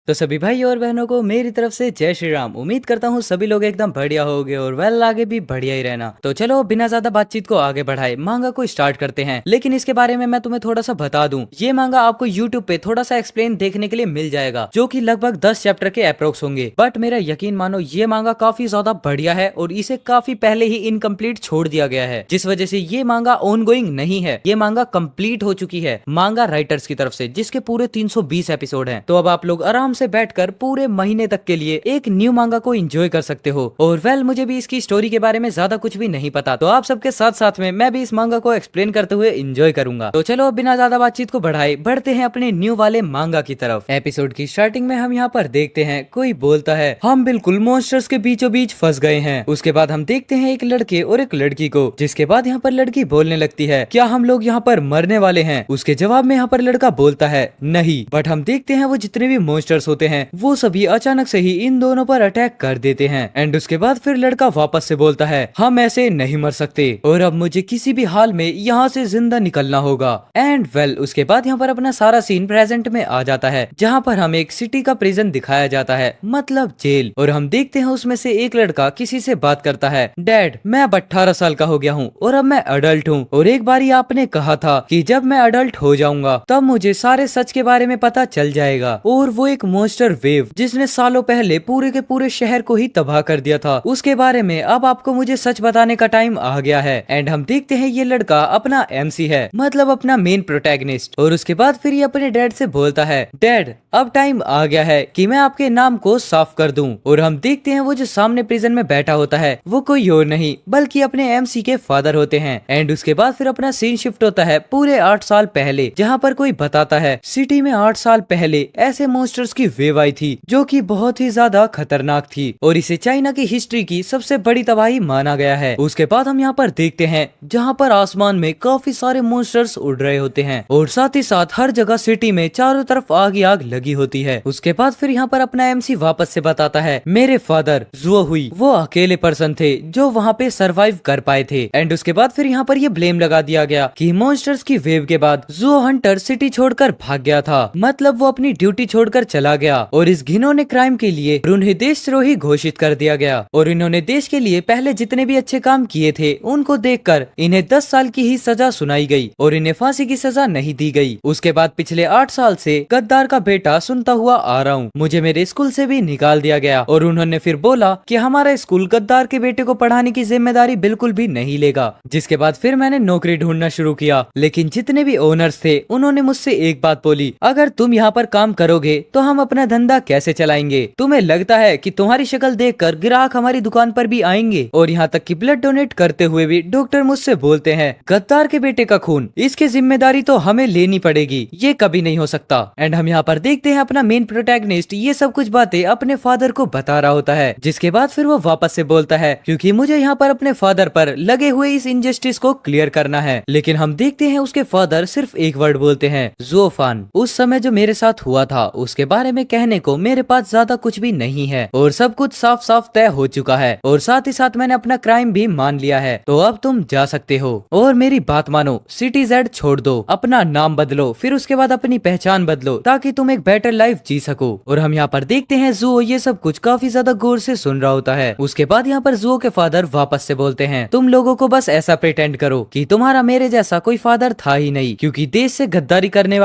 तो सभी भाई और बहनों को मेरी तरफ से जय श्री राम। उम्मीद करता हूँ सभी लोग एकदम बढ़िया होंगे और वेल आगे भी बढ़िया ही रहना। तो चलो बिना ज्यादा बातचीत को आगे बढ़ाए मांगा को स्टार्ट करते हैं। लेकिन इसके बारे में मैं तुम्हें थोड़ा सा बता दूं, ये मांगा आपको यूट्यूब पे थोड़ा सा एक्सप्लेन देखने के लिए मिल जाएगा, जो कि लगभग 10 चैप्टर के अप्रोक्स होंगे। बट मेरा यकीन मानो ये मांगा काफी ज्यादा बढ़िया है और इसे काफी पहले ही इनकम्प्लीट छोड़ दिया गया है, जिस वजह से ये मांगा ऑन गोइंग नहीं है। ये मांगा कंप्लीट हो चुकी है मांगा राइटर्स की तरफ से, जिसके पूरे 320 एपिसोड हैं। तो अब आप लोग आराम से बैठकर पूरे महीने तक के लिए एक न्यू मांगा को एंजॉय कर सकते हो। और वेल मुझे भी इसकी स्टोरी के बारे में ज्यादा कुछ भी नहीं पता, तो आप सबके साथ साथ में मैं भी इस मांगा को एक्सप्लेन करते हुए एंजॉय करूंगा। तो चलो बिना ज्यादा बातचीत को बढ़ाए बढ़ते हैं अपने न्यू वाले मांगा की तरफ। एपिसोड की स्टार्टिंग में हम यहाँ पर देखते हैं कोई बोलता है हम बिल्कुल मॉन्स्टर्स के बीचों बीच फंस गए हैं। उसके बाद हम देखते हैं एक लड़के और एक लड़की को, जिसके बाद यहाँ पर लड़की बोलने लगती है क्या हम लोग यहाँ पर मरने वाले हैं। उसके जवाब में यहाँ पर लड़का बोलता है नहीं। बट हम देखते हैं वो जितने भी मॉन्स्टर्स होते हैं वो सभी अचानक से ही इन दोनों पर अटैक कर देते हैं। एंड उसके बाद फिर लड़का वापस से बोलता है हम ऐसे नहीं मर सकते और अब मुझे किसी भी हाल में यहाँ से जिंदा निकलना होगा। एंड वेल उसके बाद यहाँ पर अपना सारा सीन प्रेजेंट में आ जाता है, जहाँ पर हम एक सिटी का प्रिजन दिखाया जाता है, मतलब जेल। और हम देखते हैं उसमें से एक लड़का किसी से बात करता है डैड मैं अब 18 साल का हो गया हूँ और अब मैं अडल्ट हूँ, और एक बारी आपने कहा था कि जब मैं अडल्ट हो जाऊंगा तब मुझे सारे सच के बारे में पता चल जाएगा। और वो एक मॉन्स्टर वेव जिसने सालों पहले पूरे के पूरे शहर को ही तबाह कर दिया था, उसके बारे में अब आपको मुझे सच बताने का टाइम आ गया है। एंड हम देखते हैं ये लड़का अपना एमसी है, मतलब अपना मेन प्रोटैगनिस्ट। और उसके बाद फिर ये अपने डैड से बोलता है डैड अब टाइम आ गया है कि मैं आपके नाम को साफ कर दूं। और हम देखते हैं वो जो सामने प्रिजन में बैठा होता है वो कोई और नहीं बल्कि अपने एमसी के फादर होते हैं। एंड उसके बाद फिर अपना सीन शिफ्ट होता है पूरे 8 साल पहले, जहाँ पर कोई बताता है सिटी में 8 साल पहले ऐसे मॉन्स्टर्स की वेव आई थी जो कि बहुत ही ज्यादा खतरनाक थी और इसे चाइना की हिस्ट्री की सबसे बड़ी तबाही माना गया है। उसके बाद हम यहाँ पर देखते हैं जहाँ पर आसमान में काफी सारे मॉन्स्टर्स उड़ रहे होते हैं और साथ ही साथ हर जगह सिटी में चारों तरफ आग ही आग लगी होती है। उसके बाद फिर यहाँ पर अपना एमसी वापस से बताता है मेरे फादर जुओ हुई वो अकेले पर्सन थे जो वहाँ पे सरवाइव कर पाए थे। एंड उसके बाद फिर यहाँ पर ये ब्लेम लगा दिया गया कि मॉन्स्टर्स की वेव के बाद जुओ हंटर सिटी छोड़कर भाग गया था, मतलब वो अपनी ड्यूटी छोड़कर चला गया और इस घिनौने क्राइम के लिए उन्हें देशद्रोही घोषित कर दिया गया। और इन्होंने देश के लिए पहले जितने भी अच्छे काम किए थे उनको देखकर इन्हें 10 साल की ही सजा सुनाई गई और इन्हें फांसी की सजा नहीं दी गई। उसके बाद पिछले 8 साल से गद्दार का बेटा सुनता हुआ आ रहा हूँ, मुझे मेरे स्कूल से भी निकाल दिया गया और उन्होंने फिर बोला कि हमारा स्कूल गद्दार के बेटे को पढ़ाने की जिम्मेदारी बिल्कुल भी नहीं लेगा। जिसके बाद फिर मैंने नौकरी ढूंढना शुरू किया, लेकिन जितने भी ओनर्स थे उन्होंने मुझसे एक बात बोली अगर तुम यहाँ पर काम करोगे तो हम अपना धंधा कैसे चलाएंगे। तुम्हें लगता है कि तुम्हारी शक्ल देखकर ग्राहक हमारी दुकान पर भी आएंगे। और यहाँ तक कि ब्लड डोनेट करते हुए भी डॉक्टर मुझसे बोलते हैं गद्दार के बेटे का खून, इसकी जिम्मेदारी तो हमें लेनी पड़ेगी, ये कभी नहीं हो सकता। एंड हम यहाँ पर देखते हैं अपना मेन प्रोटैगनिस्ट ये सब कुछ बातें अपने फादर को बता रहा होता है, जिसके बाद फिर वो वापस से बोलता है क्योंकि मुझे यहाँ पर अपने फादर पर लगे हुए इस इनजस्टिस को क्लियर करना है। लेकिन हम देखते हैं उसके फादर सिर्फ एक वर्ड बोलते हैं ज़ोफान। उस समय जो मेरे साथ हुआ था उसके बारे में कहने को मेरे पास ज्यादा कुछ भी नहीं है और सब कुछ साफ साफ तय हो चुका है और साथ ही साथ मैंने अपना क्राइम भी मान लिया है, तो अब तुम जा सकते हो। और मेरी बात मानो, सिटी जेड छोड़ दो, अपना नाम बदलो, फिर उसके बाद अपनी पहचान बदलो ताकि तुम एक बेटर लाइफ जी सको। और हम यहाँ पर देखते हैं जुओ ये सब कुछ काफी ज्यादा गौर से सुन रहा होता है। उसके बाद यहाँ पर जुओ के फादर वापस से बोलते हैं तुम लोगों को बस ऐसा प्रिटेंड करो कि तुम्हारा मेरे जैसा कोई फादर था ही नहीं, क्योंकि देश से गद्दारी करने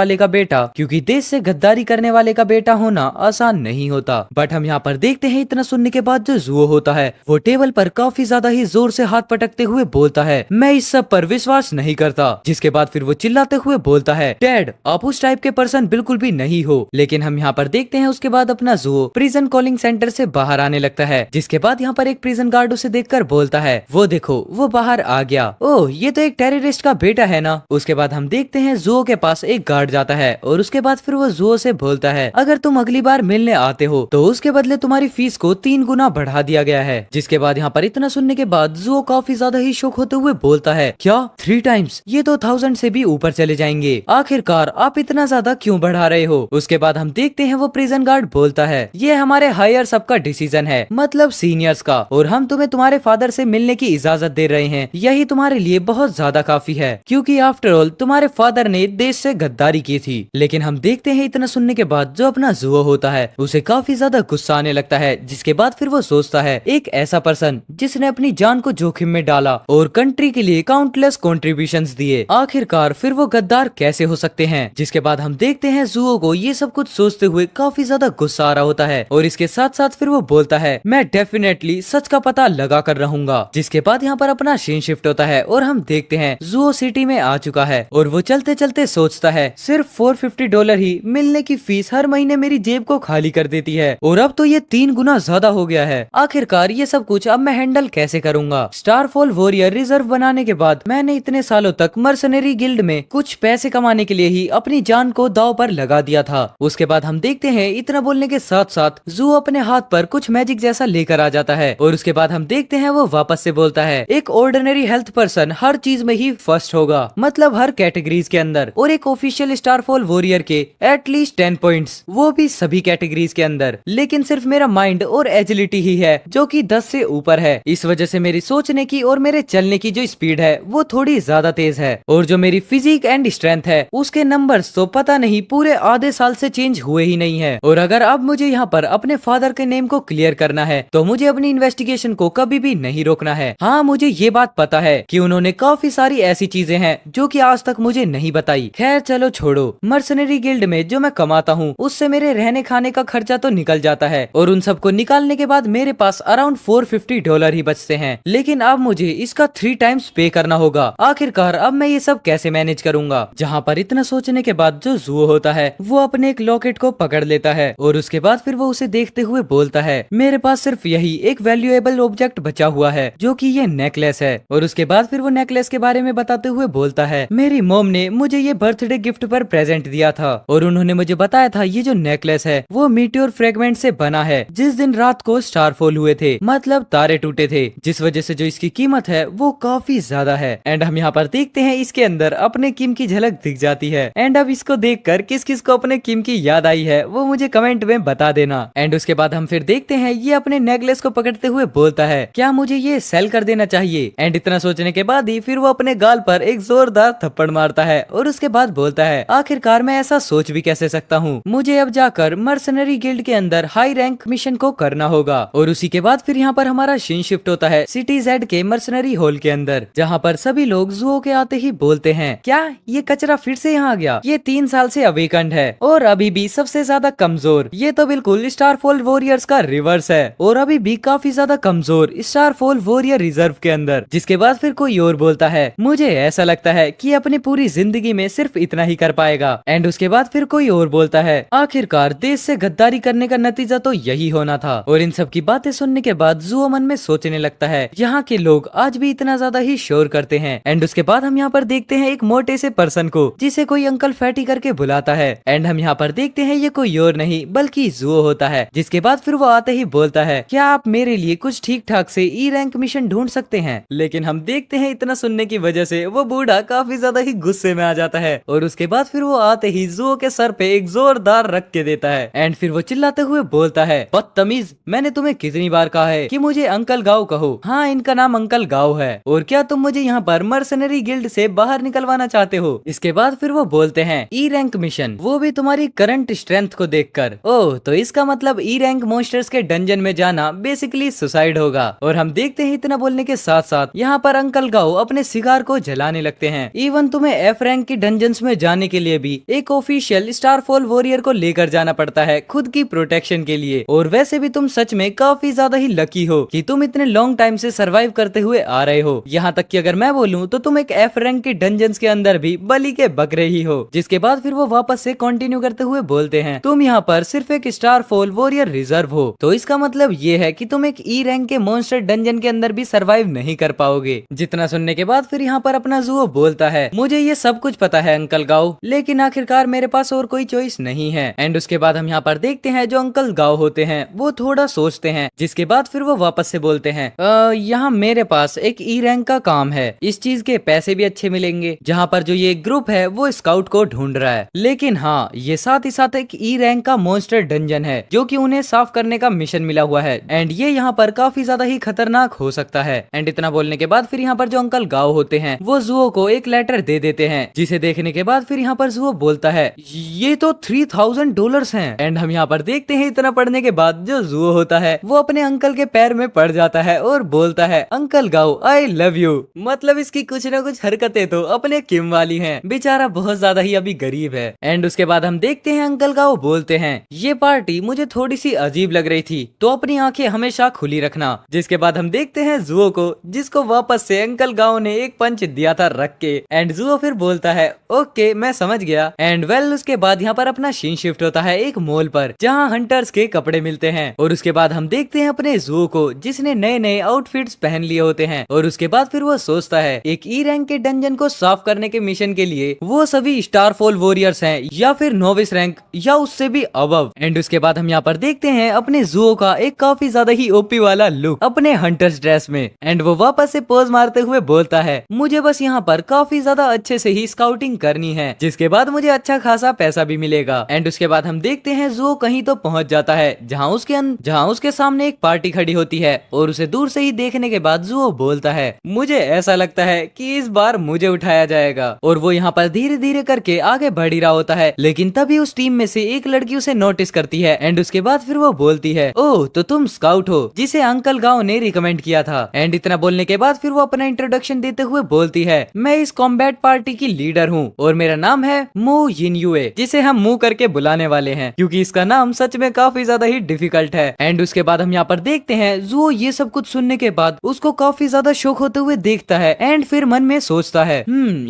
वाले का बेटा होना आसान नहीं होता। बट हम यहाँ पर देखते हैं इतना सुनने के बाद जो जुओ होता है वो टेबल पर काफी ज्यादा ही जोर से हाथ पटकते हुए बोलता है मैं इस सब पर विश्वास नहीं करता। जिसके बाद फिर वो चिल्लाते हुए बोलता है डैड आप उस टाइप के पर्सन बिल्कुल भी नहीं हो। लेकिन हम यहाँ पर देखते हैं उसके बाद अपना जुओ प्रिजन कॉलिंग सेंटर से बाहर आने लगता है, जिसके बाद यहाँ पर एक प्रिजन गार्ड उसे देखकर बोलता है वो देखो वो बाहर आ गया, ओह ये तो एक टेररिस्ट का बेटा है ना। उसके बाद हम देखते हैं जुओ के पास एक गार्ड जाता है और उसके बाद फिर वो जुओ से बोलता है अगर तुम अगली बार मिलने आते हो तो उसके बदले तुम्हारी फीस को 3 गुना बढ़ा दिया गया है। जिसके बाद यहाँ पर इतना सुनने के बाद जुओ काफी ज्यादा ही शौक होते हुए बोलता है क्या 3 टाइम्स, ये तो 1000 से भी ऊपर चले जाएंगे, आखिरकार आप इतना ज्यादा क्यों बढ़ा रहे हो। उसके बाद हम देखते हैं वो प्रिजन गार्ड बोलता है ये हमारे हायर सबका डिसीजन है, मतलब सीनियर्स का, और हम तुम्हें तुम्हारे फादर से मिलने की इजाजत दे रहे हैं, यही तुम्हारे लिए बहुत ज्यादा काफी है क्योंकि आफ्टर ऑल तुम्हारे फादर ने देश से गद्दारी की थी। लेकिन हम देखते हैं इतना सुनने के बाद जो अपना जुओ होता है उसे काफी ज्यादा गुस्सा आने लगता है, जिसके बाद फिर वो सोचता है एक ऐसा पर्सन जिसने अपनी जान को जोखिम में डाला और कंट्री के लिए काउंटलेस कॉन्ट्रीब्यूशंस दिए, आखिरकार फिर वो गद्दार कैसे हो सकते हैं। जिसके बाद हम देखते हैं जुओ को ये सब कुछ सोचते हुए काफी ज्यादा गुस्सा आ रहा होता है और इसके साथ साथ फिर वो बोलता है मैं डेफिनेटली सच का पता लगा कर रहूंगा। जिसके बाद यहाँ पर अपना सीन शिफ्ट होता है और हम देखते हैं जुओ सिटी में आ चुका है और वो चलते चलते सोचता है सिर्फ $450 ही मिलने की फीस हर महीने मेरी जेब को खाली कर देती है और अब तो ये 3 गुना ज्यादा हो गया है। आखिरकार ये सब कुछ अब मैं हैंडल कैसे करूंगा। स्टारफॉल वॉरियर रिजर्व बनाने के बाद मैंने इतने सालों तक मर्सनरी गिल्ड में कुछ पैसे कमाने के लिए ही अपनी जान को दांव पर लगा दिया था। उसके बाद हम देखते हैं इतना बोलने के साथ साथ जू अपने हाथ पर कुछ मैजिक जैसा लेकर आ जाता है और उसके बाद हम देखते हैं वो वापस से बोलता है एक ऑर्डिनरी हेल्थ पर्सन हर चीज में ही फर्स्ट होगा, मतलब हर कैटेगरीज के अंदर, और एक ऑफिशियल स्टारफॉल वॉरियर के एटलीस्ट 10 पॉइंट्स, वो भी सभी कैटेगरीज के अंदर। लेकिन सिर्फ मेरा माइंड और एजिलिटी ही है जो कि 10 से ऊपर है। इस वजह से मेरी सोचने की और मेरे चलने की जो स्पीड है वो थोड़ी ज्यादा तेज है और जो मेरी फिजिक एंड स्ट्रेंथ है उसके नंबर्स तो पता नहीं पूरे आधे साल से चेंज हुए ही नहीं है। और अगर अब मुझे यहाँ पर अपने फादर के नेम को क्लियर करना है तो मुझे अपनी इन्वेस्टिगेशन को कभी भी नहीं रोकना है। हाँ, मुझे ये बात पता है कि उन्होंने काफी सारी ऐसी चीजें हैं जो कि आज तक मुझे नहीं बताई। खैर चलो छोड़ो, मर्सनरी गिल्ड में जो मैं कमाता हूँ उससे मेरे रहने खाने का खर्चा तो निकल जाता है और उन सबको निकालने के बाद मेरे पास अराउंड $450 ही बचते हैं। लेकिन अब मुझे इसका 3 टाइम्स पे करना होगा। आखिरकार अब मैं ये सब कैसे मैनेज करूंगा। जहाँ पर इतना सोचने के बाद जो जू होता है वो अपने एक लॉकेट को पकड़ लेता है और उसके बाद फिर वो उसे देखते हुए बोलता है मेरे पास सिर्फ यही एक वैल्यूएबल ऑब्जेक्ट बचा हुआ है जो कि ये नेकलेस है। और उसके बाद फिर वो नेकलेस के बारे में बताते हुए बोलता है मेरी मॉम ने मुझे ये बर्थडे गिफ्ट पर प्रेजेंट दिया था और उन्होंने मुझे बताया था ये जो नेकलेस है वो मीटियोर फ्रेगमेंट से बना है जिस दिन रात को स्टारफॉल हुए थे, मतलब तारे टूटे थे, जिस वजह से जो इसकी कीमत है वो काफी ज्यादा है। एंड हम यहाँ पर देखते हैं इसके अंदर अपने किम की झलक दिख जाती है। एंड अब इसको देखकर किस किस को अपने किम की याद आई है वो मुझे कमेंट में बता देना। एंड उसके बाद हम फिर देखते हैं ये अपने नेकलेस को पकड़ते हुए बोलता है क्या मुझे ये सेल कर देना चाहिए। एंड इतना सोचने के बाद ही फिर वो अपने गाल पर एक जोरदार थप्पड़ मारता है और उसके बाद बोलता है आखिरकार मैं ऐसा सोच भी कैसे सकता हूँ, मुझे अब जाकर मर्सनरी गिल्ड के अंदर हाई रैंक मिशन को करना होगा। और उसी के बाद फिर यहाँ पर हमारा सीन शिफ्ट होता है सिटी जेड के मर्सनरी हॉल के अंदर, जहाँ पर सभी लोग जुओ के आते ही बोलते हैं क्या ये कचरा फिर से यहाँ आ गया, ये 3 साल से अवेकंड है और अभी भी सबसे ज्यादा कमजोर, ये तो बिल्कुल स्टारफॉल वॉरियर्स का रिवर्स है और अभी भी काफी ज्यादा कमजोर स्टारफॉल वॉरियर रिजर्व के अंदर। जिसके बाद फिर कोई और बोलता है मुझे ऐसा लगता है कि अपनी पूरी जिंदगी में सिर्फ इतना ही कर पाएगा। एंड उसके बाद फिर कोई और बोलता है आखिरकार देश से गद्दारी करने का नतीजा तो यही होना था। और इन सब की बातें सुनने के बाद जुओ मन में सोचने लगता है यहाँ के लोग आज भी इतना ज्यादा ही शोर करते हैं। एंड उसके बाद हम यहाँ पर देखते हैं एक मोटे से पर्सन को जिसे कोई अंकल फैटी करके बुलाता है। एंड हम यहाँ पर देखते हैं ये कोई और नहीं बल्कि जुओ होता है। जिसके बाद फिर वो आते ही बोलता है क्या आप मेरे लिए कुछ ठीक ठाक से ई रैंक मिशन ढूंढ सकते हैं। लेकिन हम देखते हैं इतना सुनने की वजह से वो बूढ़ा काफी ज्यादा ही गुस्से में आ जाता है और उसके बाद फिर वो आते ही जुओ के सर पे एक जोरदार रख के देता है। एंड फिर वो चिल्लाते हुए बोलता है बदतमीज, मैंने तुम्हें कितनी बार कहा है कि मुझे अंकल गाओ कहो। हाँ, इनका नाम अंकल गाओ है और क्या तुम मुझे यहाँ पर मर्सनरी गिल्ड से बाहर निकलवाना चाहते हो। इसके बाद फिर वो बोलते हैं ई रैंक मिशन, वो भी तुम्हारी करंट स्ट्रेंथ को देखकर। ओह, तो इसका मतलब ई रैंक मॉन्स्टर्स के डंजन में जाना बेसिकली सुसाइड होगा। और हम देखते हैं इतना बोलने के साथ साथ यहाँ पर अंकल गाओ अपने सिगार को जलाने लगते हैं। इवन तुम्हें एफ रैंक की डंजन्स में जाने के लिए भी एक ऑफिशियल स्टारफॉल वॉरियर को लेकर जाना पड़ता है खुद की प्रोटेक्शन के लिए। और वैसे भी तुम सच में काफी ज्यादा ही लकी हो कि तुम इतने लॉन्ग टाइम से सरवाइव करते हुए आ रहे हो। यहाँ तक कि अगर मैं बोलूँ तो तुम एक एफ रैंक के डंजन्स के अंदर भी बली के बकरे ही हो। जिसके बाद फिर वो वापस से कंटिन्यू करते हुए बोलते हैं तुम यहाँ पर सिर्फ एक स्टारफॉल वॉरियर रिजर्व हो, तो इसका मतलब ये है कि तुम एक ई रैंक के मॉन्स्टर डंजन के अंदर भी सरवाइव नहीं कर पाओगे। जितना सुनने के बाद फिर यहाँ पर अपना जुओ बोलता है मुझे ये सब कुछ पता है अंकल गाओ, लेकिन आखिरकार मेरे पास और कोई चॉइस नहीं है। एंड उसके बाद हम यहाँ पर देखते हैं जो अंकल गाओ होते हैं वो थोड़ा सोचते हैं। जिसके बाद फिर वो वापस से बोलते हैं यहाँ मेरे पास एक ई रैंक का काम है, इस चीज के पैसे भी अच्छे मिलेंगे, जहाँ पर जो ये ग्रुप है वो स्काउट को ढूंढ रहा है। लेकिन हाँ, ये साथ ही साथ एक ई रैंक का मॉन्स्टर डंजन है जो कि उन्हें साफ करने का मिशन मिला हुआ है। एंड ये यहाँ पर काफी ज्यादा ही खतरनाक हो सकता है। एंड इतना बोलने के बाद फिर यहाँ पर जो अंकल गाओ होते हैं वो जुओ को एक लेटर दे देते हैं, जिसे देखने के बाद फिर यहाँ पर जुओ बोलता है ये तो $3000 $1,000,000 हैं। एंड हम यहाँ पर देखते हैं इतना पढ़ने के बाद जो जुओ होता है वो अपने अंकल के पैर में पड़ जाता है और बोलता है अंकल गाओ आई लव यू। मतलब इसकी कुछ ना कुछ हरकतें तो अपने किम वाली हैं। बेचारा बहुत ज्यादा ही अभी गरीब है। एंड उसके बाद हम देखते हैं अंकल गाओ बोलते हैं ये पार्टी मुझे थोड़ी सी अजीब लग रही थी तो अपनी आंखें हमेशा खुली रखना। जिसके बाद हम देखते हैं जुओ को जिसको वापस से अंकल गाओ ने एक पंच दिया था रख के। एंड जुओ फिर बोलता है ओके मैं समझ गया। एंड वेल उसके बाद यहाँ पर अपना सीन शिफ्ट होता है एक मॉल पर जहाँ हंटर्स के कपड़े मिलते हैं। और उसके बाद हम देखते हैं अपने जुओ को जिसने नए नए आउटफिट्स पहन लिए होते हैं। और उसके बाद फिर वो सोचता है एक ई रैंक के डंजन को साफ करने के मिशन के लिए वो सभी स्टारफॉल वॉरियर्स हैं या फिर नोविस रैंक या उससे भी अबव। एंड उसके बाद हम यहाँ पर देखते हैं अपने जुओ का एक काफी ज्यादा ही ओपी वाला लुक अपने हंटर्स ड्रेस में। एंड वो वापस से पोज मारते हुए बोलता है मुझे बस यहाँ पर काफी ज्यादा अच्छे से ही स्काउटिंग करनी है जिसके बाद मुझे अच्छा खासा पैसा भी मिलेगा। एंड उसके बाद हम देखते हैं जुओ कहीं तो पहुंच जाता है जहाँ उसके सामने एक पार्टी खड़ी होती है। और उसे दूर से ही देखने के बाद जुओ बोलता है मुझे ऐसा लगता है कि इस बार मुझे उठाया जाएगा। और वो यहाँ पर धीरे धीरे करके आगे बढ़ ही रहा होता है लेकिन तभी उस टीम में से एक लड़की उसे नोटिस करती है। एंड उसके बाद फिर वो बोलती है ओह तो तुम स्काउट हो जिसे अंकल गांव ने रिकमेंड किया था। एंड इतना बोलने के बाद फिर वो अपना इंट्रोडक्शन देते हुए बोलती है मैं इस कॉम्बैट पार्टी की लीडर हूँ और मेरा नाम है मो यिनयुए जिसे हम मुंह करके बुलाने वाले हैं क्योंकि इसका नाम सच में काफी ज्यादा ही डिफिकल्ट है। एंड उसके बाद हम यहाँ पर देखते हैं जुओ ये सब कुछ सुनने के बाद उसको काफी ज्यादा शौक होते हुए देखता है। एंड फिर मन में सोचता है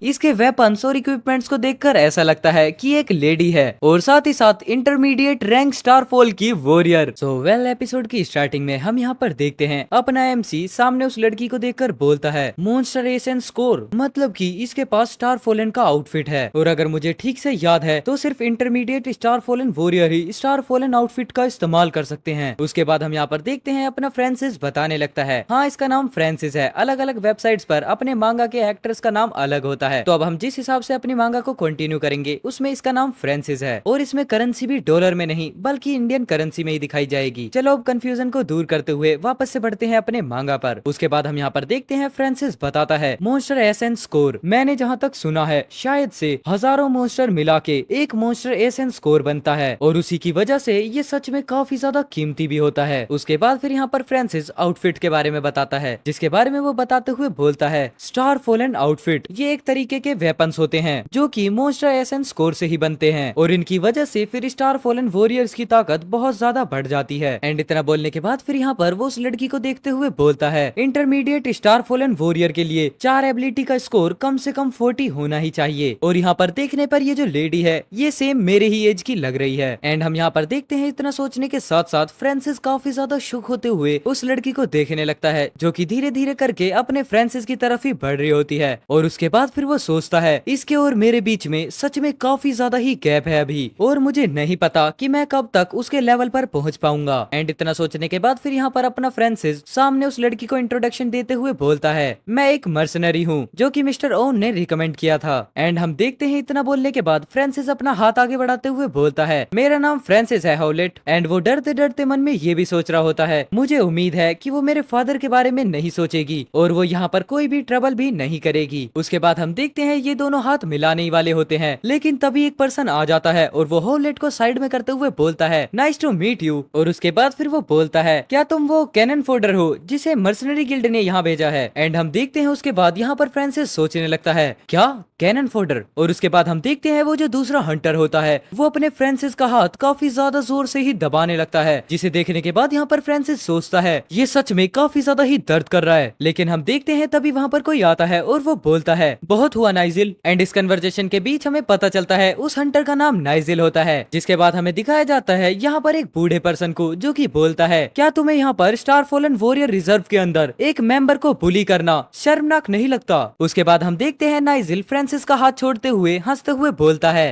इसके वेपन्स और इक्विपमेंट्स को देखकर ऐसा लगता है कि एक लेडी है और साथ ही साथ इंटरमीडिएट रैंक स्टारफॉल की वॉरियर। सो वेल एपिसोड की स्टार्टिंग में हम यहाँ पर देखते हैं अपना एमसी सामने उस लड़की को देखकर बोलता है मॉन्स्टर एसेंस स्कोर मतलब कि इसके पास स्टारफॉलन का आउटफिट है। और अगर मुझे ठीक से याद है तो सिर्फ इंटरमीडिएट स्टारफॉलन वॉरियर ही स्टारफॉलन आउटफिट का इस्तेमाल कर सकते हैं। उसके बाद हम यहाँ पर देखते हैं अपना फ्रांसिस बताने लगता है हाँ इसका नाम फ्रांसिस है। अलग अलग वेबसाइट्स पर अपने मांगा के एक्टर्स का नाम अलग होता है तो अब हम जिस हिसाब से अपनी मांगा को कंटिन्यू करेंगे उसमें इसका नाम फ्रांसिस है और इसमें करेंसी भी डॉलर में नहीं बल्कि इंडियन करेंसी में ही दिखाई जाएगी। चलो अब कंफ्यूजन को दूर करते हुए वापस से बढ़ते हैं अपने मांगा पर। उसके बाद हम यहाँ पर देखते हैं फ्रांसिस बताता है मॉन्स्टर एसेंस स्कोर मैंने जहाँ तक सुना है शायद से हजारों मॉन्स्टर मिला के एक मॉन्स्टर एसेंस स्कोर बनता है और उसी की वजह से ये सच में काफी ज्यादा कीमती भी होता है। उसके बाद फिर यहाँ पर फ्रांसिस आउटफिट के बारे में बताता है जिसके बारे में वो बताते हुए बोलता है स्टारफॉलन आउटफिट ये एक तरीके के वेपन्स होते हैं जो कि मॉन्स्टर एसेंस स्कोर से ही बनते हैं और इनकी वजह से फिर स्टारफॉलन वॉरियर्स की ताकत बहुत ज्यादा बढ़ जाती है। एंड इतना बोलने के बाद फिर यहाँ पर वो उस लड़की को देखते हुए बोलता है इंटरमीडिएट स्टारफॉलन वॉरियर के लिए 4 एबिलिटी का स्कोर कम से कम 40 होना ही चाहिए। और यहाँ पर देखने पर ये जो लेडी है ये सेम मेरे ही एज की लग रही है। एंड हम यहाँ पर देखते हैं इतना सोचने के साथ साथ फ्रांसिस काफी ज्यादा शुक होते हुए उस लड़की को देखने लगता है जो कि धीरे धीरे करके अपने फ्रांसिस की तरफ ही बढ़ रही होती है। और उसके बाद फिर वो सोचता है इसके और मेरे बीच में सच में काफी ज्यादा ही गैप है अभी और मुझे नहीं पता कि मैं कब तक उसके लेवल पर पहुंच पाऊंगा। एंड इतना सोचने के बाद फिर यहाँ पर अपना फ्रांसिस सामने उस लड़की को इंट्रोडक्शन देते हुए बोलता है मैं एक मर्सनरी हूँ जो कि मिस्टर ओन ने रिकमेंड किया था। एंड हम देखते हैं इतना बोलने के बाद फ्रांसिस अपना हाथ आगे बढ़ाते हुए बोलता है मेरा नाम फ्रांसिस है हॉलेट। एंड वो डरते डरते मन में ये भी सोच रहा होता है मुझे उम्मीद है कि वो मेरे फादर के बारे में नहीं सोचेगी और वो यहाँ पर कोई भी ट्रबल भी नहीं करेगी। उसके बाद हम देखते हैं ये दोनों हाथ मिलाने ही वाले होते हैं लेकिन तभी एक पर्सन आ जाता है और वो हॉलेट को साइड में करते हुए बोलता है नाइस टू मीट यू। और उसके बाद फिर वो बोलता है क्या तुम वो कैनन फोल्डर हो जिसे मर्सनरी गिल्ड ने यहाँ भेजा है। एंड हम देखते हैं उसके बाद यहाँ पर फ्रांसिस सोचने लगता है क्या कैनन फोल्डर। और उसके बाद हम देखते हैं वो जो दूसरा हंटर होता है वो अपने फ्रांसिस का हाथ काफी ज्यादा जोर से ही दबाने लगता है जिसे देखने के बाद यहाँ पर फ्रांसिस सोचता है ये सच में काफी ज्यादा ही दर्द कर रहा है। लेकिन हम देखते हैं तभी वहाँ पर कोई आता है और वो बोलता है बहुत हुआ नाइजिल। एंड इस कन्वर्सेशन के बीच हमें पता चलता है उस हंटर का नाम नाइजिल होता है जिसके बाद हमें दिखाया जाता है यहाँ पर एक बूढ़े पर्सन को जो कि बोलता है क्या तुम्हें यहाँ पर स्टारफॉलन वॉरियर रिजर्व के अंदर एक मेंबर को बुली करना शर्मनाक नहीं लगता। उसके बाद हम देखते हैं नाइजिल फ्रांसिस का हाथ छोड़ते हुए हंसते हुए बोलता है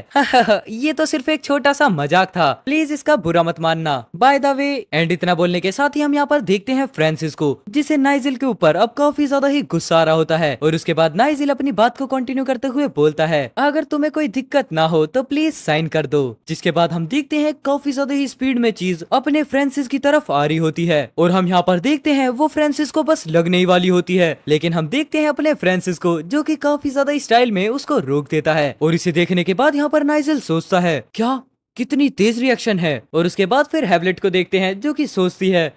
ये तो सिर्फ एक छोटा सा मजाक था प्लीज इसका बुरा मत मानना बाय द वे। एंड इतना बोलने के साथ ही हम यहाँ पर देखते हैं फ्रांसिस को जिसे नाइजिल के ऊपर अब काफी ज्यादा ही गुस्सा आ रहा होता है। और उसके बाद नाइजिल अपनी बात को कंटिन्यू करते हुए बोलता है अगर तुम्हें कोई दिक्कत ना हो तो प्लीज साइन कर दो। जिसके बाद हम देखते हैं काफी ज्यादा ही स्पीड में चीज अपने फ्रांसिस की तरफ आ रही होती है और हम यहाँ पर देखते हैं वो फ्रांसिस को बस लगने ही वाली होती है लेकिन हम देखते हैं अपने फ्रांसिस को जो कि काफी ज्यादा स्टाइल में उसको रोक देता है। और इसे देखने के बाद यहाँ पर नाइजिल सोचता है क्या कितनी तेज रिएक्शन है। और उसके बाद फिर हैवलेट को देखते हैं जो कि सोचती है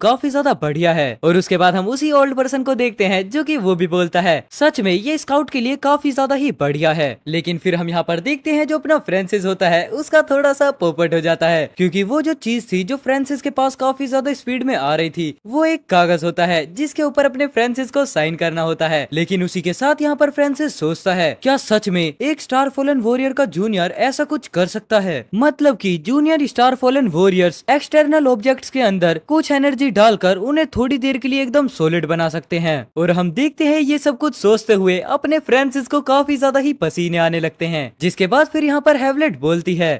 काफी ज्यादा बढ़िया है। और उसके बाद हम उसी ओल्ड पर्सन को देखते हैं जो कि वो भी बोलता है सच में ये स्काउट के लिए काफी ज्यादा ही बढ़िया है। लेकिन फिर हम यहाँ पर देखते हैं जो अपना फ्रांसिस होता है उसका थोड़ा सा पोपट हो जाता है, क्योंकि वो जो चीज थी जो फ्रांसिस के पास काफी ज्यादा स्पीड में आ रही थी वो एक कागज होता है जिसके ऊपर अपने फ्रांसिस को साइन करना होता है। लेकिन उसी के साथ यहाँ पर फ्रांसिस सोचता है क्या सच में एक स्टार फॉलन वॉरियर का जूनियर ऐसा कुछ कर सकता है, मतलब कि junior star fallen warriors external objects के अंदर कुछ एनर्जी डालकर उन्हें थोड़ी देर के लिए एकदम सॉलिड बना सकते हैं। और हम देखते हैं ये सब कुछ सोचते हुए अपने फ्रांसिस को काफी ज्यादा ही पसीने आने लगते हैं। जिसके बाद फिर यहाँ पर हैवलेट बोलती है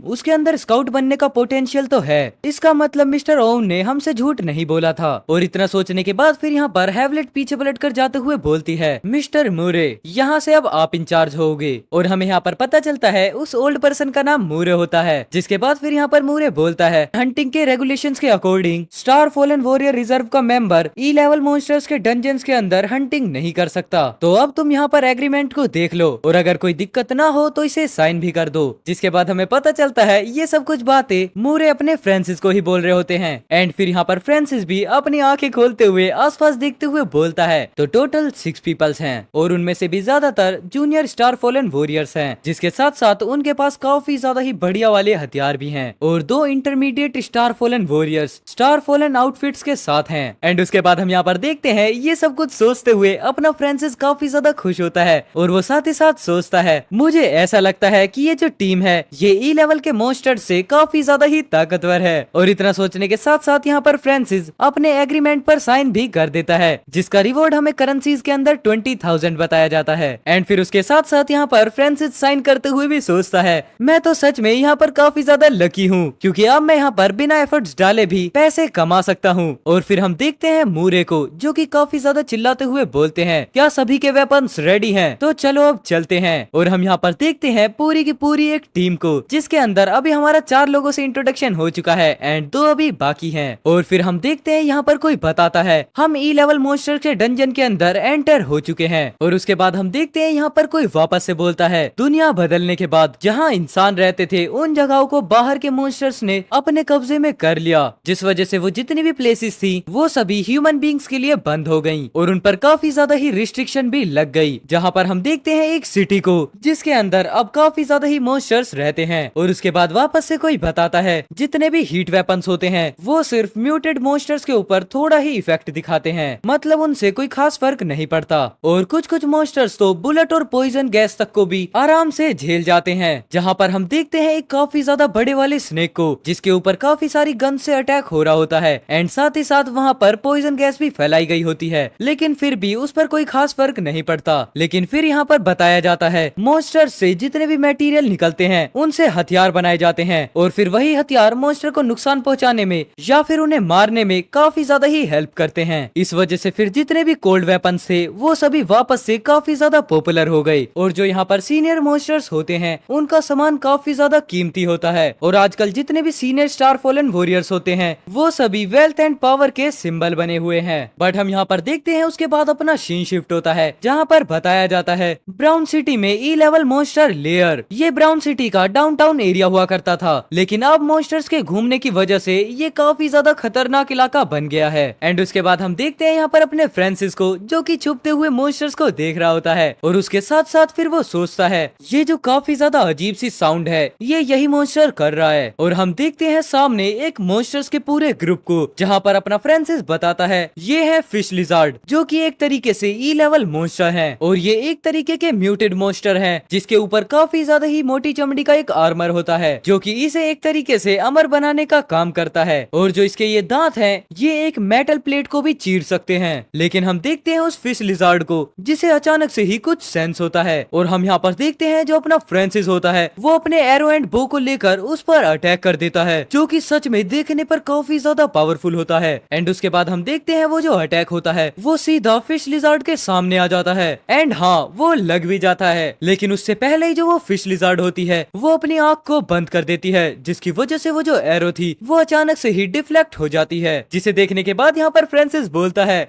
उसके अंदर स्काउट बनने का पोटेंशियल तो है, इसका मतलब मिस्टर ओम ने हमसे झूठ नहीं बोला था। और इतना सोचने के बाद फिर यहाँ पर हैवलेट पीछे पलट कर जाते हुए बोलती है मिस्टर मूरे यहाँ से अब आप इंचार्ज होगे। और हमें यहाँ पर पता चलता है उस ओल्ड पर्सन का नाम मूरे होता है। जिसके बाद फिर यहाँ पर मूरे बोलता है हंटिंग के रेगुलेशंस के according star fallen warrior reserve का मेंबर ई लेवल मॉन्स्टर्स के डंजन्स के अंदर हंटिंग नहीं कर सकता। तो अब तुम यहाँ पर एग्रीमेंट को देख लो और अगर कोई दिक्कत ना हो तो इसे साइन भी कर दो। जिसके बाद हमें पता चलता है ये सब कुछ बातें मूरे अपने फ्रांसिस को ही बोल रहे होते हैं। एंड फिर यहाँ पर फ्रांसिस भी अपनी आंखें खोलते हुए आसपास देखते हुए बोलता है तो टोटल 6 पीपल्स हैं और उनमें से भी ज्यादातर जूनियर स्टार फॉलन वॉरियर्स हैं, जिसके साथ साथ उनके पास काफी ज्यादा ही बढ़िया वाले हथियार भी हैं और 2 intermediate star fallen warriors star fallen outfits के साथ हैं। एंड उसके बाद हम यहाँ पर देखते हैं ये सब कुछ सोचते हुए अपना फ्रांसिस काफी ज्यादा खुश होता है और वो साथ ही साथ सोचता है मुझे ऐसा लगता है कि ये जो टीम है ये ई लेवल के मॉन्स्टर से काफी ज्यादा ही ताकतवर है। और इतना सोचने के साथ साथ यहाँ पर फ्रांसिस अपने एग्रीमेंट पर साइन भी कर देता है जिसका रिवॉर्ड हमें करेंसीज के अंदर 20,000 बताया जाता है। एंड फिर उसके साथ साथ यहाँ पर फ्रांसिस साइन करते हुए भी सोचता है मैं तो सच में यहाँ पर काफी ज्यादा लकी हूँ क्योंकि अब मैं यहाँ पर बिना एफर्ट्स डाले भी पैसे कमा सकता हूँ। और फिर हम देखते हैं मूरे को जो कि काफी ज्यादा चिल्लाते हुए बोलते हैं क्या सभी के वेपन्स रेडी हैं? तो चलो अब चलते हैं। और हम यहाँ पर देखते हैं पूरी की पूरी एक टीम को जिसके अंदर अभी हमारा 4 लोगों से इंट्रोडक्शन हो चुका है एंड 2 अभी बाकी हैं। और फिर हम देखते हैं यहाँ पर कोई बताता है हम ई लेवल मॉन्स्टर के डंजन के अंदर एंटर हो चुके हैं। और उसके बाद हम देखते हैं यहाँ पर कोई वापस से बोलता है दुनिया बदलने के बाद जहाँ इंसान रहते थे उन जगहों को बाहर के मॉन्स्टर्स ने अपने कब्जे में कर लिया, जिस वजह से वो जितनी भी प्लेसेस थी वो सभी ह्यूमन बींग्स के लिए बंद हो गयी और उन पर काफी ज्यादा ही रिस्ट्रिक्शन भी लग गई। जहाँ पर हम देखते हैं एक सिटी को जिसके अंदर अब काफी ज्यादा ही मॉन्स्टर्स रहते हैं। और उसके बाद वापस से कोई बताता है जितने भी हीट वेपन्स होते हैं वो सिर्फ म्यूटेड मॉन्स्टर्स के ऊपर थोड़ा ही इफेक्ट दिखाते हैं, मतलब उनसे कोई खास फर्क नहीं पड़ता। और कुछ कुछ मॉन्स्टर्स तो बुलेट और पॉइजन गैस तक को भी आराम से झेल जाते हैं। जहाँ पर हम देखते हैं एक काफी ज्यादा बड़े वाले स्नेक को जिसके ऊपर काफी सारी गन से अटैक हो रहा होता है एंड साथ ही साथ वहाँ पर पॉइजन गैस भी फैलाई गई होती है, लेकिन फिर भी उस पर कोई खास फर्क नहीं पड़ता। लेकिन फिर यहाँ पर बताया जाता है मॉन्स्टर्स से जितने भी मटेरियल निकलते हैं उनसे हथियार बनाए जाते हैं और फिर वही हथियार मॉन्स्टर को नुकसान पहुँचाने में या फिर उन्हें मारने में काफी ज्यादा ही हेल्प करते हैं। इस वजह से फिर जितने भी कोल्ड वेपन्स थे वो सभी वापस से काफी ज्यादा पॉपुलर हो गए। और जो यहाँ पर सीनियर मॉन्स्टर्स होते हैं उनका सामान काफी ज्यादा कीमती होता है और आजकल जितने भी सीनियर स्टार फॉलन वॉरियर्स होते हैं वो सभी वेल्थ एंड पावर के सिंबल बने हुए हैं। बट हम यहाँ पर देखते हैं उसके बाद अपना सीन शिफ्ट होता है जहाँ पर बताया जाता है ब्राउन सिटी में ई लेवल मॉन्स्टर लेयर। ये ब्राउन सिटी का डाउनटाउन एरिया हुआ करता था, लेकिन अब मॉन्स्टर्स के घूमने की वजह से ये काफी ज्यादा खतरनाक इलाका बन गया है। एंड उसके बाद हम देखते हैं यहाँ पर अपने फ्रांसिस को जो कि छुपते हुए मॉन्स्टर्स को देख रहा होता है और उसके साथ साथ फिर वो सोचता है ये जो काफी ज्यादा अजीब सी साउंड है ये यही मॉन्स्टर कर रहा है। और हम देखते हैं सामने एक मॉन्स्टर्स के पूरे ग्रुप को जहाँ पर अपना फ्रांसिस बताता है ये है फिश लिजार्ड जो कि एक तरीके से ई लेवल मॉन्स्टर है और ये एक तरीके के म्यूटेड मॉन्स्टर है जिसके ऊपर काफी ज्यादा ही मोटी चमड़ी का एक आर्मर होता है जो कि इसे एक तरीके से अमर बनाने का काम करता है। और जो इसके ये दांत हैं ये एक मेटल प्लेट को भी चीर सकते हैं। लेकिन हम देखते हैं उस फिश लिजार्ड को जिसे अचानक से ही कुछ सेंस होता है और हम यहाँ पर देखते हैं जो अपना फ्रांसिस होता है वो अपने एरो एंड बो को लेकर उस पर अटैक कर देता है जो कि सच में देखने पर काफी ज्यादा पावरफुल होता है। एंड उसके बाद हम देखते हैं वो जो अटैक होता है वो सीधा फिश लिजार्ड के सामने आ जाता है एंड हाँ वो लग भी जाता है। लेकिन उससे पहले ही जो वो फिश लिजार्ड होती है वो अपनी आंख को बंद कर देती है जिसकी वजह से वो जो एरो थी वो अचानक से ही डिफ्लेक्ट हो जाती है, जिसे देखने के बाद यहाँ पर फ्रांसिस बोलता है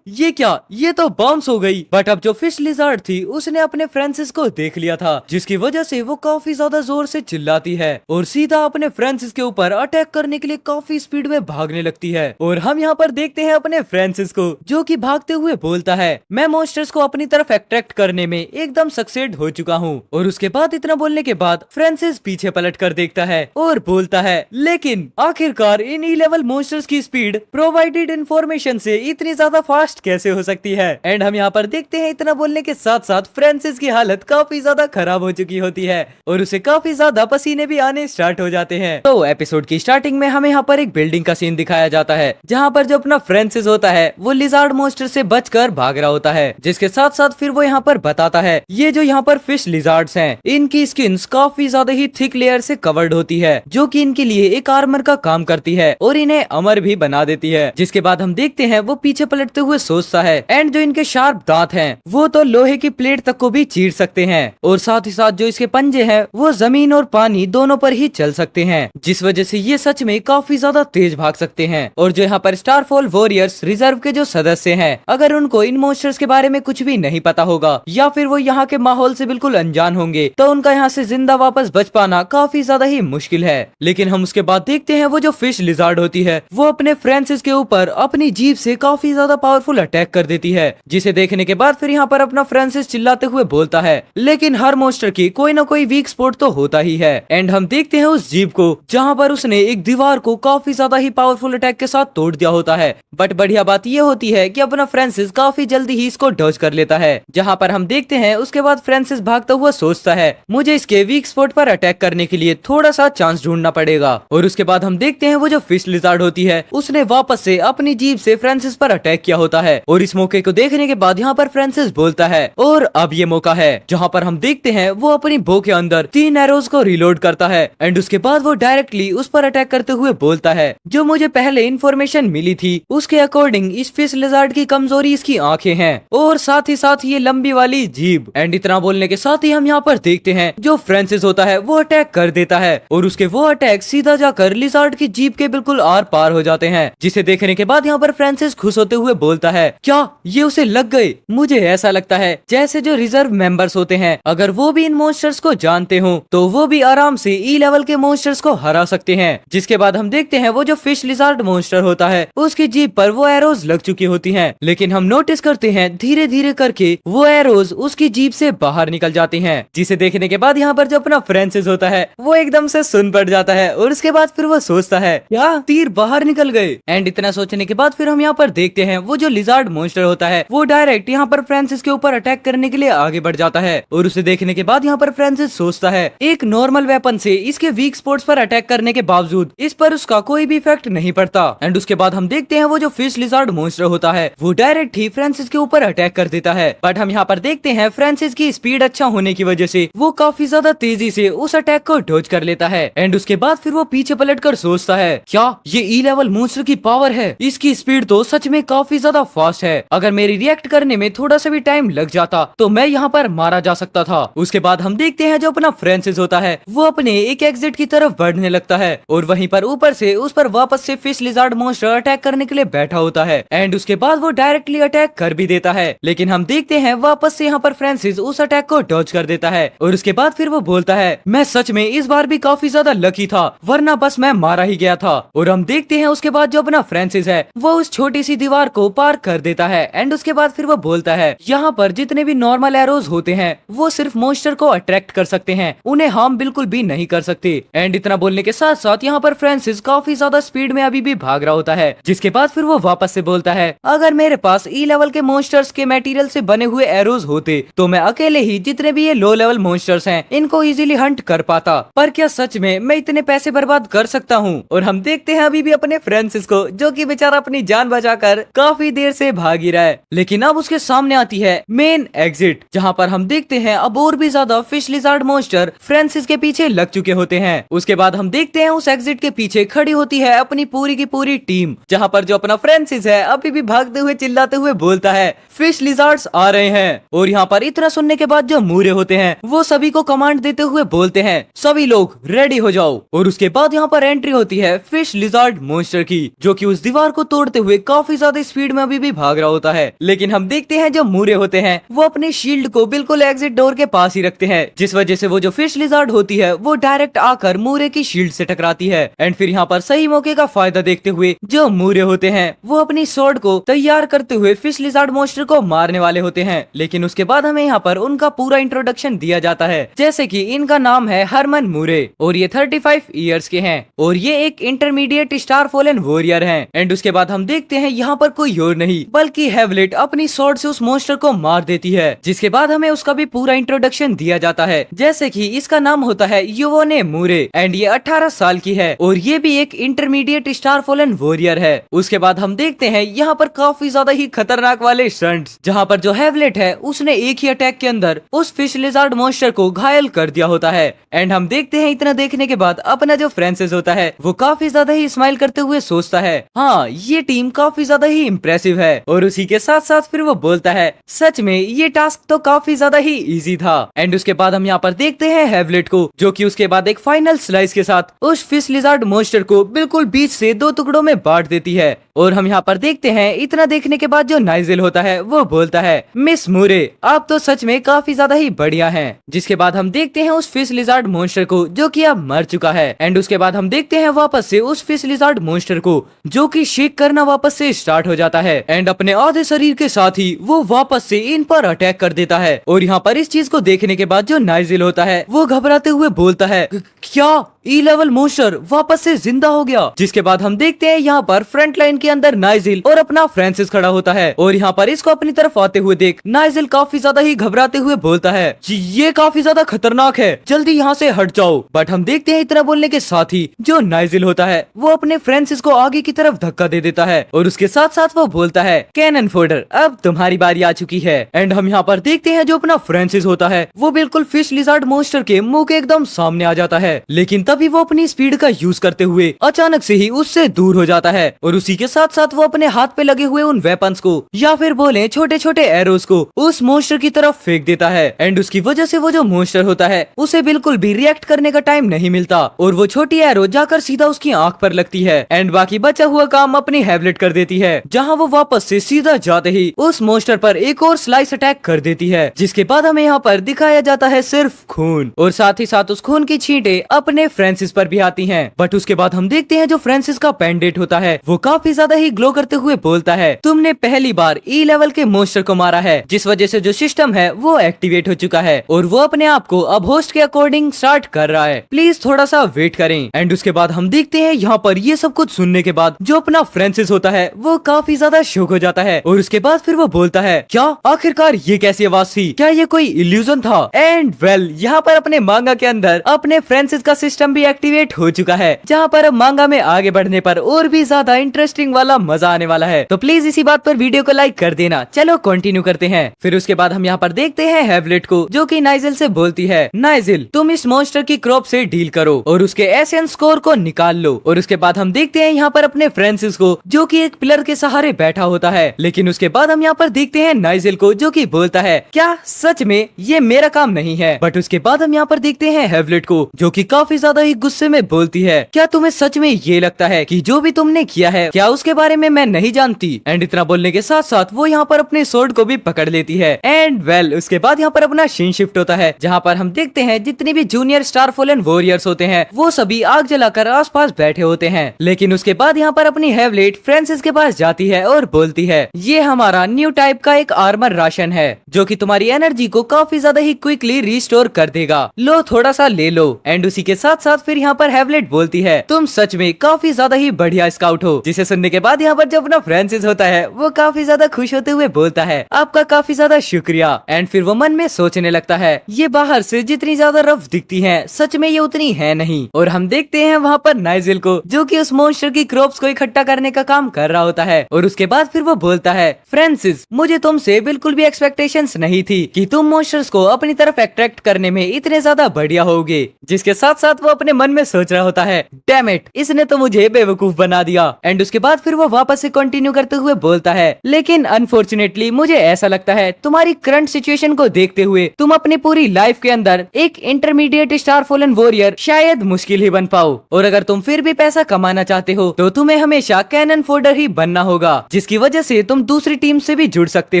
ये क्या, ये तो बाउंस हो गई। बट अब जो फिश लिजार्ड थी उसने अपने फ्रांसिस को देख लिया था जिसकी वजह से वो काफी ज्यादा जोर से चिल्ला जाती है और सीधा अपने फ्रांसिस के ऊपर अटैक करने के लिए काफी स्पीड में भागने लगती है। और हम यहाँ पर देखते हैं अपने फ्रांसिस को, जो कि भागते हुए बोलता है, मैं मॉन्स्टर्स को अपनी तरफ अट्रैक्ट करने में एकदम सक्सेड हो चुका हूँ। और उसके बाद इतना बोलने के बाद फ्रांसिस पीछे पलट कर देखता है और बोलता है, लेकिन आखिरकार इन ई लेवल मॉन्स्टर्स की स्पीड प्रोवाइडेड इंफॉर्मेशन से इतनी ज्यादा फास्ट कैसे हो सकती है। एंड हम यहाँ पर देखते हैं इतना बोलने के साथ साथ फ्रांसिस की हालत काफी ज्यादा खराब हो चुकी होती है और उसे काफी ज्यादा पसीने भी आने स्टार्ट हो जाते हैं। तो एपिसोड की स्टार्टिंग में हमें यहाँ पर एक बिल्डिंग का सीन दिखाया जाता है, जहाँ पर जो अपना फ्रांसिस होता है वो लिजार्ड मॉन्स्टर से बचकर भाग रहा होता है। जिसके साथ साथ फिर वो यहाँ पर बताता है, ये जो यहाँ पर फिश लिजार्ड्स हैं, इनकी स्किन्स काफी ज्यादा ही थिक लेयर से कवर्ड होती है, जो कि इनके लिए एक आर्मर का काम करती है और इन्हें अमर भी बना देती है। जिसके बाद हम देखते हैं वो पीछे पलटते हुए सोचता है, एंड जो इनके शार्प दांत हैं वो तो लोहे की प्लेट तक को भी चीर सकते हैं और साथ ही साथ जो इसके पंजे हैं वो जमीन और पानी दोनों पर ही चल सकते हैं, जिस वजह से ये सच में काफी ज्यादा तेज भाग सकते हैं। और जो यहाँ पर स्टारफॉल वॉरियर्स रिजर्व के जो सदस्य हैं, अगर उनको इन मॉन्स्टर्स के बारे में कुछ भी नहीं पता होगा या फिर वो यहाँ के माहौल से बिल्कुल अनजान होंगे, तो उनका यहाँ से जिंदा वापस बच पाना काफी ज्यादा ही मुश्किल है। लेकिन हम उसके बाद देखते हैं वो जो फिश लिजार्ड होती है वो अपने फ्रांसिस के ऊपर अपनी जीभ से काफी ज्यादा पावरफुल अटैक कर देती है, जिसे देखने के बाद फिर यहाँ पर अपना फ्रांसिस चिल्लाते हुए बोलता है, लेकिन हर मॉन्स्टर की कोई ना कोई वीक स्पॉट तो होता ही है। एंड हम देखते हैं उस जीभ को, जहाँ पर उसने एक दीवार को काफी ज्यादा ही पावरफुल अटैक के साथ तोड़ दिया होता है। बट बढ़िया बात ये होती है कि अपना फ्रांसिस काफी जल्दी ही इसको डॉज कर लेता है। जहाँ पर हम देखते हैं उसके बाद फ्रांसिस भागता हुआ सोचता है, मुझे इसके वीक स्पॉट पर अटैक करने के लिए थोड़ा सा चांस ढूंढना पड़ेगा। और उसके बाद हम देखते हैं वो जो फिश लिजार्ड होती है उसने वापस से अपनी जीभ से फ्रांसिस पर अटैक किया होता है। और इस मौके को देखने के बाद यहाँ पर फ्रांसिस बोलता है, और अब ये मौका है। जहाँ पर हम देखते हैं वो अपनी बो के अंदर 3 एरोज को रिलोड करता है एंड उसके बाद वो डायरेक्टली उस पर अटैक करते हुए बोलता है, जो मुझे पहले इन्फॉर्मेशन मिली थी उसके अकॉर्डिंग इस फिश लिजार्ड की कमजोरी इसकी आंखें हैं और साथ ही साथ ये लंबी वाली जीभ। एंड इतना बोलने के साथ ही हम यहाँ पर देखते हैं जो फ्रांसिस होता है वो अटैक कर देता है और उसके वो अटैक सीधा जाकर लिजार्ड की जीभ के बिल्कुल आर पार हो जाते हैं, जिसे देखने के बाद यहाँ पर फ्रांसिस खुश होते हुए बोलता है, क्या ये उसे लग गए? मुझे ऐसा लगता है जैसे जो रिजर्व मेंबर्स होते हैं, अगर वो भी इन मॉन्स्टर्स को जानते हो तो वो भी आराम से ई लेवल के मॉन्स्टर्स को हरा सकते हैं। जिसके बाद हम देखते हैं वो जो फिश लिजार्ड मॉन्स्टर होता है उसकी जीभ पर वो एरोज लग चुकी होती हैं, लेकिन हम नोटिस करते हैं धीरे धीरे करके वो एरोज उसकी जीभ से बाहर निकल जाती हैं। जिसे देखने के बाद यहाँ पर जो अपना फ्रांसिस होता है वो एकदम से सुन पड़ जाता है और उसके बाद फिर वो सोचता है, क्या तीर बाहर निकल गए? एंड इतना सोचने के बाद फिर हम यहाँ पर देखते हैं वो जो लिजार्ड मॉन्स्टर होता है वो डायरेक्ट यहाँ पर फ्रांसिस के ऊपर अटैक करने के लिए आगे बढ़ जाता है। और उसे देखने के बाद यहाँ पर फ्रांसिस सोचता है, एक नॉर्मल वेपन से इसके वीक स्पॉट्स पर अटैक करने के बावजूद इस पर उसका कोई भी इफेक्ट नहीं पड़ता। एंड उसके बाद हम देखते हैं वो जो फिश लिजार्ड मॉन्स्टर होता है वो डायरेक्ट ही फ्रांसिस के ऊपर अटैक कर देता है। बट हम यहाँ पर देखते हैं फ्रांसिस की स्पीड अच्छा होने की वजह से वो काफी ज्यादा तेजी से उस अटैक को डॉज कर लेता है। एंड उसके बाद फिर वो पीछे पलट कर सोचता है, क्या ये ई लेवल मॉन्स्टर की पावर है? इसकी स्पीड तो सच में काफी ज्यादा फास्ट है, अगर मेरी रिएक्ट करने में थोड़ा सा भी टाइम लग जाता तो मैं यहाँ पर मारा जा सकता था। उसके बाद हम देखते हैं जो अपना फ्रांसिस होता है वो अपने एक एग्जिट की तरफ बढ़ने लगता है और वहीं पर ऊपर से उस पर वापस से फिश लिजार्ड मॉन्स्टर अटैक करने के लिए बैठा होता है। एंड उसके बाद वो डायरेक्टली अटैक कर भी देता है, लेकिन हम देखते हैं वापस से यहाँ पर फ्रांसिस उस अटैक को डॉज कर देता है। और उसके बाद फिर वो बोलता है, मैं सच में इस बार भी काफी ज्यादा लकी था, वरना बस मैं मारा ही गया था। और हम देखते हैं उसके बाद जो अपना फ्रांसिस है वो उस छोटी सी दीवार को पार कर देता है। एंड उसके बाद फिर वो बोलता है, यहाँ पर जितने भी नॉर्मल एरोज होते हैं वो सिर्फ मॉन्स्टर को अट्रैक्ट कर सकते हैं, उन्हें हार्म बिल्कुल भी नहीं कर सकते। एंड इतना बोलने के साथ साथ यहाँ पर फ्रांसिस काफी ज्यादा स्पीड में अभी भी भाग रहा होता है। जिसके बाद फिर वो वापस से बोलता है, अगर मेरे पास ई लेवल के मॉन्स्टर्स के मटेरियल से बने हुए एरोज होते तो मैं अकेले ही जितने भी ये लो लेवल मॉन्स्टर्स हैं इनको इजीली हंट कर पाता, पर क्या सच में मैं इतने पैसे बर्बाद कर सकता हूँ? और हम देखते हैं अभी भी अपने फ्रांसिस को, जो कि बेचारा अपनी जान बचाकर काफी देर से भाग ही रहा है। लेकिन अब उसके सामने आती है मेन एग्जिट, जहाँ पर हम देखते हैं अब और भी ज्यादा फिश लिजार्ड मॉन्स्टर फ्रांसिस के पीछे लग चुके होते हैं। उसके बाद हम देखते हैं उस एग्जिट के पीछे खड़ी होती है अपनी पूरी की पूरी टीम, जहाँ पर जो अपना फ्रांसिस है अभी भी भागते हुए चिल्लाते हुए बोलता है, फिश लिजार्ड्स आ रहे हैं। और यहाँ पर इतना सुनने के बाद जो मूरे होते हैं वो सभी को कमांड देते हुए बोलते हैं, सभी लोग रेडी हो जाओ। और उसके बाद यहाँ पर एंट्री होती है फिश लिजार्ड मॉन्स्टर की, जो कि उस दीवार को तोड़ते हुए काफी ज्यादा स्पीड में अभी भी भाग रहा होता है। लेकिन हम देखते हैं जो मूरे होते हैं वो अपने शील्ड को बिल्कुल एग्जिट डोर के पास ही रखते हैं, जिस वजह से वो जो फिश लिजार्ड होती है है वो डायरेक्ट आकर मूरे की शील्ड से टकराती है। एंड फिर यहाँ पर सही मौके का फायदा देखते हुए जो मूरे होते हैं वो अपनी स्वॉर्ड को तैयार करते हुए फिश लिजार्ड मॉन्स्टर को मारने वाले होते हैं। लेकिन उसके बाद हमें यहाँ पर उनका पूरा इंट्रोडक्शन दिया जाता है, जैसे कि इनका नाम है हरमन मूरे और ये 35 ईयर्स के हैं और ये एक इंटरमीडिएट स्टार फॉलन वॉरियर हैं। एंड उसके बाद हम देखते हैं यहाँ पर कोई और नहीं बल्कि हेवलेट अपनी स्वॉर्ड से उस मॉन्स्टर को मार देती है, जिसके बाद हमें उसका भी पूरा इंट्रोडक्शन दिया जाता है, जैसे कि इसका नाम होता है युवोने मूरे एंड ये 18 साल की है और ये भी एक इंटरमीडिएट स्टार फॉलन वॉरियर है। उसके बाद हम देखते हैं यहाँ पर काफी ज्यादा ही खतरनाक वाले स्टंट्स, जहाँ पर जो हेवलेट है उसने एक ही अटैक के अंदर उस फिश लिजार्ड मॉन्स्टर को घायल कर दिया होता है। एंड हम देखते हैं इतना देखने के बाद अपना जो फ्रांसिस होता है वो काफी ज्यादा ही स्माइल करते हुए सोचता है हाँ ये टीम काफी ज्यादा ही इम्प्रेसिव है, और उसी के साथ साथ फिर वो बोलता है सच में ये टास्क तो काफी ज्यादा ही इजी था। एंड उसके बाद हम यहाँ पर देखते हैं हेवलेट को, जो कि उसके बाद एक फाइनल स्लाइस के साथ उस फिश लिजार्ड मॉन्स्टर को बिल्कुल बीच से 2 टुकड़ों में बांट देती है। और हम यहाँ पर देखते हैं इतना देखने के बाद जो नाइजेल होता है वो बोलता है मिस मूरे आप तो सच में काफी ज्यादा ही बढ़िया हैं। जिसके बाद हम देखते हैं उस फिश लिजार्ड मॉन्स्टर को जो कि अब मर चुका है। एंड उसके बाद हम देखते हैं वापस से उस फिश लिजार्ड मॉन्स्टर को जो कि शेक करना वापस से स्टार्ट हो जाता है एंड अपने आधे शरीर के साथ ही वो वापस से इन पर अटैक कर देता है। और यहाँ पर इस चीज को देखने के बाद जो नाइजेल होता है वो घबराते हुए बोलता है क्या ई लेवल मॉन्स्टर वापस से जिंदा हो गया। जिसके बाद हम देखते हैं यहाँ पर फ्रंट लाइन के अंदर नाइजेल और अपना फ्रांसिस खड़ा होता है और यहाँ पर इसको अपनी तरफ आते हुए देख नाइजेल काफी ज्यादा ही घबराते हुए बोलता है ये काफी ज्यादा खतरनाक है, जल्दी यहाँ से हट जाओ। बट हम देखते हैं इतना बोलने के साथ ही जो नाइजेल होता है वो अपने फ्रांसिस को आगे की तरफ धक्का दे देता है और उसके साथ साथ वो बोलता है कैनन फोडर अब तुम्हारी बारी आ चुकी है। एंड हम यहाँ पर देखते हैं जो अपना फ्रांसिस होता है वो बिल्कुल फिश लिजार्ड मॉन्स्टर के मुंह के एकदम सामने आ जाता है, लेकिन तभी वो अपनी स्पीड का यूज करते हुए अचानक से ही उससे दूर हो जाता है और उसी के साथ साथ वो अपने हाथ पे लगे हुए उन वेपन्स को या फिर बोले छोटे छोटे एरोस को उस मॉन्स्टर की तरफ फेंक देता है। एंड उसकी वजह से वो जो मॉन्स्टर होता है उसे बिल्कुल भी रिएक्ट करने का टाइम नहीं मिलता और वो छोटी एरो जाकर सीधा उसकी आंख पर लगती है एंड बाकी बचा हुआ काम अपनी हेवलेट कर देती है, जहाँ वो वापस से सीधा जाते ही उस मॉन्स्टर पर एक और स्लाइस अटैक कर देती है। जिसके बाद हमें यहाँ पर दिखाया जाता है सिर्फ खून और साथ ही साथ उस खून की छींटे अपने फ्रांसिस पर भी आती हैं। बट उसके बाद हम देखते हैं जो फ्रांसिस का पेंडेंट होता है वो काफी ज्यादा ही ग्लो करते हुए बोलता है तुमने पहली बार ई लेवल के मॉन्स्टर को मारा है, जिस वजह से जो सिस्टम है वो एक्टिवेट हो चुका है और वो अपने आप को अब होस्ट के अकॉर्डिंग स्टार्ट कर रहा है, प्लीज थोड़ा सा वेट करें। एंड उसके बाद हम देखते हैं यहाँ पर ये सब कुछ सुनने के बाद जो अपना फ्रांसिस होता है वो काफी ज्यादा शॉक हो जाता है और उसके बाद फिर वो बोलता है क्या आखिरकार ये कैसी आवाज थी, क्या ये कोई इल्यूजन था। एंड वेल यहाँ पर अपने मांगा के अंदर अपने फ्रांसिस का सिस्टम भी एक्टिवेट हो चुका है, जहाँ पर अब मांगा में आगे बढ़ने पर और भी ज्यादा इंटरेस्टिंग वाला मजा आने वाला है। तो प्लीज इसी बात पर वीडियो को लाइक कर देना। चलो कंटिन्यू करते हैं। फिर उसके बाद हम यहाँ पर देखते हैं हेवलेट को जो कि नाइजेल से बोलती है नाइजेल तुम इस मॉन्स्टर की क्रॉप से डील करो और उसके एसेंस स्कोर को निकाल लो। और उसके बाद हम देखते हैं यहाँ पर अपने फ्रांसिस को जो कि एक पिलर के सहारे बैठा होता है, लेकिन उसके बाद हम यहाँ पर देखते हैं नाइजेल को जो कि बोलता है क्या सच में ये मेरा काम नहीं है। बट उसके बाद हम यहाँ पर देखते हैं हेवलेट को जो कि काफी ज्यादा ही गुस्से में बोलती है क्या तुम्हें सच में ये लगता है कि जो भी तुमने किया है क्या उसके बारे में मैं नहीं जानती। एंड इतना बोलने के साथ साथ वो यहाँ पर अपने स्वॉर्ड को भी पकड़ लेती है। एंड वेल उसके बाद यहाँ पर अपना सीन शिफ्ट होता है, जहाँ पर हम देखते हैं जितने भी जूनियर स्टार फॉलन वॉरियर्स होते हैं वो सभी आग जलाकर आसपास बैठे होते हैं। लेकिन उसके बाद यहाँ पर अपनी हेवलेट फ्रांसिस के पास जाती है और बोलती है ये हमारा न्यू टाइप का एक आर्मर राशन है जो कि तुम्हारी एनर्जी को काफी ज्यादा ही क्विकली रिस्टोर कर देगा, लो थोड़ा सा ले लो। एंड उसी के साथ साथ फिर यहाँ पर हेवलेट बोलती है तुम सच में काफी ज्यादा ही बढ़िया स्काउट हो। जिसे सुनने के बाद यहाँ पर जो अपना फ्रांसिस होता है वो काफी ज्यादा खुश होते हुए बोलता है आपका काफी ज्यादा शुक्रिया। एंड फिर वो मन में सोचने लगता है ये बाहर से जितनी ज्यादा रफ दिखती है सच में ये उतनी है नहीं। और हम देखते हैं वहाँ पर नाइजेल को जो कि उस मॉन्स्टर की क्रॉप्स को इकट्ठा करने का काम कर रहा होता है। और उसके बाद फिर वो बोलता है फ्रांसिस मुझे तुमसे बिल्कुल भी एक्सपेक्टेशंस नहीं थी कि तुम मॉन्स्टर्स को अपनी तरफ अट्रैक्ट करने में इतने ज्यादा बढ़िया होगे। जिसके साथ साथ वो अपने मन में सोच रहा होता है, डैम इट, इसने तो मुझे बेवकूफ बना दिया। एंड उसके बाद फिर वो वापस से कंटिन्यू करते हुए बोलता है, लेकिन अनफॉर्चुनेटली मुझे ऐसा लगता है तुम्हारी करंट सिचुएशन को देखते हुए तुम अपनी पूरी लाइफ के अंदर एक इंटरमीडिएट स्टार फॉलन वॉरियर शायद मुश्किल ही बन पाओ, और अगर तुम फिर भी पैसा कमाना चाहते हो तो तुम्हें हमेशा कैनन फोल्डर ही बनना होगा, जिसकी वजह से तुम दूसरी टीम से भी जुड़ सकते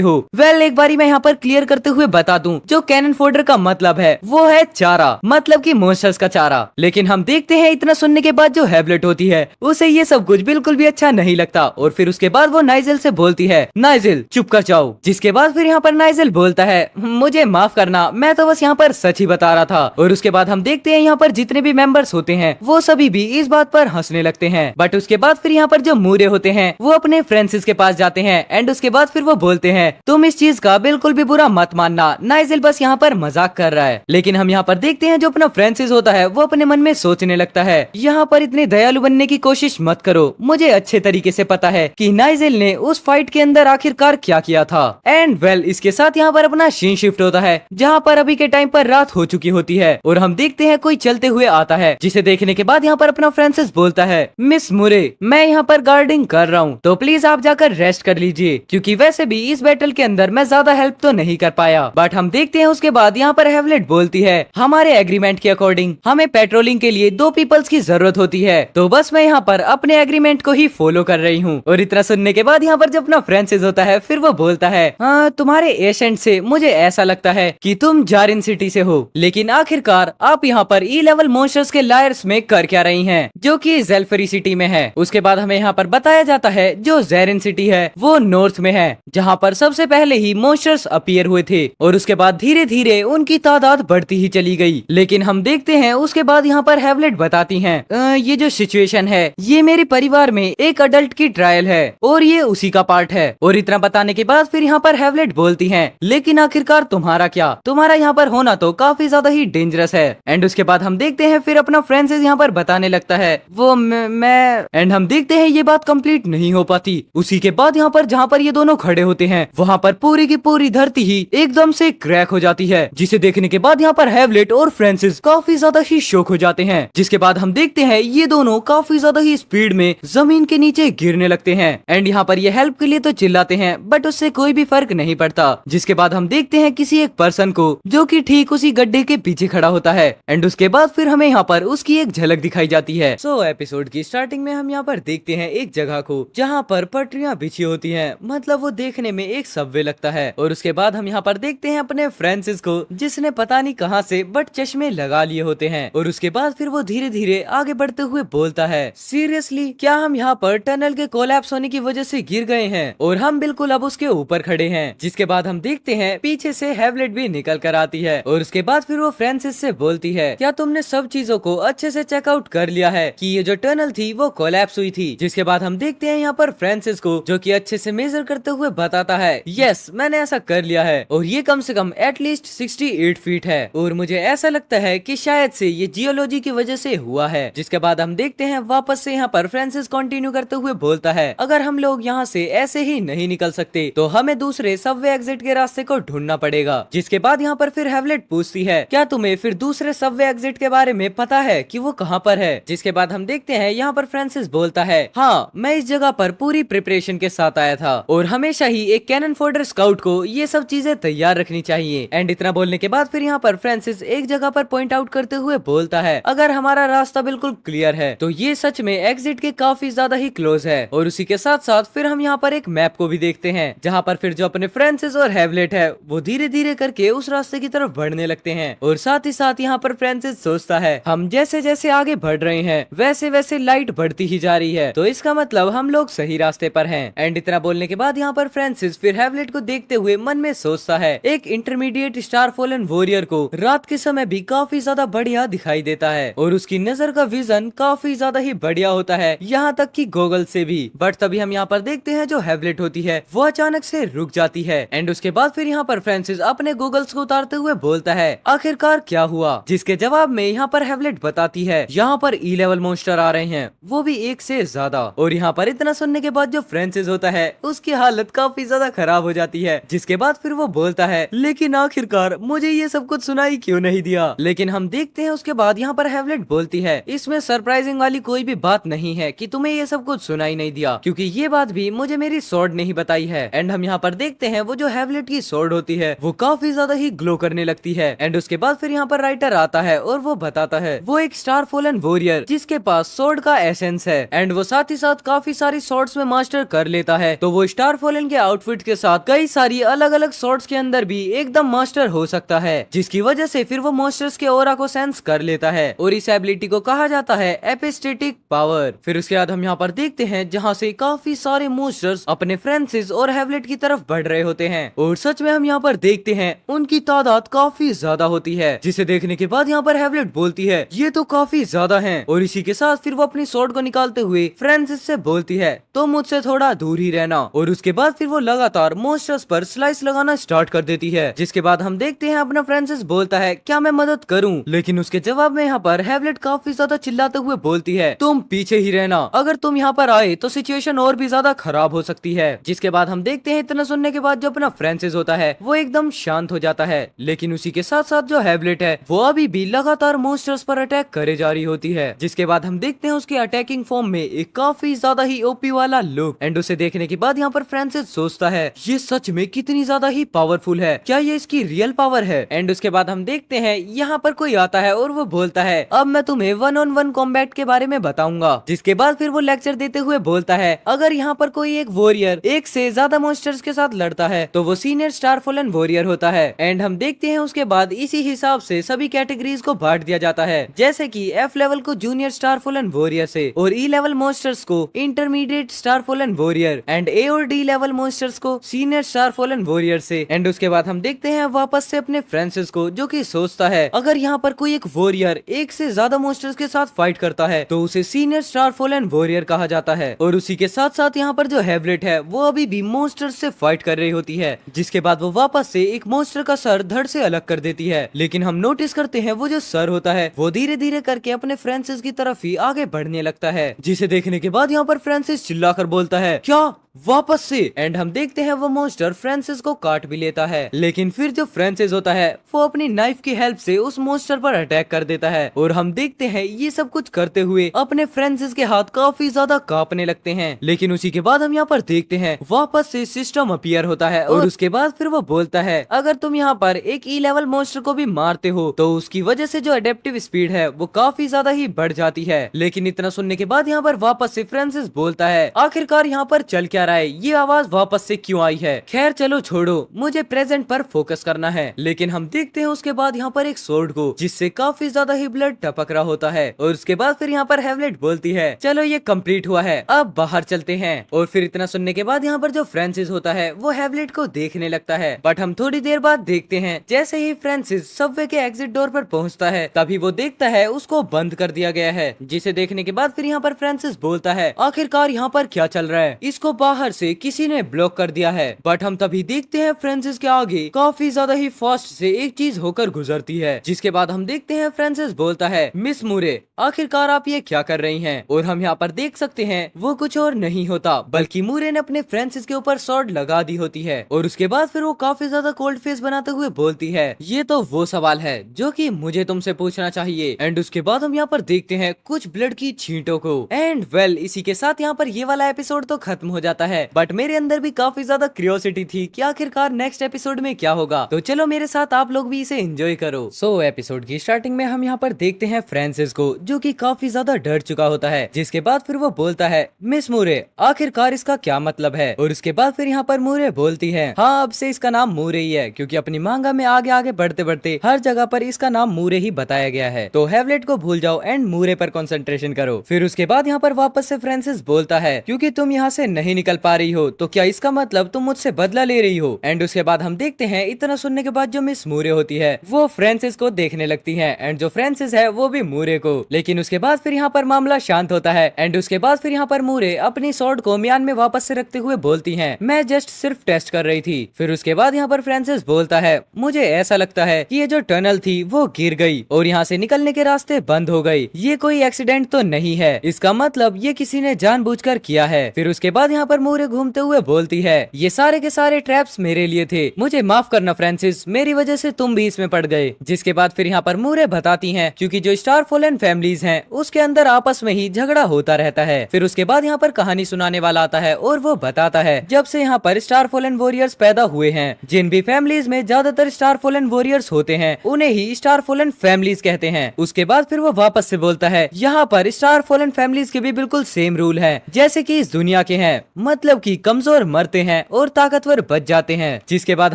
हो। वेल, एक बारी मैं यहाँ पर क्लियर करते हुए बता दूं, जो कैनन फोल्डर का मतलब है वो है चारा, मतलब कि मॉन्स्टर्स का चारा। लेकिन हम देखते हैं इतना सुनने के बाद जो हैवलेट होती है उसे ये सब कुछ बिल्कुल भी अच्छा नहीं लगता, और फिर उसके बाद वो नाइजेल से बोलती है, नाइजेल चुप कर जाओ। जिसके बाद फिर यहाँ पर नाइजेल बोलता है, मुझे माफ करना, मैं तो बस यहाँ पर सच ही बता रहा था। और उसके बाद हम देखते हैं यहाँ पर जितने भी मेंबर्स होते हैं वो सभी भी इस बात पर हंसने लगते हैं। बट उसके बाद फिर यहाँ पर जो मूरे होते हैं वो अपने फ्रांसिस के पास जाते हैं, एंड उसके बाद फिर वो बोलते हैं, तुम इस चीज का बिल्कुल भी बुरा मत मानना, नाइजेल बस यहाँ पर मजाक कर रहा है। लेकिन हम यहाँ पर देखते हैं जो अपना फ्रांसिस होता है वो अपने मन में सोचने लगता है, यहाँ पर इतने दयालु बनने की कोशिश मत करो, मुझे अच्छे तरीके से पता है कि नाइजेल ने उस फाइट के अंदर आखिरकार क्या किया था। एंड वेल, इसके साथ यहाँ पर अपना सीन शिफ्ट होता है, जहाँ पर अभी के टाइम पर रात हो चुकी होती है, और हम देखते हैं कोई चलते हुए आता है, जिसे देखने के बाद यहाँ पर अपना फ्रांसिस बोलता है, मिस मुरे, मैं यहाँ पर गार्डिंग कर रहा हूँ, तो प्लीज आप जाकर रेस्ट कर लीजिए, क्योंकि वैसे भी इस बैटल के अंदर मैं ज्यादा हेल्प तो नहीं कर पाया। बट हम देखते हैं उसके बाद यहाँ पर हैवलेट बोलती है, हमारे एग्रीमेंट के अकॉर्डिंग हमें पेट्रोलिंग के लिए 2 पीपल्स की जरूरत होती है, तो बस मैं यहाँ पर अपने एग्रीमेंट को ही फॉलो कर रही हूँ। और इतना सुनने के बाद यहाँ पर जब अपना फ्रांसिस होता है फिर वो बोलता है, हाँ, तुम्हारे एसेंट से मुझे ऐसा लगता है कि तुम जारिन सिटी से हो, लेकिन आखिरकार आप यहाँ पर ई लेवल मॉन्स्टर्स के लायर्स में कर क्या रही हैं, जो कि जेल्फरी सिटी में है। उसके बाद हमें यहाँ पर बताया जाता है जो जेरिन सिटी है वो नॉर्थ में है, जहाँ पर सबसे पहले ही मॉन्स्टर्स अपीयर हुए थे, और उसके बाद धीरे धीरे उनकी तादाद बढ़ती ही चली गई। लेकिन हम देखते हैं उसके बाद यहाँ पर हैवलेट बताती हैं, ये जो सिचुएशन है ये मेरे परिवार में एक अडल्ट की ट्रायल है, और ये उसी का पार्ट है। और इतना बताने के बाद फिर यहाँ पर हैवलेट बोलती हैं, लेकिन आखिरकार तुम्हारा क्या, तुम्हारा यहाँ पर होना तो काफी ज्यादा ही डेंजरस है। एंड उसके बाद हम देखते हैं फिर अपना फ्रांसिस यहाँ पर बताने लगता है, वो मैं एंड हम देखते हैं ये बात कंप्लीट नहीं हो पाती। उसी के बाद यहाँ पर जहाँ पर ये दोनों खड़े होते हैं वहाँ पर पूरी की पूरी धरती ही एकदम से क्रैक हो जाती है, जिसे देखने के बाद यहाँ पर हैवलेट और फ्रांसिस काफी ज्यादा ही शॉक हो जाते हैं। जिसके बाद हम देखते हैं ये दोनों काफी ज्यादा ही स्पीड में जमीन के नीचे गिरने लगते हैं, एंड यहाँ पर ये हेल्प के लिए तो चिल्लाते हैं, बट उससे कोई भी फर्क नहीं पड़ता। जिसके बाद हम देखते हैं किसी एक पर्सन को जो कि ठीक उसी गड्ढे के पीछे खड़ा होता है, एंड उसके बाद फिर हमें यहाँ पर उसकी एक झलक दिखाई जाती है। सो एपिसोड की स्टार्टिंग में हम यहाँ पर देखते हैं एक जगह को जहाँ पर पटरियाँ बिछी होती हैं, मतलब वो देखने में एक सबवे लगता है। और उसके बाद हम यहाँ पर देखते हैं अपने फ्रांसिस को, जिसने पता नहीं कहाँ से बट चश्मे लगा लिए होते हैं। और उसके बाद फिर वो धीरे धीरे आगे बढ़ते हुए बोलता है, सीरियसली क्या हम यहाँ पर टनल के कोलैप्स होने की वजह से गिर गए हैं, और हम बिल्कुल अब उसके ऊपर खड़े हैं। जिसके बाद हम देखते हैं पीछे से हैवलेट भी निकल कर आती है, और उसके बाद फिर वो फ्रांसिस से बोलती है, क्या तुमने सब चीजों को अच्छे से चेकआउट कर लिया है कि ये जो टनल थी वो कोलैप्स हुई थी। जिसके बाद हम देखते हैं यहाँ पर फ्रांसिस को, जो कि अच्छे से मेजर करते हुए बताता है, यस मैंने ऐसा कर लिया है, और ये कम से कम एटलीस्ट 68 फीट है, और मुझे ऐसा लगता है कि शायद से ये जियोलॉजी की वजह से हुआ है। जिसके बाद हम देखते हैं वापस से यहाँ पर फ्रांसिस कंटिन्यू करते हुए बोलता है, अगर हम लोग यहाँ से ऐसे ही नहीं निकल सकते तो हमें दूसरे सबवे एग्जिट के रास्ते को ढूंढना पड़ेगा। जिसके बाद यहाँ पर फिर हैवलेट पूछती है, क्या तुम्हें फिर दूसरे सबवे एग्जिट के बारे में पता है कि वो कहाँ पर है। जिसके बाद हम देखते हैं यहाँ पर फ्रांसिस बोलता है, हाँ मैं इस जगह पर पूरी प्रिपरेशन के साथ आया था, और हमेशा ही एक कैनन फोल्डर स्काउट को ये सब चीजें तैयार रखनी चाहिए। एंड इतना बोलने के बाद फिर यहाँ पर फ्रांसिस एक जगह पर पॉइंट आउट करते हुए बोलता है, अगर हमारा रास्ता बिल्कुल क्लियर है तो ये सच में एग्जिट के काफी ज्यादा ही क्लोज है। और उसी के साथ साथ फिर हम यहाँ पर एक मैप को भी देखते हैं, जहाँ पर फिर जो अपने फ्रांसिस और हैवलेट है वो धीरे धीरे करके उस रास्ते की तरफ बढ़ने लगते हैं। और साथ ही साथ यहाँ पर फ्रांसिस सोचता है, हम जैसे जैसे आगे बढ़ रहे हैं वैसे वैसे लाइट बढ़ती ही जा रही है, तो इसका मतलब हम लोग सही रास्ते पर हैं। एंड इतना बोलने के बाद यहाँ पर फ्रांसिस फिर हैवलेट को देखते हुए मन में सोचता है, एक इंटरमीडिएट स्टार फॉलन वॉरियर को रात के समय भी काफी ज्यादा बढ़िया दिखाई देता है, और उसकी नजर का विजन काफी ज्यादा ही बढ़िया होता है, यहाँ तक कि गॉगल से भी। बट तभी हम यहाँ पर देखते हैं जो हैवलेट होती है वो अचानक से रुक जाती है, एंड उसके बाद फिर यहाँ पर फ्रांसिस अपने गॉगल्स को उतारते हुए बोलता है, आखिरकार क्या हुआ। जिसके जवाब में यहाँ पर हैवलेट बताती है, यहाँ पर ई लेवल मॉन्स्टर आ रहे हैं, वो भी एक से ज्यादा। और यहाँ पर इतना सुनने के बाद जो फ्रांसिस होता है उसकी हालत काफी ज्यादा खराब हो जाती है। जिसके बाद फिर वो बोलता है, लेकिन आखिरकार मुझे ये सब कुछ सुनाई क्यों नहीं दिया। लेकिन हम देखते हैं उसके बाद यहाँ पर हैवलेट बोलती है, इसमें सरप्राइजिंग वाली कोई भी बात नहीं है कि तुम्हें ये सब कुछ सुनाई नहीं दिया, क्योंकि ये बात भी मुझे मेरी स्वॉर्ड ने ही बताई है। एंड हम यहाँ पर देखते हैं वो जो हैवलेट की स्वॉर्ड होती है वो काफी ज्यादा ही ग्लो करने लगती है। एंड उसके बाद फिर यहाँ पर राइटर आता है और वो बताता है वो एक स्टार फॉलन वॉरियर जिसके पास स्वॉर्ड का एसेंस है एंड वो साथ ही साथ काफी सारी स्वॉर्ड्स में मास्टर कर लेता है। तो वो स्टार फॉलन के आउटफिट के साथ कई सारी अलग अलग स्वॉर्ड्स के अंदर भी एकदम मास्टर हो सकता है, जिसकी वजह से फिर वो मॉन्स्टर्स के ऑरा को सेंस कर लेता है और इस एबिलिटी को कहा जाता है एपिस्टेटिक पावर। फिर उसके बाद हम यहाँ पर देखते हैं जहाँ से काफी सारे मॉन्स्टर्स अपने फ्रेंड्स और हैवलेट की तरफ बढ़ रहे होते हैं और सच में हम यहाँ पर देखते हैं उनकी तादाद काफी ज्यादा होती है, जिसे देखने के बाद यहाँ पर हैवलेट बोलती है ये तो काफी ज्यादा हैं। और इसी के साथ फिर वो अपनी स्वॉर्ड को निकालते हुए फ्रेंसिस से बोलती है तो मुझसे थोड़ा दूर ही रहना। और उसके बाद फिर वो लगातार मॉन्स्टर्स पर स्लाइस लगाना स्टार्ट कर देती है, जिसके बाद हम देखते हैं अपना फ्रेंसिस बोलता है क्या मैं मदद करूं, लेकिन उसके जवाब में यहाँ पर हैवलेट काफी ज्यादा चिल्लाते हुए बोलती है तुम पीछे ही रहना, अगर तुम यहाँ पर आए तो सिचुएशन और भी ज्यादा खराब हो सकती है। जिसके बाद हम देखते हैं इतना सुनने के बाद जो अपना फ्रेंसिस होता है वो एकदम शांत हो जाता है, लेकिन उसी के साथ साथ जो हैवलेट है वो अभी भी लगातार मॉन्स्टर्स पर अटैक करे जा रही होती है। जिसके बाद हम देखते हैं उसकी अटैकिंग फॉर्म में एक काफी ज्यादा ही ओपी वाला लुक एंड उसे देखने के बाद यहाँ पर फ्रेंसिस सोचता है ये सच में कितनी ज्यादा ही पावरफुल है, क्या ये इसकी रियल पावर है। एंड उसके बाद हम देखते हैं यहाँ पर कोई आता है और वो बोलता है अब मैं तुम्हें 1-on-1 कॉम्बैट के बारे में बताऊंगा। जिसके बाद फिर वो लेक्चर देते हुए बोलता है अगर यहाँ पर कोई एक वॉरियर एक से ज्यादा मॉन्स्टर्स के साथ लड़ता है तो वो सीनियर स्टार फॉलन वॉरियर होता है। एंड हम देखते हैं उसके बाद इसी हिसाब से सभी कैटेगरीज को बांट दिया जाता है, जैसे कि F लेवल को जूनियर स्टार फॉलन वॉरियर से और E लेवल मॉन्स्टर्स को intermediate star fallen warrior and A और D लेवल मॉन्स्टर्स को सीनियर स्टार फॉलन वॉरियर से। एंड उसके बाद हम देखते हैं वापस से अपने फ्रेंसिस को जो कि सोचता है अगर यहाँ पर कोई एक वॉरियर एक से ज्यादा मॉन्स्टर्स के साथ फाइट करता है तो उसे सीनियर स्टार फॉलन वॉरियर कहा जाता है। और उसी के साथ साथ यहाँ पर जो हैवलेट है वो अभी भी मॉन्स्टर्स से फाइट कर रही होती है, जिसके बाद वो वापस से एक मॉन्स्टर का सर धड़ से अलग कर देती है। लेकिन हम नोटिस करते हैं वो जो सर होता है वो धीरे धीरे करके अपने फ्रेंसिस की तरफ ही आगे बढ़ने लगता है, जिसे देखने के बाद यहाँ पर फ्रेंसिस चिल्लाकर बोलता है क्या वापस से। एंड हम देखते हैं वो मॉन्स्टर फ्रेंसिस को काट भी लेता है, लेकिन फिर जो फ्रेंसिस होता है वो अपनी नाइफ की हेल्प से उस मॉन्स्टर पर अटैक कर देता है और हम देखते हैं ये सब कुछ करते हुए अपने फ्रेंसिस के हाथ काफी ज्यादा कांपने लगते हैं। लेकिन उसी के बाद हम यहाँ पर देखते हैं वापस से सिस्टम अपीयर होता है और उसके बाद फिर वो बोलता है अगर तुम यहाँ पर एक E लेवल मॉन्स्टर को भी मारते हो तो उसकी वजह से जो अडेप्टिव स्पीड है वो काफी ज्यादा ही बढ़ जाती है। लेकिन इतना सुनने के बाद यहाँ पर वापस से फ्रेंसिस बोलता है आखिरकार यहाँ पर चल क्या रहा है, ये आवाज वापस से क्यों आई है, खैर चलो छोड़ो मुझे प्रेजेंट पर फोकस करना है। लेकिन हम देखते हैं उसके बाद यहाँ पर एक स्वॉर्ड को जिससे काफी ज्यादा ही ब्लड टपक रहा होता है और उसके बाद फिर यहाँ पर हैवलेट बोलती है चलो ये कंप्लीट हुआ है अब बाहर चलते हैं। और फिर इतना सुनने के बाद यहाँ पर जो फ्रेंसिस होता है वो हैवलेट को देखने लगता है, बट हम थोड़ी देर बाद देखते हैं जैसे ही फ्रेंसिस सबवे के एग्जिट डोर पर पहुँचता है तभी वो देखता है उसको बंद कर दिया गया है, जिसे देखने के बाद फिर यहाँ पर फ्रेंसिस बोलता है आखिरकार यहाँ पर क्या चल रहा है, इसको बाहर से किसी ने ब्लॉक कर दिया है। बट हम तभी देखते हैं फ्रेंसिस के आगे काफी ज्यादा ही फास्ट से एक चीज होकर गुजरती है, जिसके बाद हम देखते हैं फ्रेंसिस बोलता है मिस मूरे आखिरकार आप ये क्या कर रही हैं। और हम यहाँ पर देख सकते हैं वो कुछ और नहीं होता बल्कि मूरे ने अपने फ्रेंसिस के ऊपर स्वॉर्ड लगा दी होती है। और उसके बाद फिर वो काफी ज्यादा कोल्ड फेस बनाते हुए बोलती है ये तो वो सवाल है जो कि मुझे तुमसे पूछना चाहिए। एंड उसके बाद हम यहाँ पर देखते हैं कुछ ब्लड की छींटों को। एंड वेल इसी के साथ यहाँ पर ये वाला एपिसोड तो खत्म हो जाता है, बट मेरे अंदर भी काफी ज्यादा क्यूरियोसिटी थी कि आखिरकार नेक्स्ट एपिसोड में क्या होगा। तो चलो मेरे साथ आप लोग भी इसे एंजॉय करो। सो एपिसोड की स्टार्टिंग में हम यहाँ पर देखते हैं फ्रेंसिस को जो कि काफी ज्यादा डर चुका होता है, जिसके बाद फिर वो बोलता है मिस मूरे आखिरकार इसका क्या मतलब है। और उसके बाद फिर यहाँ पर मूरे बोलती है हाँ अब से इसका नाम मूरे ही है, क्योंकि अपनी मांगा में आगे आगे बढ़ते बढ़ते हर जगह पर इसका नाम मूरे ही बताया गया है। तो हैवलेट को भूल जाओ एंड मूरे पर कंसंट्रेशन करो। फिर उसके बाद यहाँ पर वापस से फ्रेंसिस बोलता है क्योंकि तुम यहाँ से नहीं निकल पा रही हो तो क्या इसका मतलब तुम मुझसे बदला ले रही हो। एंड उसके बाद हम देखते हैं इतना सुनने के बाद जो मिस मूरे होती है वो फ्रेंसिस को देखने लगती है एंड जो फ्रेंसिस है वो भी मूरे को। लेकिन उसके बाद फिर यहाँ पर मामला शांत होता है एंड उसके बाद फिर यहाँ पर मूरे अपनी स्वॉर्ड को म्यान में वापस से रखते हुए बोलती है, मैं जस्ट सिर्फ टेस्ट कर रही थी। फिर उसके बाद यहाँ पर फ्रांसिस बोलता है, मुझे ऐसा लगता है कि ये जो टनल थी वो गिर गई और यहाँ से निकलने के रास्ते बंद हो गई। ये कोई एक्सीडेंट तो नहीं है, इसका मतलब ये किसी ने जानबूझकर किया है। फिर उसके बाद यहाँ पर मूरे घूमते हुए बोलती है, ये सारे के सारे ट्रैप्स मेरे लिए थे, मुझे माफ करना फ्रांसिस, मेरी वजह से तुम भी इसमें पड़ गए। जिसके बाद फिर यहाँ पर मूरे बताती हैं क्योंकि जो स्टार फॉलन फैमिलीज हैं उसके अंदर आपस में ही झगड़ा होता रहता है। फिर उसके बाद यहाँ पर कहानी सुनाने वाला आता है और वो बताता है जब से यहाँ पर स्टार फॉलन वॉरियर्स पैदा हुए हैं, जिन भी फैमिलीज में ज्यादातर स्टार फॉलन वॉरियर्स होते हैं उन्हें ही स्टार फॉलन फैमिलीज कहते हैं। उसके बाद फिर वो वापस से बोलता है, यहाँ पर स्टार फॉलन फैमिलीज के भी बिल्कुल सेम रूल है जैसे कि इस दुनिया के हैं, मतलब कि कमजोर मरते हैं और ताकतवर बच जाते हैं। जिसके बाद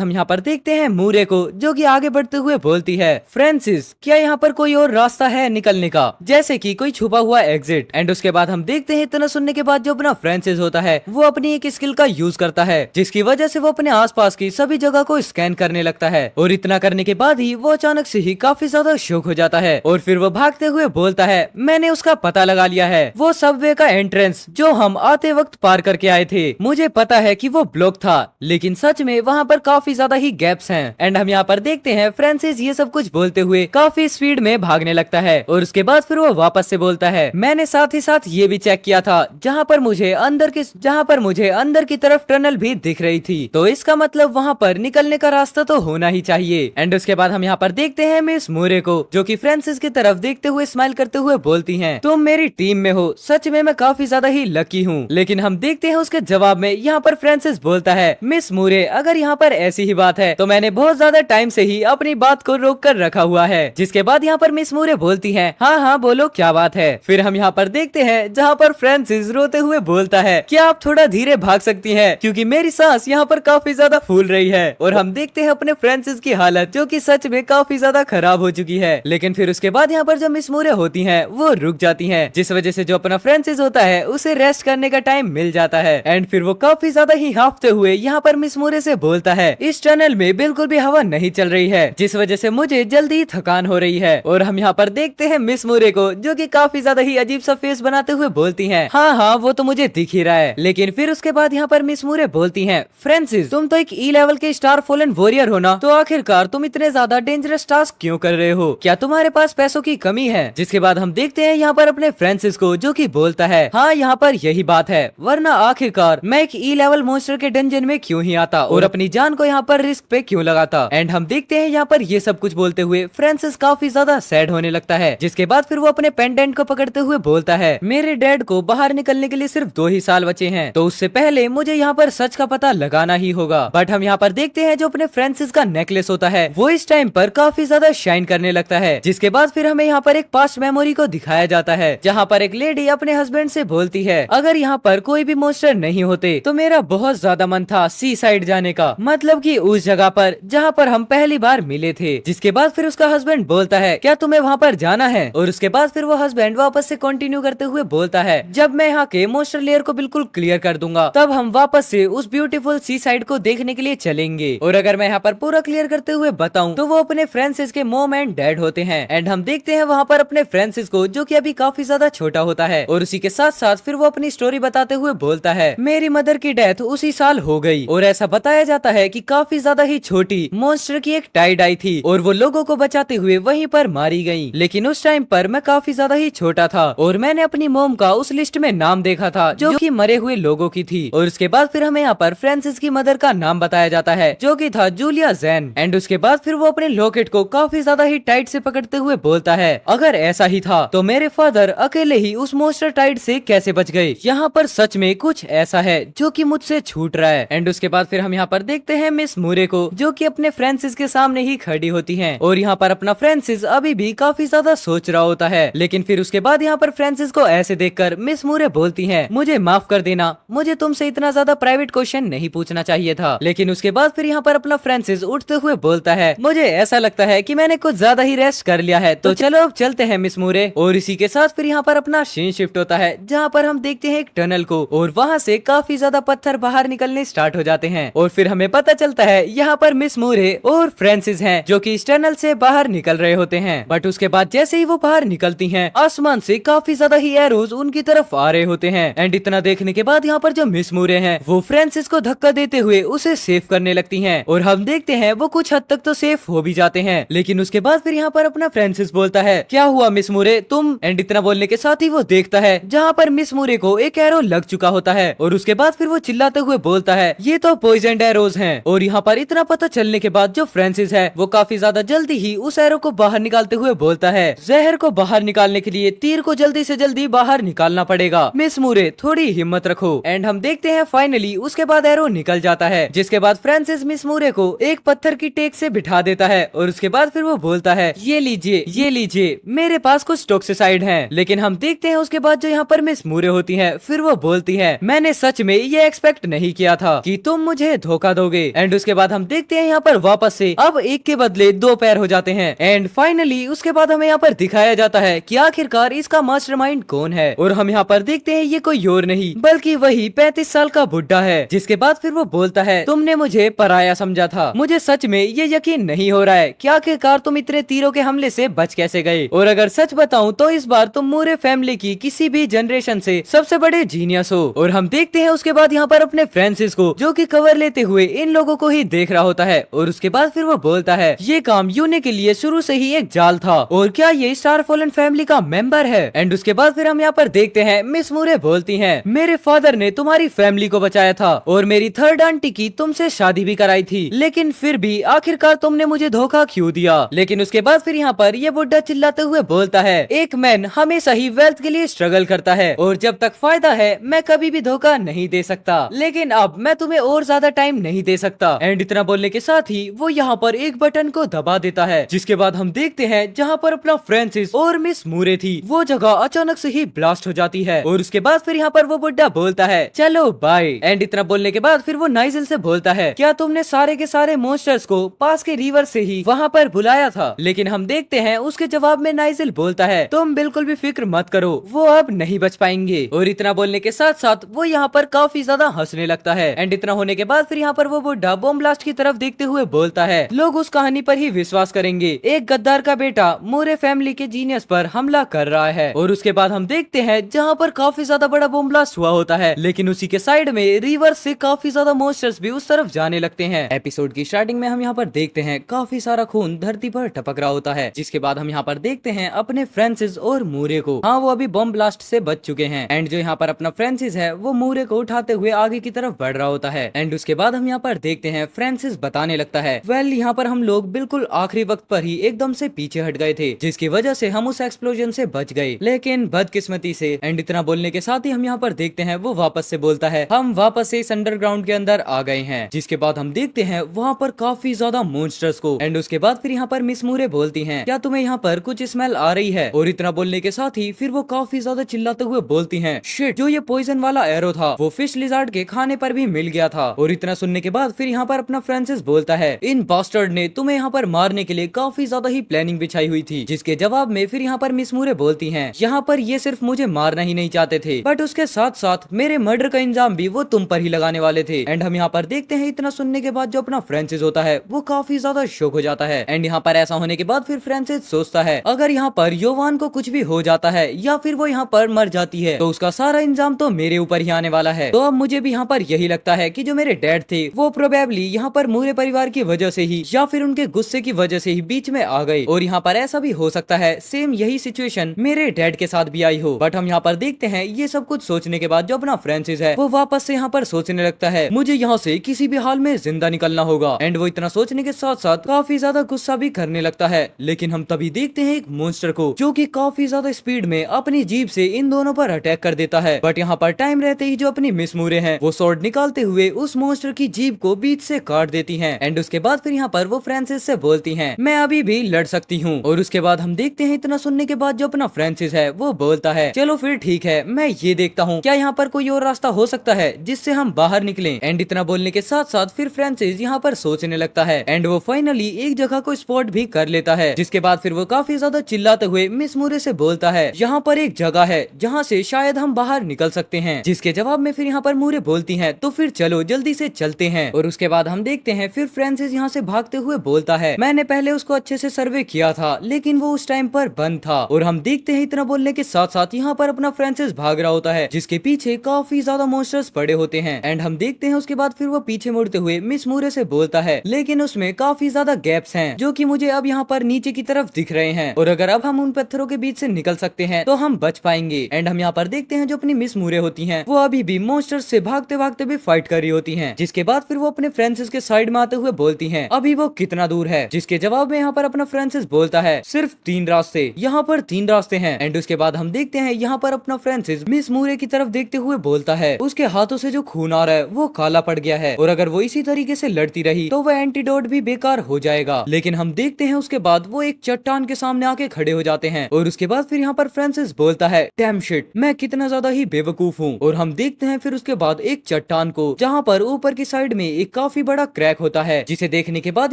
हम यहाँ पर देखते हैं मूरे को जो कि आगे बढ़ते हुए बोलती है, फ्रांसिस क्या यहाँ पर कोई और रास्ता है निकलने का, जैसे कि कोई छुपा हुआ एग्जिट। एंड उसके बाद हम देखते हैं इतना सुनने के बाद जो अपना फ्रांसिस होता है वो अपनी एक स्किल का यूज करता है जिसकी वजह से वो अपने आसपास की सभी जगह को स्कैन करने लगता है और इतना करने के बाद ही वो अचानक से ही काफी ज्यादा शॉक हो जाता है और फिर वो भागते हुए बोलता है, मैंने उसका पता लगा लिया है, वो सबवे का एंट्रेंस जो हम आते वक्त पार करके आए थे, मुझे पता है कि वो ब्लॉक था लेकिन सच में वहाँ पर काफी ज्यादा ही गैप्स हैं। एंड हम यहाँ पर देखते हैं फ्रांसिस ये सब कुछ बोलते हुए काफी स्पीड में भागने लगता है और उसके बाद फिर वो वापस से बोलता है, मैंने साथ ही साथ ये भी चेक किया था जहाँ पर मुझे अंदर की तरफ टनल भी दिख रही थी, तो इसका मतलब वहाँ पर निकलने का रास्ता तो होना ही चाहिए। एंड उसके बाद हम यहाँ पर देखते हैं मिस मूरे को जो कि फ्रांसिस की तरफ देखते हुए स्माइल करते हुए बोलती हैं, तुम मेरी टीम में हो, सच में मैं काफी ज्यादा ही लकी हूँ। लेकिन हम देखते हैं उसके जवाब में यहाँ पर फ्रांसिस बोलता है, मिस मूरे अगर यहाँ पर ऐसी ही बात है तो मैंने बहुत ज्यादा टाइम से ही अपनी बात को रोक कर रखा हुआ है। जिसके बाद यहाँ पर मिस मूरे बोलती है, हाँ हाँ बोलो क्या बात है। फिर हम यहाँ पर देखते हैं जहाँ पर फ्रांसिस रोते हुए बोलता है, क्या आप थोड़ा धीरे भाग सकती हैं क्योंकि मेरी सांस यहाँ पर काफी ज्यादा फूल रही है। और हम देखते हैं अपने फ्रांसिस की हालत जो कि सच में काफी ज्यादा खराब हो चुकी है। लेकिन फिर उसके बाद यहाँ पर जो मिस मूरे होती हैं वो रुक जाती हैं जिस वजह से जो अपना फ्रांसिस होता है उसे रेस्ट करने का टाइम मिल जाता है। एंड फिर वो काफी ज्यादा ही हांफते हुए यहाँ पर मिस मूरे से बोलता है, इस टनल में बिल्कुल भी हवा नहीं चल रही है जिस वजह से मुझे जल्दी ही थकान हो रही है। और हम यहाँ पर देखते हैं मिस मूरे को जो कि काफी ज्यादा ही अजीब सा फेस बनाते हुए बोलती हैं, हाँ हाँ वो तो मुझे दिख ही रहा है। लेकिन फिर उसके बाद यहाँ पर मिस मूरे बोलती हैं, फ्रांसिस तुम तो एक ई लेवल के स्टार फॉलन वॉरियर हो ना, तो आखिरकार तुम इतने ज्यादा डेंजरस टास्क क्यों कर रहे हो, क्या तुम्हारे पास पैसों की कमी है। जिसके बाद हम देखते हैं यहाँ पर अपने फ्रांसिस को जो कि बोलता है, हाँ यहाँ पर यही बात है, वरना आखिरकार मैं एक ई लेवल मॉन्स्टर के डंजन में क्यों ही आता और अपनी जान को यहाँ पर रिस्क पे क्यों लगाता। एंड हम देखते हैं यहाँ पर ये सब कुछ बोलते हुए फ्रांसिस काफी ज्यादा सैड होने लगता है। जिसके बाद फिर वो अपने पेंडेंट को पकड़ते हुए बोलता है, मेरे डैड को बाहर निकलने के लिए सिर्फ 2 ही साल बचे हैं, तो उससे पहले मुझे यहाँ पर सच का पता लगाना ही होगा। बट हम यहाँ पर देखते हैं जो अपने फ्रांसिस का नेकलेस होता है वो इस टाइम पर काफी ज्यादा शाइन करने लगता है। जिसके बाद फिर हमें यहाँ पर एक पास्ट मेमोरी को दिखाया जाता है जहाँ पर एक लेडी अपने हस्बैंड से बोलती है, अगर यहाँ पर कोई भी मॉन्स्टर नहीं होते तो मेरा बहुत ज्यादा मन था सी साइड जाने का, मतलब कि उस जगह पर जहाँ पर हम पहली बार मिले थे। जिसके बाद फिर उसका हस्बैंड बोलता है, क्या तुम्हें वहाँ पर जाना है। और उसके बाद फिर वो हस्बैंड वापस से कंटिन्यू करते हुए बोलता है, जब मैं यहाँ के मॉन्स्टर लेयर को बिल्कुल क्लियर कर दूंगा तब हम वापस से उस ब्यूटीफुल सी साइड को देखने के लिए चलेंगे। और अगर मैं यहाँ पर पूरा क्लियर करते हुए बताऊं तो वो अपने फ्रांसिस के मॉम एंड डैड होते हैं। एंड हम देखते हैं वहाँ पर अपने फ्रांसिस को जो कि अभी काफी ज्यादा छोटा होता है और उसी के साथ साथ फिर वो अपनी स्टोरी बताते हुए बोलता है, मेरी मदर की डेथ उसी साल हो गई और ऐसा बताया जाता है कि काफी ज्यादा ही छोटी मॉन्स्टर की एक टाइड आई थी और वो लोगों को बचाते हुए वहीं पर मारी गई। लेकिन उस टाइम पर मैं काफी ज्यादा ही छोटा था और मैंने अपनी मोम का उस लिस्ट में नाम देखा था जो कि मरे हुए लोगों की थी। और उसके बाद फिर हमें यहाँ पर फ्रांसिस की मदर का नाम बताया जाता है जो कि था जूलिया जैन। एंड उसके बाद फिर वो अपने लॉकेट को काफी ज्यादा ही टाइट से पकड़ते हुए बोलता है, अगर ऐसा ही था तो मेरे फादर अकेले ही उस मॉन्स्टर टाइड से कैसे बच गए, यहाँ पर सच में कुछ ऐसा है जो कि मुझसे छूट रहा है। एंड उसके बाद फिर हम यहाँ पर देखते हैं मिस मूरे को जो कि अपने फ्रांसिस के सामने ही खड़ी होती हैं और यहाँ पर अपना फ्रांसिस अभी भी काफी ज्यादा सोच रहा होता है। लेकिन फिर उसके बाद यहाँ पर फ्रांसिस को ऐसे देखकर मिस मूरे बोलती हैं, मुझे माफ कर देना, मुझे तुमसे इतना ज्यादा प्राइवेट क्वेश्चन नहीं पूछना चाहिए था। लेकिन उसके बाद फिर यहाँ पर अपना फ्रांसिस उठते हुए बोलता है, मुझे ऐसा लगता है कि मैंने कुछ ज्यादा ही रेस्ट कर लिया है, तो चलो अब चलते हैं मिस मूरे। और इसी के साथ फिर यहाँ पर अपना सीन शिफ्ट होता है जहाँ पर हम देखते हैं एक टनल को और वहाँ से काफी ज्यादा पत्थर बाहर निकलने स्टार्ट हो जाते हैं और फिर हमें पता चलता है यहाँ पर मिस मूरे और फ्रांसिस हैं जो कि इस टनल से बाहर निकल रहे होते हैं। बट उसके बाद जैसे ही वो बाहर निकलती हैं। आसमान से काफी ज्यादा ही एरोज उनकी तरफ आ रहे होते हैं। एंड इतना देखने के बाद यहाँ पर जो मिस मूरे हैं वो फ्रांसिस को धक्का देते हुए उसे सेव करने लगती हैं और हम देखते हैं वो कुछ हद तक तो सेफ हो भी जाते हैं। लेकिन उसके बाद फिर यहाँ पर अपना फ्रांसिस बोलता है, क्या हुआ मिस मूरे तुम? एंड इतना बोलने के साथ ही वो देखता है जहाँ पर मिस मूरे को एक एरो लग चुका होता है और उसके बाद फिर वो चिल्लाते हुए बोलता है, ये तो पॉइजन एरोज हैं। और यहाँ पर इतना पता चलने के बाद जो फ्रांसिस है वो काफी ज्यादा जल्दी ही उस एरो को बाहर निकालते हुए बोलता है, जहर को बाहर निकालने के लिए तीर को जल्दी से जल्दी बाहर निकालना पड़ेगा, मिस मूरे थोड़ी हिम्मत रखो। एंड हम देखते हैं फाइनली उसके बाद एरो निकल जाता है, जिसके बाद फ्रांसिस मिस मूरे को एक पत्थर की टेक से बिठा देता है और उसके बाद फिर वो बोलता है, ये लीजिए मेरे पास कुछ टॉक्सिसाइड हैं। लेकिन हम देखते हैं उसके बाद जो यहाँ पर मिस मूरे होती हैं फिर वो बोलती है, मैंने सच में ये एक्सपेक्ट नहीं किया था कि तुम मुझे धोखा दोगे। एंड उसके बाद हम देखते हैं यहाँ पर वापस से अब एक के बदले दो पैर हो जाते हैं। एंड फाइनली उसके बाद हमें यहाँ पर दिखाया जाता है कि आखिरकार इसका मास्टरमाइंड कौन है और हम यहाँ पर देखते हैं ये कोई और नहीं बल्कि वही 35 साल का बुड्ढा है। जिसके बाद फिर वो बोलता है, तुमने मुझे पराया समझा था, मुझे सच में ये यकीन नहीं हो रहा है कि आखिरकार तुम इतने तीरों के हमले से बच कैसे गए। और अगर सच बताऊं तो इस बार तुम मूरे फैमिली की किसी भी जनरेशन से सबसे बड़े जीनियस हो। और हम देखते हैं उसके बाद यहाँ पर अपने फ्रांसिस को जो कि कवर लेते हुए इन लोगों को ही देख रहा होता है और उसके बाद फिर वो बोलता है, ये काम यूने के लिए शुरू से ही एक जाल था और क्या ये स्टार फॉलन फैमिली का मेंबर है। एंड उसके बाद फिर हम यहाँ पर देखते हैं मिस मूरे बोलती हैं, मेरे फादर ने तुम्हारी फैमिली को बचाया था और मेरी थर्ड आंटी की तुमसे शादी भी कराई थी, लेकिन फिर भी आखिरकार तुमने मुझे धोखा क्यों दिया। लेकिन उसके बाद फिर यहाँ पर ये बुड्ढा चिल्लाते हुए बोलता है, एक मैन हमेशा ही वेल्थ के लिए स्ट्रगल करता है और जब तक फायदा है मैं कभी भी धोखा नहीं दे सकता, लेकिन अब मैं तुम्हें और ज्यादा टाइम नहीं दे सकता। एंड इतना बोलने के साथ ही वो यहाँ पर एक बटन को दबा देता है, जिसके बाद हम देखते हैं जहाँ पर अपना फ्रांसिस और मिस मूरे थी वो जगह अचानक से ही ब्लास्ट हो जाती है। और उसके बाद फिर यहाँ पर वो बुड्ढा बोलता है, चलो बाय। एंड इतना बोलने के बाद फिर वो नाइजल से बोलता है, क्या तुमने सारे के सारे मॉन्स्टर्स को पास के रिवर से ही वहाँ पर बुलाया था? लेकिन हम देखते हैं उसके जवाब में नाइजल बोलता है, तुम बिल्कुल भी फिक्र मत करो, वो अब नहीं बच पाएंगे। और इतना बोलने के साथ साथ वो यहाँ पर काफी ज्यादा हंसने लगता है। एंड इतना होने के बाद फिर यहाँ पर वो बुड्ढा बॉम्ब ब्लास्ट की तरफ देखते हुए बोलता है, लोग उस कहानी पर ही विश्वास करेंगे, एक गद्दार का बेटा मूरे फैमिली के जीनियस पर हमला कर रहा है। और उसके बाद हम देखते हैं जहाँ पर काफी ज्यादा बड़ा बॉम्ब ब्लास्ट हुआ होता है, लेकिन उसी के साइड में रिवर से काफी ज्यादा मॉन्स्टर्स भी उस तरफ जाने लगते हैं। एपिसोड की स्टार्टिंग में हम यहाँ पर देखते हैं काफी सारा खून धरती पर टपक रहा होता है, जिसके बाद हम यहाँ पर देखते हैं अपने फ्रांसिस और मूरे को। हाँ, वो अभी बॉम्ब ब्लास्ट से बच चुके हैं। एंड जो यहाँ पर अपना फ्रांसिस है वो मूरे को उठाते हुए आगे की तरफ बढ़ रहा होता है। एंड उसके बाद हम यहाँ पर देखते हैं फ्रांसिस बताने लगता है, वेल यहाँ पर हम लोग बिल्कुल आखिरी वक्त पर ही एकदम से पीछे हट गए थे, जिसकी वजह से हम उस एक्सप्लोजन से बच गए, लेकिन बदकिस्मती से। एंड इतना बोलने के साथ ही हम यहाँ पर देखते हैं वो वापस से बोलता है, हम वापस से इस अंडरग्राउंड के अंदर आ गए हैं। जिसके बाद हम देखते हैं वहाँ पर काफी ज्यादा मॉन्स्टर्स को। एंड उसके बाद फिर यहाँ पर मिस मूरे बोलती हैं, क्या तुम्हें यहाँ पर कुछ स्मेल आ रही है? और इतना बोलने के साथ ही फिर वो काफी ज्यादा चिल्लाते हुए बोलती हैं, शिट, जो ये पॉइजन वाला एरो था वो फिश लिजार्ड के खाने पर भी मिल गया था। और इतना सुनने के बाद फिर यहाँ पर अपना फ्रांसिस बोलता है, इन बास्टर्ड ने तुम्हें यहाँ पर मारने के लिए काफी ज्यादा ही प्लानिंग बिछाई हुई थी। जिसके जवाब में फिर यहाँ पर मिस मूरे बोलती हैं, यहाँ पर ये सिर्फ मुझे मारना ही नहीं चाहते थे, बट उसके साथ साथ मेरे मर्डर का इंजाम भी वो तुम पर ही लगाने वाले थे। एंड हम यहाँ पर देखते हैं इतना सुनने के बाद जो अपना फ्रांसिस होता है वो काफी ज्यादा शॉक हो जाता है। एंड यहाँ पर ऐसा होने के बाद फिर फ्रांसिस सोचता है, अगर यहाँ पर योवान को कुछ भी हो जाता है या फिर वो यहाँ पर मर जाती है तो उसका सारा इंजाम तो मेरे ऊपर ही आने वाला है। तो अब मुझे भी यहाँ पर यही लगता है कि जो मेरे डैड थे वो प्रोबेबली यहाँ पर मूरे परिवार की वजह से ही या फिर उनके गुस्से की वजह से ही बीच में आ गए। और यहाँ पर ऐसा भी हो सकता है सेम यही सिचुएशन मेरे डैड के साथ भी आई हो। बट हम यहाँ पर देखते हैं ये सब कुछ सोचने के बाद जो अपना फ्रांसिस है वो वापस से यहाँ पर सोचने लगता है, मुझे यहाँ से किसी भी हाल में जिंदा निकलना होगा। एंड वो इतना सोचने के साथ साथ काफी ज्यादा गुस्सा भी करने लगता है। लेकिन हम तभी देखते हैं एक मॉन्स्टर को जो कि काफी ज्यादा स्पीड में अपनी जीप से इन दोनों पर अटैक कर देता है। बट यहाँ पर टाइम रहते ही जो अपनी मिस मूरे हैं वो स्वॉर्ड निकालते हुए उस मॉन्स्टर की जीप को बीच से काट देती हैं। एंड उसके बाद फिर यहाँ पर वो फ्रांसिस से बोलती हैं, मैं अभी भी लड़ सकती हूँ। और उसके बाद हम देखते हैं इतना सुनने के बाद जो अपना फ्रांसिस है वो बोलता है, चलो फिर ठीक है, मैं ये देखता हूँ क्या यहाँ पर कोई और रास्ता हो सकता है जिससे हम बाहर निकलें। एंड इतना बोलने के साथ साथ फिर फ्रांसिस यहाँ पर सोचने लगता है एंड वो फाइनली एक जगह को स्पॉट भी कर लेता है। जिसके बाद फिर वो काफी ज्यादा चिल्लाते हुए मिस मूरे से बोलता है, यहाँ पर एक जगह है जहाँ से शायद हम बाहर निकल सकते हैं। जिसके जवाब में फिर यहाँ पर मूरे बोलती हैं, तो फिर चलो जल्दी से चलते हैं। और उसके बाद हम देखते हैं फिर फ्रांसिस यहाँ से भागते हुए बोलता है, मैंने पहले उसको अच्छे से सर्वे किया था लेकिन वो उस टाइम पर बंद था। और हम देखते हैं इतना बोलने के साथ साथ यहाँ पर अपना फ्रांसिस भाग रहा होता है, जिसके पीछे काफी ज्यादा मॉन्स्टर्स पड़े होते हैं। एंड हम देखते हैं उसके बाद फिर वो पीछे मुड़ते हुए मिस मूरे से बोलता है, लेकिन उसमें काफी ज्यादा गैप्स हैं जो कि मुझे अब यहाँ पर नीचे की तरफ दिख रहे हैं, और अगर अब हम उन पत्थरों के बीच से निकल सकते हैं तो हम बच पाएंगे। एंड हम यहाँ पर देखते हैं जो अपनी मिस मूरे होती हैं वो अभी भी मॉन्स्टर्स से भागते भागते भी फाइट कर रही होती हैं, जिसके बाद फिर वो अपने फ्रांसिस के साइड में आते हुए बोलती हैं, अभी वो कितना दूर है, जिसके जवाब में यहाँ पर अपना फ्रांसिस बोलता है, सिर्फ 3 रास्ते, यहाँ पर 3 रास्ते हैं। एंड उसके बाद हम देखते हैं यहाँ पर अपना फ्रांसिस मिस मूरे की तरफ देखते हुए बोलता है, उसके हाथों से जो खून आ रहा है वो काला पड़ गया है, और अगर वो इसी तरीके से लड़ती रही तो वह एंटीडोट भी बेकार हो जाएगा। लेकिन हम देखते हैं उसके बाद वो एक चट्टान के सामने आके खड़े हो जाते हैं, और उसके बाद फिर यहाँ पर फ्रांसिस बोलता है, डैम शिट, मैं कितना ज्यादा ही बेवकूफ हूँ। और हम देखते हैं फिर उसके बाद एक चट्टान को, जहाँ पर ऊपर की साइड में एक काफी बड़ा क्रैक होता है, जिसे देखने के बाद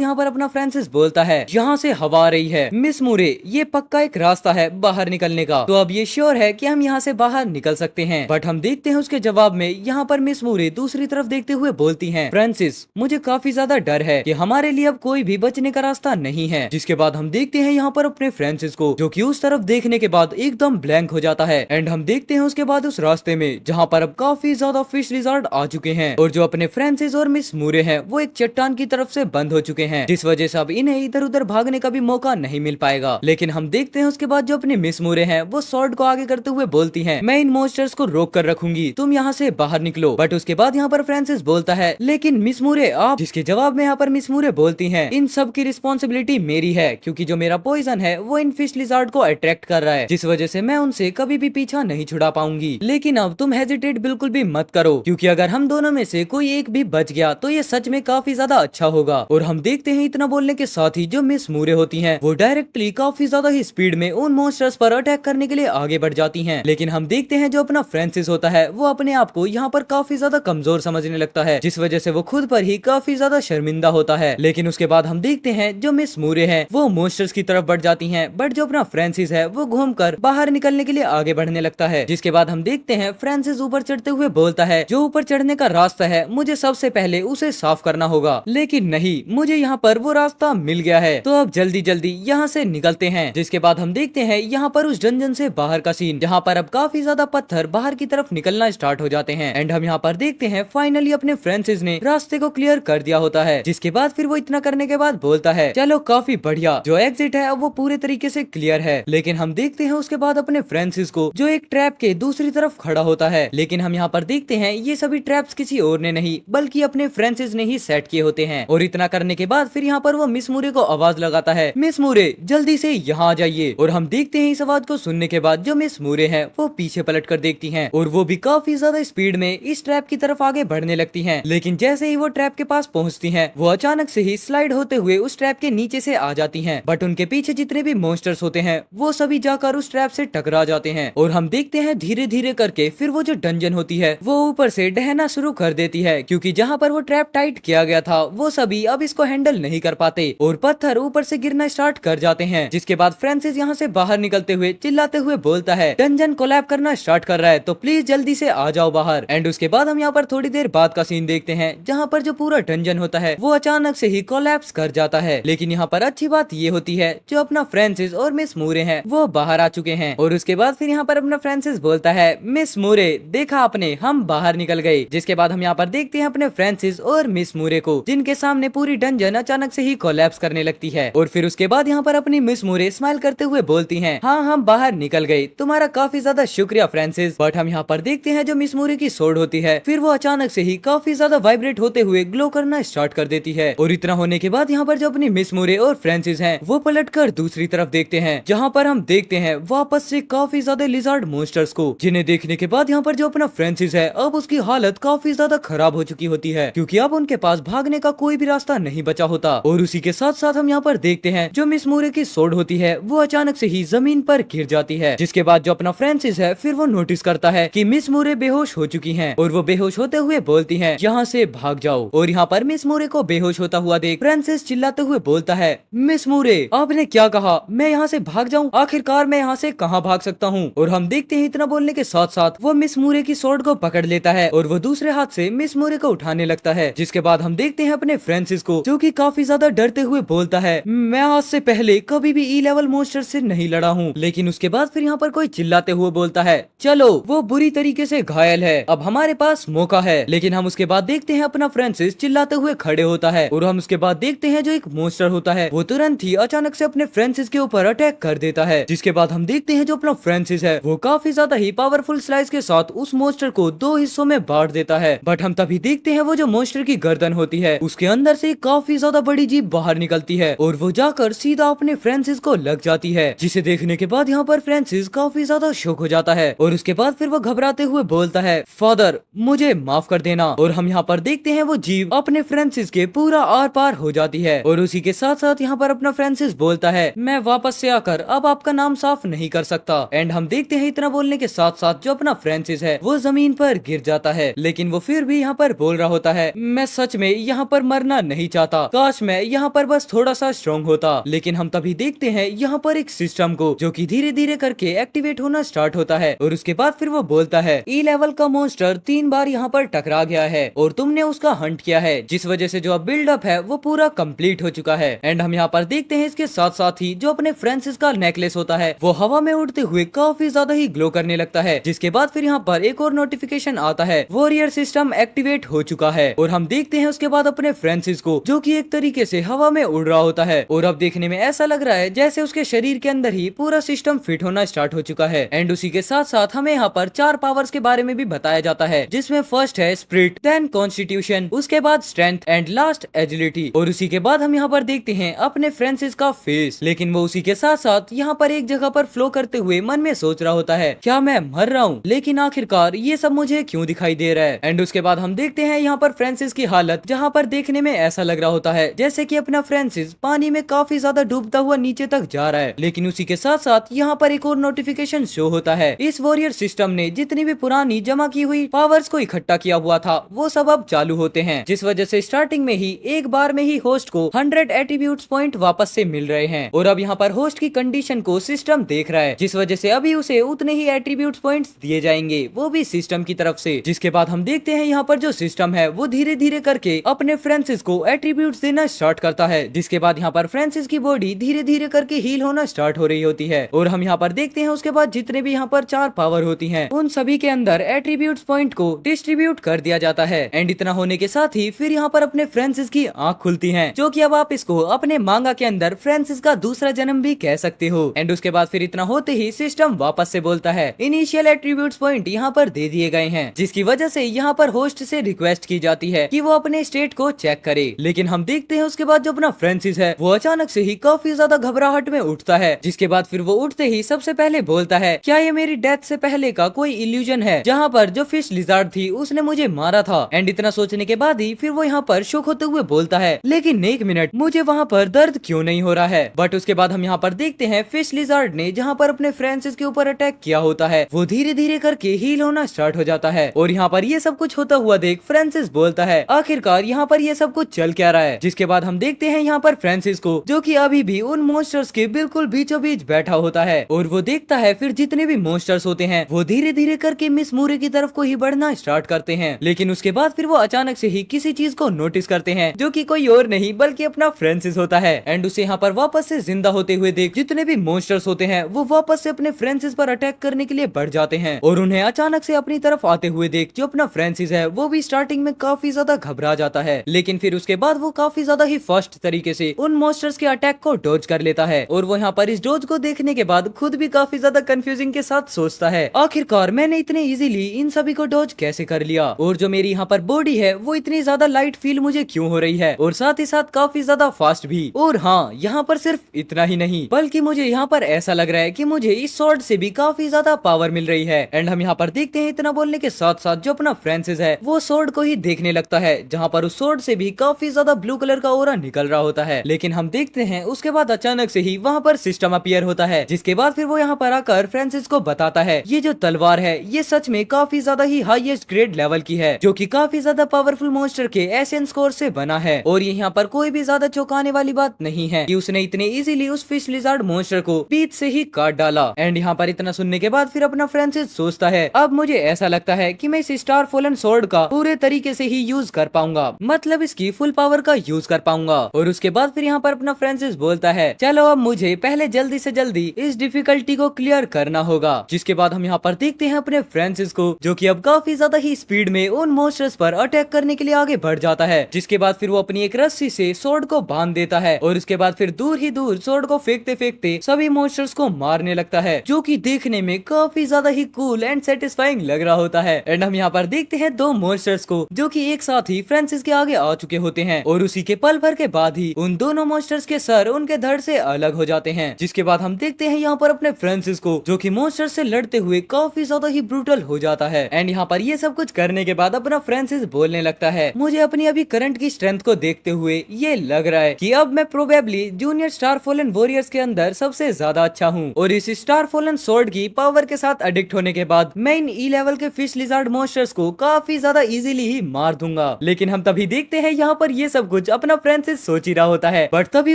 यहाँ पर अपना फ्रांसिस बोलता है, यहाँ से हवा आ रही है, मिस मूरे ये पक्का एक रास्ता है बाहर निकलने का, तो अब ये श्योर है कि हम यहाँ से बाहर निकल सकते हैं। बट हम देखते हैं उसके जवाब में यहाँ पर मिस मूरे दूसरी तरफ देखते हुए बोलती हैं, फ्रांसिस मुझे काफी ज्यादा डर है कि हमारे लिए अब कोई भी बचने का रास्ता नहीं है। जिसके बाद हम देखते हैं यहाँ पर अपने फ्रांसिस को, जो कि उस तरफ देखने के बाद एकदम ब्लैंक हो जाता है। एंड हम देखते हैं उसके बाद उस रास्ते में जहाँ पर अब काफी ज्यादा फिश रिजॉर्ट आ चुके हैं, और जो अपने फ्रांसिस और मिस मूरे हैं वो एक चट्टान की तरफ से बंद हो चुके हैं, जिस वजह से अब इन्हें इधर उधर भागने का भी मौका नहीं मिल पाएगा। लेकिन हम देखते हैं उसके बाद जो अपने मिस मूरे हैं वो स्वॉर्ड को आगे करते हुए बोलती हैं, मैं इन मॉन्स्टर्स को रोक कर रखूंगी, तुम यहाँ से बाहर निकलो। बट उसके बाद यहाँ पर फ्रांसिस बोलता है, लेकिन मिस मूरे आप, जिसके जवाब में यहाँ पर मिस मूरे बोलती हैं, इन सब की रिस्पॉन्सिबिलिटी मेरी है, क्योंकि जो मेरा पॉइजन है वो इन फिश लिजार्ड को अट्रैक्ट कर रहा है, जिस वजह से मैं उनसे कभी भी पीछा नहीं छुड़ा पाऊंगी। लेकिन अब तुम हेजिटेट बिल्कुल भी मत करो, क्योंकि अगर हम दोनों में से कोई एक भी बच गया तो ये सच में काफी ज्यादा अच्छा होगा। और हम देखते हैं इतना बोलने के साथ ही जो मिस मूरे होती हैं वो डायरेक्टली काफी ज्यादा ही स्पीड में उन मॉन्स्टर्स पर अटैक करने के लिए आगे बढ़ जाती हैं। लेकिन हम देखते हैं जो अपना फ्रांसिस होता है वो अपने आप को यहाँ पर काफी ज्यादा कमजोर समझने लगता है, जिस वजह से वो खुद पर ही काफी ज्यादा शर्मिंदा होता है। लेकिन उसके बाद हम देखते हैं जो मिस मूरे हैं वो मॉन्स्टर्स की तरफ बढ़ जाती हैं, बट जो अपना फ्रांसिस है वो घूमकर बाहर निकलने के लिए आगे बढ़ने लगता है। जिसके बाद हम देखते हैं फ्रांसिस ऊपर चढ़ते हुए बोलता है, जो ऊपर चढ़ने का रास्ता है मुझे सबसे पहले उसे साफ करना होगा। लेकिन नहीं, मुझे यहाँ पर वो रास्ता मिल गया है, तो अब जल्दी जल्दी यहाँ से निकलते हैं। जिसके बाद हम देखते हैं यहाँ पर उस डंजन से बाहर का सीन, जहाँ पर अब काफी ज्यादा पत्थर बाहर की तरफ निकलना स्टार्ट हो जाते हैं। एंड हम यहाँ पर देखते हैं फाइनली अपने फ्रांसिस ने रास्ते को क्लियर कर दिया होता है। जिसके बाद फिर वो इतना करने के बाद बोलता है, चलो काफी बढ़िया, जो एग्जिट है अब वो पूरे तरीके से क्लियर है। लेकिन हम देखते हैं उसके बाद अपने फ्रांसिस को, जो एक ट्रैप के दूसरी तरफ खड़ा होता है। लेकिन हम यहाँ पर देखते हैं ये सभी ट्रैप्स किसी और ने नहीं बल्कि अपने फ्रांसिस ने ही सेट किए होते हैं। और इतना करने के बाद फिर यहाँ पर वो मिस मूरे को आवाज लगाता है, मिस मूरे जल्दी से यहाँ आ जाइए। और हम देखते हैं इस आवाज को सुनने के बाद जो मिस मूरे हैं वो पीछे पलट कर देखती हैं, और वो भी काफी ज्यादा स्पीड में इस ट्रैप की तरफ आगे बढ़ने लगती हैं। लेकिन जैसे ही वो ट्रैप के पास पहुंचती हैं, वो अचानक से ही स्लाइड होते हुए उस ट्रैप के नीचे से आ जाती हैं। बट उनके पीछे जितने भी मॉन्स्टर्स होते हैं वो सभी जाकर उस ट्रैप से टकरा जाते हैं। और हम देखते हैं धीरे धीरे करके फिर वो जो डंजन होती है वो ऊपर से ढहना शुरू कर देती है, क्योंकि जहाँ पर वो ट्रैप टाइट किया गया था वो सभी अब इसको हैंडल नहीं कर पाते और पत्थर ऊपर से गिरना स्टार्ट कर जाते हैं। जिसके बाद फ्रांसिस यहाँ से बाहर निकलते हुए चिल्लाते हुए बोलता है, डंजन कोलैप करना स्टार्ट कर रहा है, तो प्लीज जल्दी से आ जाओ बाहर। एंड उसके बाद हम यहाँ पर थोड़ी देर बाद का सीन देखते हैं, जहाँ पर जो पूरा डंजन होता है वो अचानक से ही कोलैप्स कर जाता है। लेकिन यहाँ पर अच्छी बात ये होती है जो अपना फ्रांसिस और मिस मूरे हैं वो बाहर आ चुके हैं। और उसके बाद फिर यहाँ पर अपना फ्रांसिस बोलता है, मिस मूरे देखा आपने, हम बाहर निकल गए। जिसके बाद हम यहाँ पर देखते हैं अपने फ्रांसिस और मिस मूरे को, जिनके सामने पूरी डंजन अचानक से ही कोलैप्स करने लगती है। और फिर उसके बाद यहाँ पर अपनी मिस मूरे स्माइल करते हुए बोलती हैं, हाँ हम बाहर निकल गए, तुम्हारा काफी ज्यादा शुक्रिया फ्रांसिस। बट हम यहाँ पर देखते हैं जो मिस मूरे की सोड होती है फिर वो अचानक से ही काफी ज्यादा वाइब्रेट होते हुए ग्लो करना स्टार्ट कर देती है। और इतना होने के बाद यहाँ पर जो अपनी मिस मूरे और फ्रांसिस हैं वो पलटकर दूसरी तरफ देखते हैं, जहाँ पर हम देखते हैं वापस से काफी ज्यादा लिजार्ड मॉन्स्टर्स को, जिन्हें देखने के बाद यहाँ पर जो अपना फ्रांसिस है अब उसकी हालत काफी ज्यादा खराब हो चुकी होती है, क्योंकि अब उनके पास भागने का कोई भी रास्ता नहीं बचा होता। और उसी के साथ साथ हम यहाँ पर देखते हैं जो मिस मूरे की सोड होती है वो अचानक से ही जमीन पर गिर जाती है। जिसके बाद जो अपना फ्रांसिस है फिर वो नोटिस करता है कि मिस मूरे बेहोश हो चुकी हैं, और वो बेहोश होते हुए बोलती हैं, यहाँ से भाग जाओ। और यहाँ पर मिस मूरे को बेहोश होता हुआ देख फ्रांसिस चिल्लाते हुए बोलता है, मिस मूरे आपने क्या कहा, मैं यहाँ से भाग जाऊँ? आखिरकार मैं यहाँ से कहाँ भाग सकता हूँ? और हम देखते हैं इतना बोलने के साथ साथ वो मिस मूरे की सोड को पकड़ लेता है और वो दूसरे हाथ से मिस मूरे को उठाने लगता है। जिसके बाद हम देखते हैं अपने फ्रांसिस को, जो कि काफी ज्यादा डरते हुए बोलता है, मैं आज से पहले कभी भी ई लेवल मॉन्स्टर मोस्टर से नहीं लड़ा हूँ। लेकिन उसके बाद फिर यहाँ पर कोई चिल्लाते हुए बोलता है, चलो वो बुरी तरीके से घायल है, अब हमारे पास मौका है। लेकिन हम उसके बाद देखते हैं अपना फ्रांसिस चिल्लाते हुए खड़े होता है और हम उसके बाद देखते हैं जो एक मोस्टर होता है वो तुरंत ही अचानक से अपने फ्रांसिस के ऊपर अटैक कर देता है। जिसके बाद हम देखते हैं जो अपना फ्रांसिस है वो काफी ज्यादा ही पावरफुल स्लाइस के साथ उस मोस्टर को 2 हिस्सों में बांट देता है। बट हम तभी देखते हैं वो जो मोस्टर की गर्दन होती है उसके अंदर से काफी ज्यादा बड़ी जीभ बाहर निकलती है और वो जाकर सीधा अपने फ्रांसिस को लग जाती है। जिसे देखने के बाद यहाँ पर फ्रांसिस काफी ज्यादा शॉक हो जाता है और उसके बाद फिर वो घबराते हुए बोलता है, फादर मुझे माफ कर देना। और हम यहाँ पर देखते हैं वो जीभ अपने फ्रांसिस के पूरा आर पार हो जाती है और उसी के साथ साथ यहाँ पर अपना फ्रांसिस बोलता है, मैं वापस से आकर अब आपका नाम साफ नहीं कर सकता। एंड हम देखते हैं इतना बोलने के साथ साथ जो अपना फ्रांसिस है वो जमीन पर गिर जाता है। लेकिन वो फिर भी यहाँ पर बोल रहा होता है, मैं सच में यहाँ पर मरना नहीं चाहता, काश मैं यहाँ पर बस थोड़ा सा स्ट्रॉन्ग होता। लेकिन हम तभी देखते हैं यहाँ पर एक सिस्टम को जो कि धीरे धीरे करके एक्टिवेट होना स्टार्ट होता है और उसके बाद फिर वो बोलता है, ई लेवल का मॉन्स्टर 3 बार यहाँ पर टकरा गया है और तुमने उसका हंट किया है, जिस वजह से जो अब बिल्डअप है वो पूरा कंप्लीट हो चुका है। एंड हम यहाँ पर देखते हैं इसके साथ साथ ही जो अपने फ्रांसिस का नेकलेस होता है वो हवा में उड़ते हुए काफी ज्यादा ही ग्लो करने लगता है। जिसके बाद फिर यहाँ पर एक और नोटिफिकेशन आता है, वॉरियर सिस्टम एक्टिवेट हो चुका है। और हम देखते हैं उसके बाद अपने फ्रांसिस को जो कि एक तरीके से हवा में उड़ रहा होता है और अब देखने में ऐसा लग रहा है जैसे उसके शरीर के अंदर ही पूरा सिस्टम फिट होना स्टार्ट हो चुका है। एंड उसी के साथ साथ हमें यहाँ पर 4 पावर्स के बारे में भी बताया जाता है, जिसमें फर्स्ट है स्पिरिट, देन कॉन्स्टिट्यूशन, उसके बाद स्ट्रेंथ एंड लास्ट एजिलिटी। और उसी के बाद हम यहाँ पर देखते हैं अपने फ्रांसिस का फेस। लेकिन वो उसी के साथ साथ यहाँ पर एक जगह पर फ्लो करते हुए मन में सोच रहा होता है, क्या मैं मर रहा हूँ, लेकिन आखिरकार ये सब मुझे क्यों दिखाई दे रहा है। एंड उसके बाद हम देखते हैं यहाँ पर फ्रांसिस की हालत, जहाँ पर देखने में ऐसा लग रहा होता है जैसे कि अपना फ्रांसिस पानी में काफी ज्यादा डूबता हुआ नीचे तक जा रहा है। लेकिन उसी के साथ साथ यहाँ पर एक और नोटिफिकेशन शो होता है, इस वॉरियर सिस्टम ने जितनी भी पुरानी जमा की हुई पावर्स को इकट्ठा किया हुआ था वो सब अब चालू होते हैं, जिस वजह से स्टार्टिंग में ही एक बार में ही होस्ट को 100 एट्रीब्यूट्स पॉइंट वापस से मिल रहे हैं। और अब यहाँ पर होस्ट की कंडीशन को सिस्टम देख रहा है, जिस वजह से अभी उसे उतने ही एट्रीब्यूट्स पॉइंट्स दिए जाएंगे, वो भी सिस्टम की तरफ से। जिसके बाद हम देखते हैं यहाँ पर जो सिस्टम है वो धीरे धीरे करके अपने फ्रांसिस को एट्रीब्यूट्स देना स्टार्ट करता है। जिसके बाद यहाँ पर फ्रांसिस की बॉडी धीरे धीरे करके हील होना स्टार्ट हो रही होती है। और हम यहाँ पर देखते हैं उसके बाद जितने भी यहाँ पर 4 पावर होती हैं उन सभी के अंदर एट्रीब्यूट्स पॉइंट को डिस्ट्रीब्यूट कर दिया जाता है। एंड इतना होने के साथ ही फिर यहाँ पर अपने फ्रांसिस की आंख खुलती है, जो कि अब आप इसको अपने मांगा के अंदर फ्रांसिस का दूसरा जन्म भी कह सकते हो। एंड उसके बाद फिर इतना होते ही सिस्टम वापस से बोलता है, इनिशियल एट्रीब्यूट्स पॉइंट यहाँ पर दे दिए गए हैं, जिसकी वजह से यहाँ पर होस्ट से रिक्वेस्ट की जाती है कि वो अपने स्टेट को चेक करे। लेकिन हम देखते हैं उसके बाद जो अपना फ्रांसिस है वो अचानक से ही काफी ज्यादा घबराहट में उठता है। जिसके बाद फिर वो उठते ही सबसे पहले बोलता है, क्या ये मेरी डेथ से पहले का कोई इल्यूजन है, जहाँ पर जो फिश लिजार्ड थी उसने मुझे मारा था। एंड इतना सोचने के बाद ही फिर वो यहाँ पर शौक होते हुए बोलता है, लेकिन एक मिनट, मुझे वहाँ पर दर्द क्यों नहीं हो रहा है। बट उसके बाद हम यहाँ पर देखते हैं फिश लिजार्ड ने जहाँ पर अपने फ्रांसिस के ऊपर अटैक किया होता है वो धीरे धीरे करके हील होना स्टार्ट हो जाता है। और यहाँ पर ये सब कुछ होता हुआ देख फ्रांसिस बोलता है, आखिरकार यहाँ पर ये सब कुछ चल क्या रहा है। जिसके बाद हम देखते हैं यहाँ पर फ्रांसिस को जो कि अभी भी उन मॉन्स्टर्स के बिल्कुल बीचों बीच बैठा होता है और वो देखता है फिर जितने भी मॉन्स्टर्स होते हैं वो धीरे धीरे करके मिस मूरी की तरफ को ही बढ़ना स्टार्ट करते हैं। लेकिन उसके बाद फिर वो अचानक से ही किसी चीज को नोटिस करते हैं जो कि कोई और नहीं बल्कि अपना फ्रांसिस होता है। एंड उसे यहाँ पर वापस से जिंदा होते हुए देख जितने भी मॉन्स्टर्स होते हैं वो वापस से अपने फ्रांसिस पर अटैक करने के लिए बढ़ जाते हैं और उन्हें अचानक से अपनी तरफ आते हुए देख जो अपना फ्रांसिस है वो भी स्टार्टिंग में काफी ज्यादा घबरा जाता है। लेकिन फिर उसके बाद वो काफी ज्यादा ही फास्ट तरीके से उन मॉन्स्टर्स के अटैक को डॉज कर लेता है और वो यहाँ पर इस डॉज को देखने के बाद खुद भी काफी ज्यादा कंफ्यूजिंग के साथ सोचता है, आखिरकार मैंने इतने इजीली इन सभी को डॉज कैसे कर लिया और जो मेरी यहाँ पर बॉडी है वो इतनी ज्यादा लाइट फील मुझे क्यों हो रही है और साथ ही साथ काफी ज्यादा फास्ट भी। और हाँ, यहाँ पर सिर्फ इतना ही नहीं बल्कि मुझे यहाँ पर ऐसा लग रहा है कि मुझे इस स्वॉर्ड से भी काफी ज्यादा पावर मिल रही है। एंड हम यहाँ पर देखते हैं इतना बोलने के साथ साथ जो अपना फ्रांसिस है वो स्वॉर्ड को ही देखने लगता है, जहाँ पर उस स्वॉर्ड से भी काफी ज्यादा ब्लू कलर का ऑरा निकल रहा होता है। लेकिन हम देखते हैं उसके बाद अचानक से ही वहाँ पर सिस्टम अपीयर होता है, जिसके बाद फिर वो यहाँ पर आकर फ्रांसिस को बताता है ये जो तलवार है ये सच में काफी ज्यादा ही हाईएस्ट ग्रेड लेवल की है, जो कि काफी ज्यादा पावरफुल मॉन्स्टर के एसेंस कोर से बना है। और ये यहाँ पर कोई भी ज्यादा चौंकाने वाली बात नहीं है कि उसने इतने इजीली उस फिश लिजार्ड मॉन्स्टर को बीच से ही काट डाला। एंड यहाँ पर इतना सुनने के बाद फिर अपना फ्रांसिस सोचता है, अब मुझे ऐसा लगता है कि मैं इस स्टार फॉलन स्वॉर्ड का पूरे तरीके से ही यूज कर पाऊंगा, मतलब इसकी फुल पावर का यूज कर पाऊंगा। और उसके बाद फिर यहाँ पर अपना फ्रांसिस बोलता है, चलो अब मुझे पहले जल्दी से जल्दी इस डिफिकल्टी को क्लियर करना होगा। जिसके बाद हम यहाँ पर देखते हैं अपने फ्रांसिस को, जो कि अब काफी ज्यादा ही स्पीड में उन मॉन्स्टर्स पर अटैक करने के लिए आगे बढ़ जाता है। जिसके बाद फिर वो अपनी एक रस्सी से स्वॉर्ड को बांध देता है और उसके बाद फिर दूर ही दूर स्वॉर्ड को फेंकते फेंकते सभी मॉन्स्टर्स को मारने लगता है, जो कि देखने में काफी ज्यादा ही कूल एंड सेटिस्फाइंग लग रहा होता है। एंड हम यहाँ पर देखते हैं दो मॉन्स्टर्स को, जो कि एक साथ ही फ्रांसिस के आगे आ चुके होते हैं और उसी के पल भर के बाद ही उन दोनों मॉन्स्टर्स के सर उनके धड़ से अलग हो जाते हैं। जिसके बाद हम देखते हैं यहाँ पर अपने फ्रांसिस को, जो कि मॉन्स्टर से लड़ते हुए काफी ज्यादा ही ब्रूटल हो जाता है। एंड यहाँ पर ये सब कुछ करने के बाद अपना फ्रांसिस बोलने लगता है, मुझे अपनी अभी करंट की स्ट्रेंथ को देखते हुए ये लग रहा है कि अब मैं probably junior star fallen warriors के अंदर सबसे ज्यादा अच्छा हूँ और इस स्टार फॉलन स्वॉर्ड की पावर के साथ एडिक्ट होने के बाद मैं इन ई लेवल के फिश लिजार्ड मॉन्स्टर्स को काफी ज्यादा इजीली ही मार दूंगा। लेकिन हम तभी देखते हैं यहाँ पर ये सब कुछ अपना फ्रांसिस सोच ही रहा होता है, बट तभी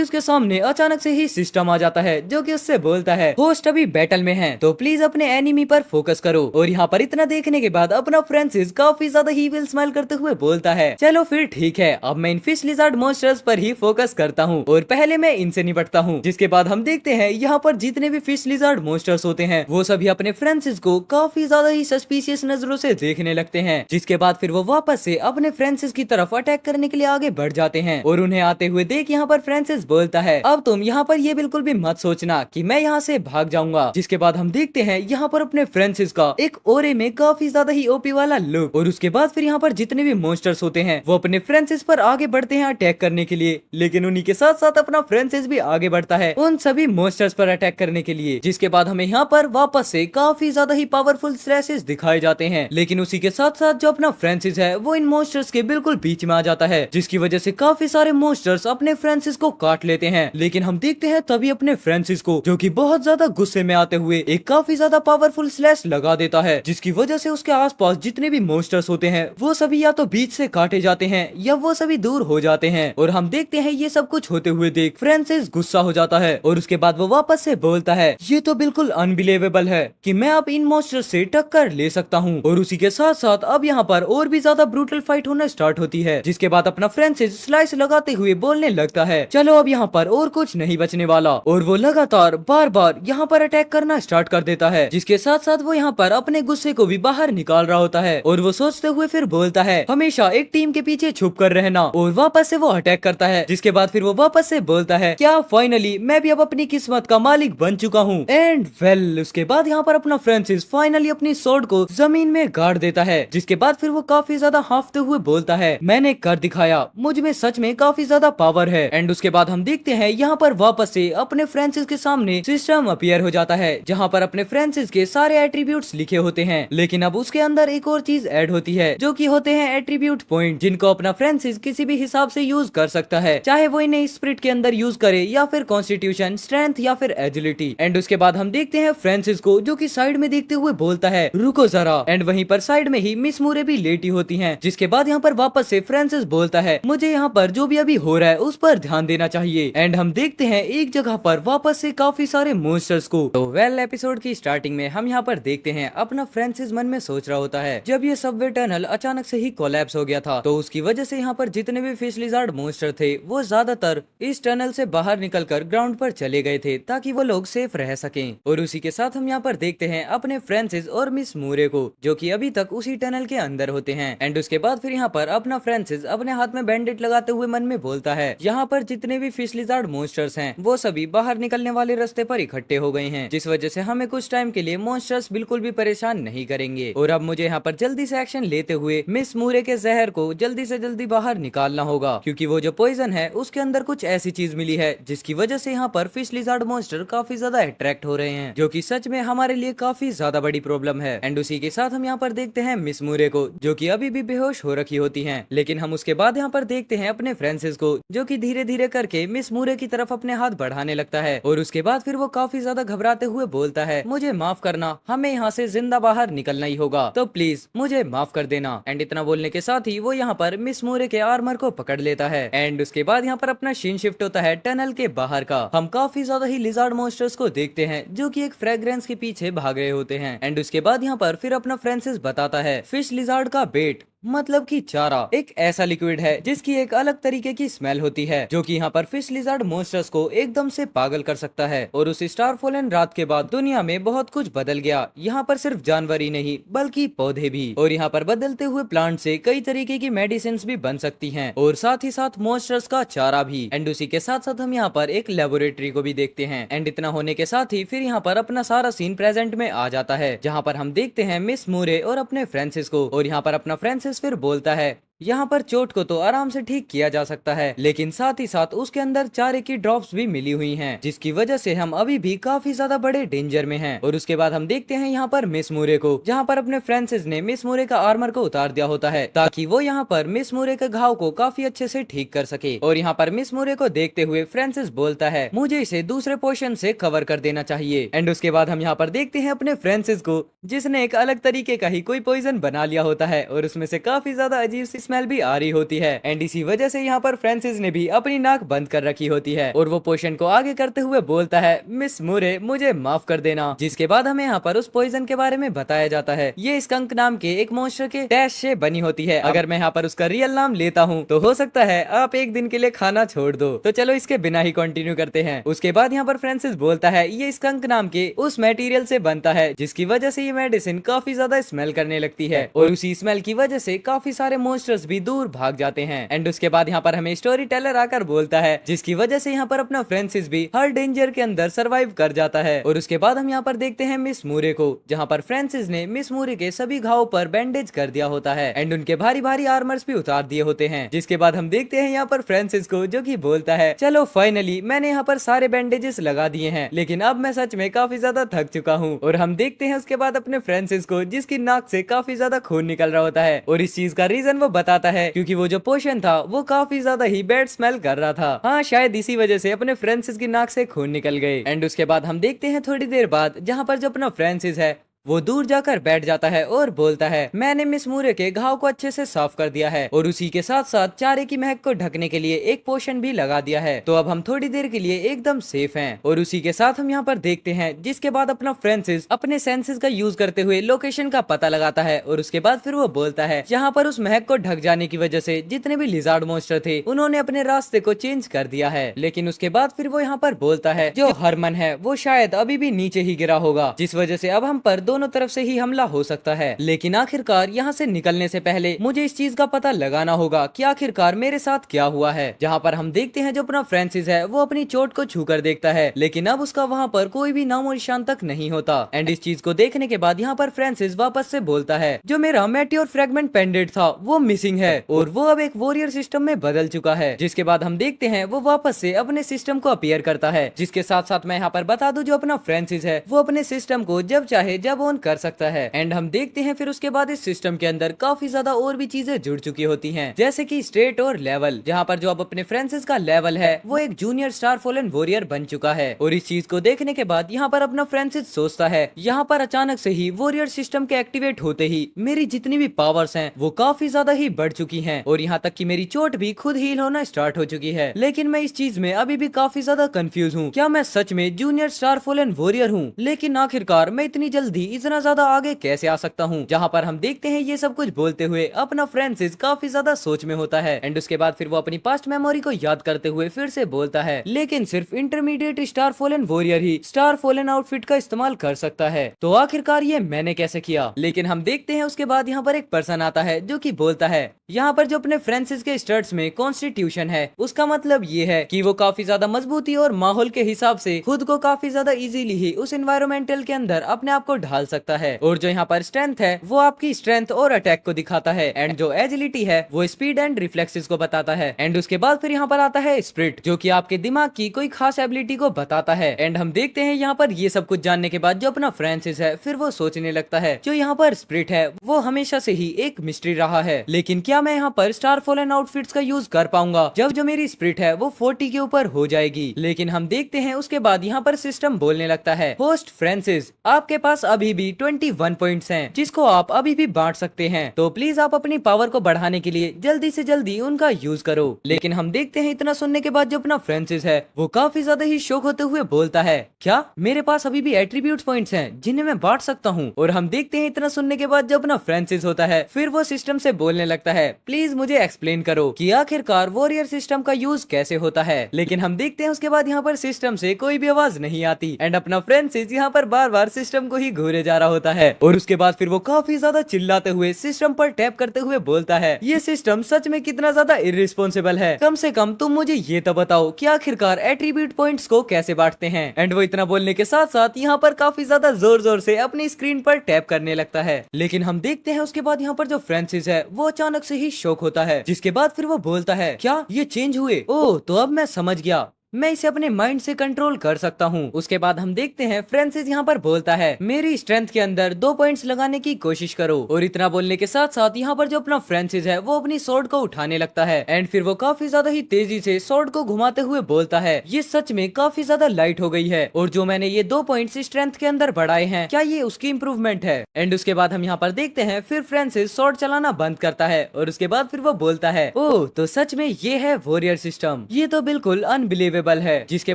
उसके सामने अचानक से ही सिस्टम आ जाता है, जो कि उससे बोलता है, होस्ट अभी बैटल में है तो प्लीज अपने एनिमी पर फोकस करो। और यहाँ पर इतना देखने के बाद अपना फ्रांसिस काफी ज्यादा ही विल स्माइल करते हुए बोलता है, चलो फिर ठीक है, अब मैं इन फिश लिजार्ड मॉन्स्टर्स पर ही फोकस करता हूँ और पहले मैं इनसे निपटता हूँ। जिसके बाद हम देखते हैं यहाँ पर जितने भी फिश लिजार्ड मॉन्स्टर्स होते हैं वो सभी अपने फ्रांसिस को काफी ज्यादा ही सस्पिशियस नजरों से देखने लगते हैं। जिसके बाद फिर वो वापस से अपने फ्रांसिस की तरफ अटैक करने के लिए आगे बढ़ जाते हैं और उन्हें आते हुए देख यहाँ पर फ्रांसिस बोलता है, अब तुम यहाँ पर ये बिल्कुल भी मत सोचना कि मैं यहाँ से भाग जाऊंगा। जिसके बाद हम देखते हैं यहाँ पर अपने फ्रांसिस का एक ओरे में काफी ज्यादा ही ओपी वाला लुक और उसके बाद फिर यहाँ पर जितने भी मॉन्स्टर्स होते हैं वो अपने फ्रांसिस पर आगे बढ़ते हैं अटैक करने के लिए। लेकिन उन्हीं के साथ साथ अपना फ्रांसिस भी आगे बढ़ता है उन सभी मॉन्स्टर्स पर अटैक करने के लिए। जिसके बाद हमें यहाँ पर वापस से काफी ज्यादा ही पावरफुल स्लैशेस दिखाए जाते हैं। लेकिन उसी के साथ साथ जो अपना फ्रांसिस है वो इन मॉन्स्टर्स के बिल्कुल बीच में आ जाता है, जिसकी वजह से काफी सारे मॉन्स्टर्स अपने फ्रांसिस को काट लेते हैं। लेकिन हम देखते हैं तभी अपने फ्रांसिस को, जो कि बहुत ज्यादा गुस्से में आते हुए एक काफी ज्यादा पावरफुल स्लैश लगा देता है, जिसकी वजह से उसके आसपास जितने भी मॉन्स्टर्स होते हैं वो सभी या तो बीच से काटे जाते हैं या वो सभी दूर हो जाते हैं। और हम देखते हैं ये सब कुछ होते हुए देख फ्रांसिस गुस्सा हो जाता है और उसके बाद वो वापस से बोलता है, ये तो बिल्कुल अनबिलीवेबल है कि मैं अब इन मॉन्स्टर्स से टक्कर ले सकता हूँ। और उसी के साथ साथ अब यहाँ पर और भी ज्यादा ब्रूटल फाइट होना स्टार्ट होती है। जिसके बाद अपना फ्रांसिस स्लाइस लगाते हुए बोलने लगता है, चलो अब यहाँ पर और कुछ नहीं बचने वाला। और वो लगातार बार बार यहाँ पर अटैक करना स्टार्ट कर देता है, जिसके साथ साथ वो यहाँ पर अपने गुस्से को भी बाहर निकाल रहा होता है। और वो सोचते हुए फिर बोलता है, हमेशा एक टीम के पीछे छुप कर रहना। और वापस से वो अटैक करता है, जिसके बाद फिर वो वापस से बोलता है, क्या फाइनली मैं भी अब अपनी किस्मत का मालिक बन चुका हूँ। एंड वेल उसके बाद यहाँ पर अपना फ्रांसिस फाइनली अपनी स्वॉर्ड को जमीन में गाड़ देता है। जिसके बाद फिर वो काफी ज्यादा हांफते हुए बोलता है, मैंने कर दिखाया, मुझ में सच में काफी ज्यादा पावर है। एंड उसके बाद हम देखते हैं यहाँ पर वापस से अपने फ्रांसिस के सामने सिस्टम अपीयर हो जाता है, जहाँ पर अपने फ्रांसिस के सारे एट्रीब्यूट्स लिखे होते हैं। लेकिन अब उसके अंदर एक और चीज ऐड होती है, जो कि होते हैं एट्रीब्यूट पॉइंट, जिनको अपना फ्रांसिस किसी भी हिसाब से यूज कर सकता है, चाहे वो इन्हें स्पिरिट के अंदर यूज करे या फिर कॉन्स्टिट्यूशन, स्ट्रेंथ या फिर एजिलिटी। एंड उसके बाद हम देखते हैं फ्रांसिस को, जो कि साइड में देखते हुए बोलता है, रुको जरा। एंड वहीं पर साइड में ही मिस मूरे भी लेटी होती हैं। जिसके बाद यहाँ पर वापस से फ्रांसिस बोलता है, मुझे यहाँ पर जो भी अभी हो रहा है उस पर ध्यान देना चाहिए। एंड हम देखते हैं एक जगह पर वापस से काफी सारे मॉन्स्टर्स को। तो वेल एपिसोड की स्टार्टिंग में हम यहाँ पर देखते हैं अपना फ्रांसिस मन में सोच रहा होता है, जब ये सबवे टनल अचानक से ही कोलैप्स हो गया था तो उसकी वजह से यहाँ पर जितने भी फिश लिजार्ड मॉन्स्टर थे वो ज्यादातर इस टनल से बाहर निकलकर ग्राउंड पर चले गए थे, ताकि वो लोग सेफ रह सकें। और उसी के साथ हम यहाँ पर देखते हैं अपने फ्रांसिस और मिस मूरे को, जो कि अभी तक उसी टनल के अंदर होते हैं। एंड उसके बाद फिर यहाँ पर अपना फ्रांसिस अपने हाथ में बैंडेज लगाते हुए मन में बोलता है, यहाँ पर जितने भी फिश लिजार्ड मॉन्स्टर्स हैं वो सभी बाहर निकलने वाले रास्ते पर इकट्ठे हो गए हैं, जिस वजह से हमें कुछ टाइम के लिए मॉन्स्टर्स बिल्कुल भी परेशान नहीं करेंगे। और अब मुझे यहाँ पर जल्दी से एक्शन लेते हुए मिस मूरे के जहर को जल्दी से जल्दी बाहर निकालना होगा, क्योंकि वो जो पॉइजन है उसके अंदर कुछ ऐसी चीज मिली है जिसकी वजह से यहाँ पर फिश लिजार्ड मॉन्स्टर काफी ज्यादा अट्रैक्ट हो रहे हैं, जो कि सच में हमारे लिए काफी ज्यादा बड़ी प्रॉब्लम है। एंड उसी के साथ हम यहाँ पर देखते हैं मिस मूरे को, जो कि अभी भी बेहोश हो रखी होती हैं। लेकिन हम उसके बाद यहाँ पर देखते हैं अपने फ्रांसिस को, जो कि धीरे धीरे करके मिस मूरे की तरफ अपने हाथ बढ़ाने लगता है। और उसके बाद फिर वो काफी ज्यादा घबराते हुए बोलता है, मुझे माफ करना, हमें यहाँ से जिंदा बाहर निकलना ही होगा, तो प्लीज मुझे माफ कर देना। एंड इतना बोलने के साथ ही वो यहाँ पर मिस मूरे के आर्मर को पकड़ लेता है। एंड उसके बाद यहाँ पर अपना सीन शिफ्ट होता है टनल के बाहर का। हम काफी ज्यादा ही लिजार्ड मॉन्स्टर्स को देखते हैं, जो कि एक फ्रेग्रेंस के पीछे भाग रहे होते हैं। एंड उसके बाद यहाँ पर फिर अपना फ्रांसिस बताता है, फिश लिजार्ड का बेट मतलब कि चारा एक ऐसा लिक्विड है जिसकी एक अलग तरीके की स्मेल होती है, जो कि यहाँ पर फिश लिजर्ड मॉन्स्टर्स को एकदम से पागल कर सकता है। और उस स्टारफॉलन रात के बाद दुनिया में बहुत कुछ बदल गया। यहाँ पर सिर्फ जानवर ही नहीं बल्कि पौधे भी, और यहाँ पर बदलते हुए प्लांट से कई तरीके की मेडिसिन भी बन सकती हैं, और साथ ही साथ मॉन्स्टर्स का चारा भी। एंड उसी के साथ साथ हम यहाँ पर एक लेबोरेटरी को भी देखते हैं। एंड इतना होने के साथ ही फिर यहाँ पर अपना सारा सीन प्रेजेंट में आ जाता है, जहाँ पर हम देखते हैं मिस मूरे और अपने फ्रांसिस को। और यहाँ पर अपना फ्रांसिस फिर बोलता है यहाँ पर चोट को तो आराम से ठीक किया जा सकता है, लेकिन साथ ही साथ उसके अंदर चारे की ड्रॉप्स भी मिली हुई हैं, जिसकी वजह से हम अभी भी काफी ज्यादा बड़े डेंजर में हैं। और उसके बाद हम देखते हैं यहाँ पर मिस मूरे को, जहाँ पर अपने फ्रांसिस ने मिस मूरे का आर्मर को उतार दिया होता है ताकि वो यहाँ पर मिस मूरे के घाव को काफी अच्छे से ठीक कर सके। और यहाँ पर मिस मूरे को देखते हुए फ्रांसिस बोलता है मुझे इसे दूसरे पोर्शन से कवर कर देना चाहिए। एंड उसके बाद हम यहाँ पर देखते हैं अपने फ्रांसिस को, जिसने एक अलग तरीके का ही कोई पॉइजन बना लिया होता है, और उसमें से काफी ज्यादा अजीब सी स्मेल भी आ रही होती है। एंड इसी वजह से यहाँ पर फ्रांसिस ने भी अपनी नाक बंद कर रखी होती है, और वो पोशन को आगे करते हुए बोलता है मिस मूरे मुझे माफ कर देना। जिसके बाद हमें यहाँ पर उस पॉइजन के बारे में बताया जाता है। ये स्कंक नाम के एक मॉन्स्टर के डैश से बनी होती है। अगर मैं यहाँ पर उसका रियल नाम लेता हूँ तो हो सकता है आप एक दिन के लिए खाना छोड़ दो। तो चलो इसके बिना ही कंटिन्यू करते हैं। उसके बाद यहाँ पर फ्रांसिस बोलता है ये स्कंक नाम के उस मटेरियल से बनता है जिसकी वजह से ये मेडिसिन काफी ज्यादा स्मेल करने लगती है, और उसी स्मेल की वजह से काफी सारे मॉन्स्टर्स भी दूर भाग जाते हैं। एंड उसके बाद यहाँ पर हमें स्टोरी टेलर आकर बोलता है, जिसकी वजह से यहाँ पर अपना फ्रांसिस भी हर डेंजर के अंदर सरवाइव कर जाता है। और उसके बाद हम यहाँ पर देखते हैं मिस मूरे को, जहाँ पर फ्रांसिस ने मिस मूरे के सभी घावों पर बैंडेज कर दिया होता है, एंड उनके भारी भारी आर्मर्स भी उतार दिए होते हैं। जिसके बाद हम देखते हैं यहाँ पर फ्रांसिस को, जो कि बोलता है चलो फाइनली मैंने यहाँ पर सारे बैंडेजेस लगा दिए हैं, लेकिन अब मैं सच में काफी ज्यादा थक चुका हूँ। और हम देखते हैं उसके बाद अपने फ्रांसिस को, जिसकी नाक से काफी ज्यादा खून निकल रहा होता है, और इस चीज का रीजन वो बताता है क्योंकि वो जो पोशन था वो काफी ज्यादा ही बैड स्मेल कर रहा था। हाँ, शायद इसी वजह से अपने फ्रांसिस की नाक से खून निकल गए। एंड उसके बाद हम देखते हैं थोड़ी देर बाद, जहाँ पर जो अपना फ्रांसिस है वो दूर जाकर बैठ जाता है और बोलता है मैंने मिस मूरे के घाव को अच्छे से साफ कर दिया है, और उसी के साथ साथ चारे की महक को ढकने के लिए एक पोशन भी लगा दिया है। तो अब हम थोड़ी देर के लिए एकदम सेफ हैं। और उसी के साथ हम यहाँ पर देखते हैं, जिसके बाद अपना फ्रांसिस अपने सेंसेस का यूज करते हुए लोकेशन का पता लगाता है, और उसके बाद फिर वो बोलता है यहाँ पर उस महक को ढक जाने की वजह से जितने भी लिजार्ड मॉन्स्टर थे उन्होंने अपने रास्ते को चेंज कर दिया है। लेकिन उसके बाद फिर वो यहाँ पर बोलता है जो हरमन है वो शायद अभी भी नीचे ही गिरा होगा, जिस वजह से अब हम पर दोनों तरफ से ही हमला हो सकता है। लेकिन आखिरकार यहाँ से निकलने से पहले मुझे इस चीज का पता लगाना होगा कि आखिरकार मेरे साथ क्या हुआ है। जहाँ पर हम देखते हैं जो अपना फ्रांसिस है वो अपनी चोट को छू कर देखता है, लेकिन अब उसका वहाँ पर कोई भी नामो निशान तक नहीं होता। एंड इस चीज को देखने के बाद यहाँ पर फ्रांसिस वापस से बोलता है जो मेरा मेटियोर फ्रेगमेंट पेंडेंट था वो मिसिंग है, और वो अब एक वॉरियर सिस्टम में बदल चुका है। जिसके बाद हम देखते हैं वो वापस से अपने सिस्टम को अपीयर करता है। जिसके साथ साथ मैं यहाँ पर बता दूं जो अपना फ्रांसिस है वो अपने सिस्टम को जब चाहे जब ऑन कर सकता है। एंड हम देखते हैं फिर उसके बाद इस सिस्टम के अंदर काफी ज्यादा और भी चीजें जुड़ चुकी होती हैं, जैसे कि स्टेट और लेवल, जहाँ पर जो अब अपने फ्रांसिस का लेवल है वो एक जूनियर स्टारफॉलन वॉरियर बन चुका है। और इस चीज को देखने के बाद यहाँ पर अपना फ्रांसिस सोचता है यहाँ पर अचानक से ही वॉरियर सिस्टम के एक्टिवेट होते ही मेरी जितनी भी पावर्स हैं वो काफी ज्यादा ही बढ़ चुकी हैं, और यहाँ तक कि मेरी चोट भी खुद हील होना स्टार्ट हो चुकी है। लेकिन मैं इस चीज में अभी भी काफी ज्यादा कंफ्यूज हूँ, क्या मैं सच में जूनियर स्टारफॉलन वॉरियर हूँ? लेकिन आखिरकार मैं इतनी जल्दी इतना ज्यादा आगे कैसे आ सकता हूँ? जहाँ पर हम देखते हैं ये सब कुछ बोलते हुए अपना फ्रांसिस काफी ज्यादा सोच में होता है। एंड उसके बाद फिर वो अपनी पास्ट मेमोरी को याद करते हुए फिर से बोलता है लेकिन सिर्फ इंटरमीडिएट स्टारफॉलन वॉरियर ही स्टारफॉलन आउटफिट का इस्तेमाल कर सकता है, तो आखिरकार ये मैंने कैसे किया? लेकिन हम देखते हैं उसके बाद यहाँ पर एक पर्सन आता है जो कि बोलता है यहाँ पर जो अपने फ्रांसिस के स्टड्स में कॉन्स्टिट्यूशन है उसका मतलब ये है कि वो काफी ज्यादा मजबूती और माहौल के हिसाब से खुद को काफी ज्यादा इजीली ही उस एनवायरमेंटल के अंदर अपने आप को ढाल सकता है। और जो यहाँ पर स्ट्रेंथ है वो आपकी स्ट्रेंथ और अटैक को दिखाता है, एंड जो एजिलिटी है वो स्पीड एंड रिफ्लेक्सेस को बताता है। एंड उसके बाद फिर यहाँ पर आता है स्पिरिट, जो कि आपके दिमाग की कोई खास एबिलिटी को बताता है। एंड हम देखते हैं यहाँ पर ये सब कुछ जानने के बाद जो अपना फ्रांसिस है फिर वो सोचने लगता है जो यहाँ पर स्पिरिट है वो हमेशा से ही एक मिस्ट्री रहा है, लेकिन क्या मैं यहाँ पर स्टारफॉलन आउटफिट्स का यूज कर पाऊंगा जब जो मेरी स्पिरिट है वो 40 के ऊपर हो जाएगी? लेकिन हम देखते हैं उसके बाद यहाँ पर सिस्टम बोलने लगता है होस्ट फ्रांसिस आपके पास अभी अभी भी 21 पॉइंट्स हैं जिसको आप अभी भी बांट सकते हैं। तो प्लीज आप अपनी पावर को बढ़ाने के लिए जल्दी से जल्दी उनका यूज करो। लेकिन हम देखते हैं इतना सुनने के बाद जो अपना फ्रांसिस है वो काफी ज्यादा ही शौक होते हुए बोलता है, क्या मेरे पास अभी भी एट्रीब्यूट पॉइंट्स हैं जिन्हें मैं बांट सकता हूँ? और हम देखते हैं इतना सुनने के बाद जो अपना फ्रांसिस होता है फिर वो सिस्टम से बोलने लगता है, प्लीज मुझे एक्सप्लेन करो कि आखिरकार वॉरियर सिस्टम का यूज कैसे होता है। लेकिन हम देखते हैं उसके बाद यहाँ पर सिस्टम से कोई भी आवाज नहीं आती एंड अपना फ्रांसिस यहाँ पर बार बार सिस्टम को ही घूरे जा रहा होता है। और उसके बाद फिर वो काफी ज्यादा चिल्लाते हुए सिस्टम पर टैप करते हुए बोलता है, ये सिस्टम सच में कितना ज्यादा इररिस्पॉन्सिबल है। कम से कम तुम मुझे ये तो बताओ कि आखिरकार एट्रीब्यूट पॉइंट्स को कैसे बांटते हैं। एंड वो इतना बोलने के साथ साथ यहाँ पर काफी ज्यादा जोर जोर से अपनी स्क्रीन पर टैप करने लगता है। लेकिन हम देखते हैं उसके बाद यहाँ पर जो फ्रांसिस है वो अचानक से ही शॉक होता है, जिसके बाद फिर वो बोलता है, क्या ये चेंज हुए? ओह, तो अब मैं समझ गया, मैं इसे अपने माइंड से कंट्रोल कर सकता हूँ। उसके बाद हम देखते हैं फ्रांसिस यहाँ पर बोलता है, मेरी स्ट्रेंथ के अंदर 2 पॉइंट्स लगाने की कोशिश करो। और इतना बोलने के साथ साथ यहाँ पर जो अपना फ्रांसिस है वो अपनी स्वॉर्ड को उठाने लगता है एंड फिर वो काफी ज्यादा ही तेजी से स्वॉर्ड को घुमाते हुए बोलता है, ये सच में काफी ज्यादा लाइट हो गई है और जो मैंने ये 2 पॉइंट्स स्ट्रेंथ के अंदर बढ़ाए हैं, क्या ये उसकी इम्प्रूवमेंट है? एंड उसके बाद हम यहाँ पर देखते हैं फिर फ्रांसिस स्वॉर्ड चलाना बंद करता है और उसके बाद फिर वो बोलता है, ओह, तो सच में ये है वॉरियर सिस्टम, ये तो बिल्कुल अनबिलीवेबल है। जिसके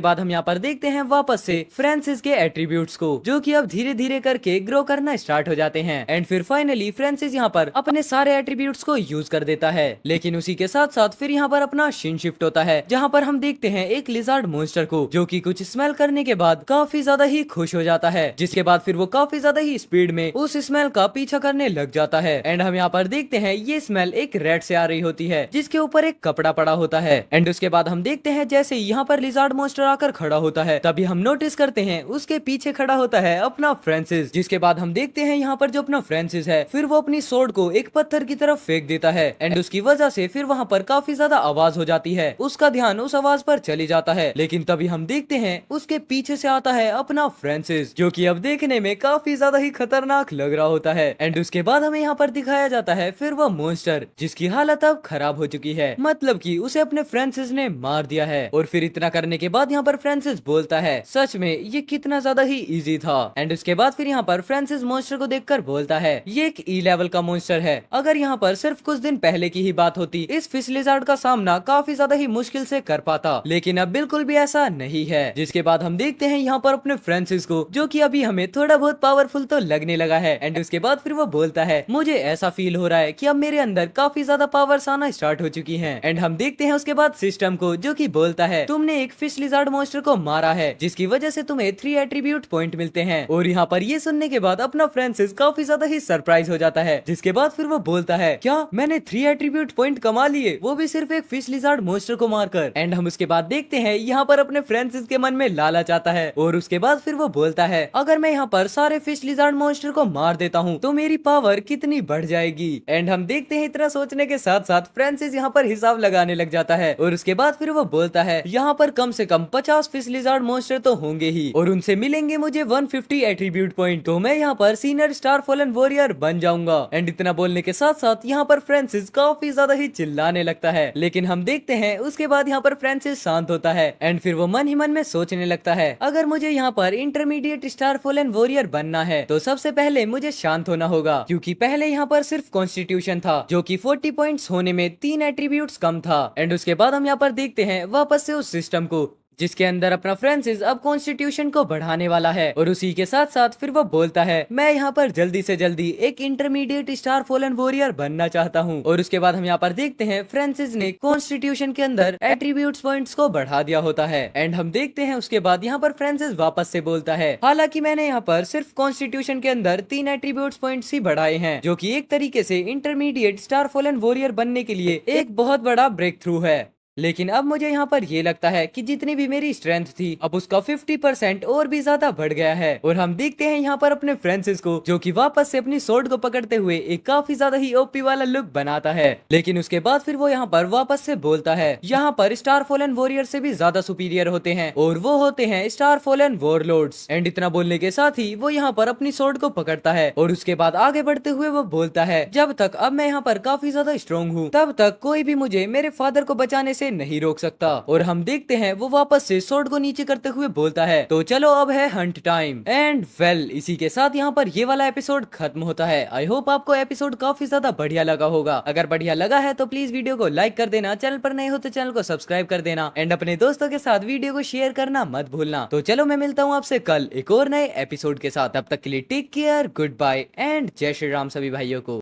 बाद हम यहाँ पर देखते हैं वापस से फ्रांसिस के एट्रीब्यूट्स को, जो कि अब धीरे धीरे करके ग्रो करना स्टार्ट हो जाते हैं। एंड फिर फाइनली फ्रांसिस यहाँ पर अपने सारे एट्रीब्यूट्स को यूज कर देता है। लेकिन उसी के साथ साथ फिर यहाँ पर अपना सीन शिफ्ट होता है, जहाँ पर हम देखते हैं एक लिजार्ड मॉन्स्टर को, जो कि कुछ स्मेल करने के बाद काफी ज्यादा ही खुश हो जाता है। जिसके बाद फिर वो काफी ज्यादा ही स्पीड में उस स्मेल का पीछा करने लग जाता है। एंड हम यहाँ पर देखते हैं ये स्मेल एक रेड से आ रही होती है, जिसके ऊपर एक कपड़ा पड़ा होता है। एंड उसके बाद हम देखते हैं जैसे यहाँ पर लिजार्ड मॉन्स्टर आकर खड़ा होता है, तभी हम नोटिस करते हैं उसके पीछे खड़ा होता है अपना फ्रांसिस। जिसके बाद हम देखते हैं यहाँ पर जो अपना फ्रांसिस है फिर वो अपनी सोर्ड को एक पत्थर की तरफ फेंक देता है एंड उसकी वजह से फिर वहाँ पर काफी ज्यादा आवाज हो जाती है। उसका ध्यान उस आवाज पर चली जाता है, लेकिन तभी हम देखते हैं उसके पीछे से आता है अपना फ्रांसिस, जो कि अब देखने में काफी ज्यादा ही खतरनाक लग रहा होता है। एंड उसके बाद हमें यहाँ पर दिखाया जाता है फिर वो मॉन्स्टर, जिसकी हालत अब खराब हो चुकी है, मतलब कि उसे अपने फ्रांसिस ने मार दिया है। और फिर इतना करने के बाद यहाँ पर फ्रांसिस बोलता है, सच में ये कितना ज्यादा ही इजी था। एंड उसके बाद फिर यहाँ पर फ्रांसिस मॉन्स्टर को देखकर बोलता है, ये एक ई लेवल का मॉन्स्टर है। अगर यहाँ पर सिर्फ कुछ दिन पहले की ही बात होती, इस फिश लिज़ार्ड का सामना काफी ज्यादा ही मुश्किल से कर पाता, लेकिन अब बिल्कुल भी ऐसा नहीं है। जिसके बाद हम देखते हैं यहाँ पर अपने फ्रांसिस को, जो कि अभी हमें थोड़ा बहुत पावरफुल तो लगने लगा है। एंड उसके बाद फिर वो बोलता है, मुझे ऐसा फील हो रहा है कि अब मेरे अंदर काफी ज्यादा पावर्स आना स्टार्ट हो चुकी हैं। एंड हम देखते हैं उसके बाद सिस्टम को, जो कि बोलता है, तुमने एक फिश लिज़ार्ड मॉन्स्टर को मारा है, जिसकी वजह से तुम्हें 3 एट्रीब्यूट पॉइंट मिलते हैं। और यहाँ पर ये सुनने के बाद अपना फ्रांसिस काफी ज्यादा ही सरप्राइज हो जाता है। जिसके बाद फिर वो बोलता है, क्या मैंने 3 एट्रीब्यूट पॉइंट कमा लिए, वो भी सिर्फ एक फिश लिज़ार्ड मॉन्स्टर को मारकर। एंड हम उसके बाद देखते हैं यहाँ पर अपने फ्रांसिस के मन में लालच आता है और उसके बाद फिर वो बोलता है, अगर मैं यहाँ पर सारे फिश लिज़ार्ड मॉन्स्टर को मार देता हूँ तो मेरी पावर कितनी बढ़ जाएगी। एंड हम देखते हैं इतना सोचने के साथ साथ फ्रांसिस यहाँ पर हिसाब लगाने लग जाता है और उसके बाद फिर वो बोलता है, यहाँ पर कम से कम 50 फिश लिज़ार्ड मॉन्स्टर तो होंगे ही और उनसे मिलेंगे मुझे 150 एट्रीब्यूट पॉइंट, तो मैं यहाँ पर सीनियर स्टार फॉलन वॉरियर बन जाऊंगा। एंड इतना बोलने के साथ साथ यहाँ पर फ्रांसिस काफी ज्यादा ही चिल्लाने लगता है, लेकिन हम देखते हैं उसके बाद यहाँ पर फ्रांसिस शांत होता है एंड फिर वो मन ही मन में सोचने लगता है, अगर मुझे यहाँ पर इंटरमीडिएट स्टार फॉलन वॉरियर बनना है तो सबसे पहले मुझे शांत होना होगा, क्योंकि पहले यहाँ पर सिर्फ कॉन्स्टिट्यूशन था, जो कि 40 पॉइंट्स होने में 3 एट्रीब्यूट्स कम था। एंड उसके बाद हम यहाँ पर देखते हैं वापस से उस सिस्टम को, जिसके अंदर अपना फ्रांसिस अब कॉन्स्टिट्यूशन को बढ़ाने वाला है। और उसी के साथ साथ फिर वो बोलता है, मैं यहाँ पर जल्दी से जल्दी एक इंटरमीडिएट स्टार फॉलन वॉरियर बनना चाहता हूँ। और उसके बाद हम यहाँ पर देखते हैं फ्रांसिस ने कॉन्स्टिट्यूशन के अंदर एट्रीब्यूट्स पॉइंट्स को बढ़ा दिया होता है। एंड हम देखते हैं उसके बाद यहाँ पर फ्रांसिस वापस से बोलता है, हालांकि मैंने यहाँ पर सिर्फ कॉन्स्टिट्यूशन के अंदर 3 एट्रीब्यूट्स पॉइंट्स ही बढ़ाए हैं, जो कि एक तरीके से इंटरमीडिएट स्टार फॉलन वॉरियर बनने के लिए एक बहुत बड़ा ब्रेक थ्रू है। लेकिन अब मुझे यहाँ पर ये लगता है कि जितनी भी मेरी स्ट्रेंथ थी अब उसका 50% और भी ज्यादा बढ़ गया है। और हम देखते हैं यहाँ पर अपने फ्रांसिस को, जो कि वापस से अपनी स्वॉर्ड को पकड़ते हुए एक काफी ज्यादा ही ओपी वाला लुक बनाता है। लेकिन उसके बाद फिर वो यहाँ पर वापस से बोलता है, यहाँ पर स्टार फॉलन वॉरियर से भी ज्यादा सुपीरियर होते हैं और वो होते हैं स्टार फॉलन वॉरलॉर्ड्स। एंड इतना बोलने के साथ ही वो यहाँ पर अपनी स्वॉर्ड को पकड़ता है और उसके बाद आगे बढ़ते हुए वो बोलता है, जब तक अब मैं यहाँ पर काफी ज्यादा स्ट्रॉन्ग हूँ तब तक कोई भी मुझे मेरे फादर को बचाने इसे नहीं रोक सकता। और हम देखते हैं वो वापस से स्वॉर्ड को नीचे करते हुए बोलता है, तो चलो अब है हंट टाइम। एंड वेल इसी के साथ यहाँ पर ये वाला एपिसोड खत्म होता है। आई होप आपको एपिसोड काफी ज्यादा बढ़िया लगा होगा। अगर बढ़िया लगा है तो प्लीज वीडियो को लाइक कर देना, चैनल पर नए हो तो चैनल को सब्सक्राइब कर देना एंड अपने दोस्तों के साथ वीडियो को शेयर करना मत भूलना। तो चलो मैं मिलता हूँ आपसे कल एक और नए एपिसोड के साथ। तब तक के लिए take care, good bye and जय श्री राम सभी भाइयों को।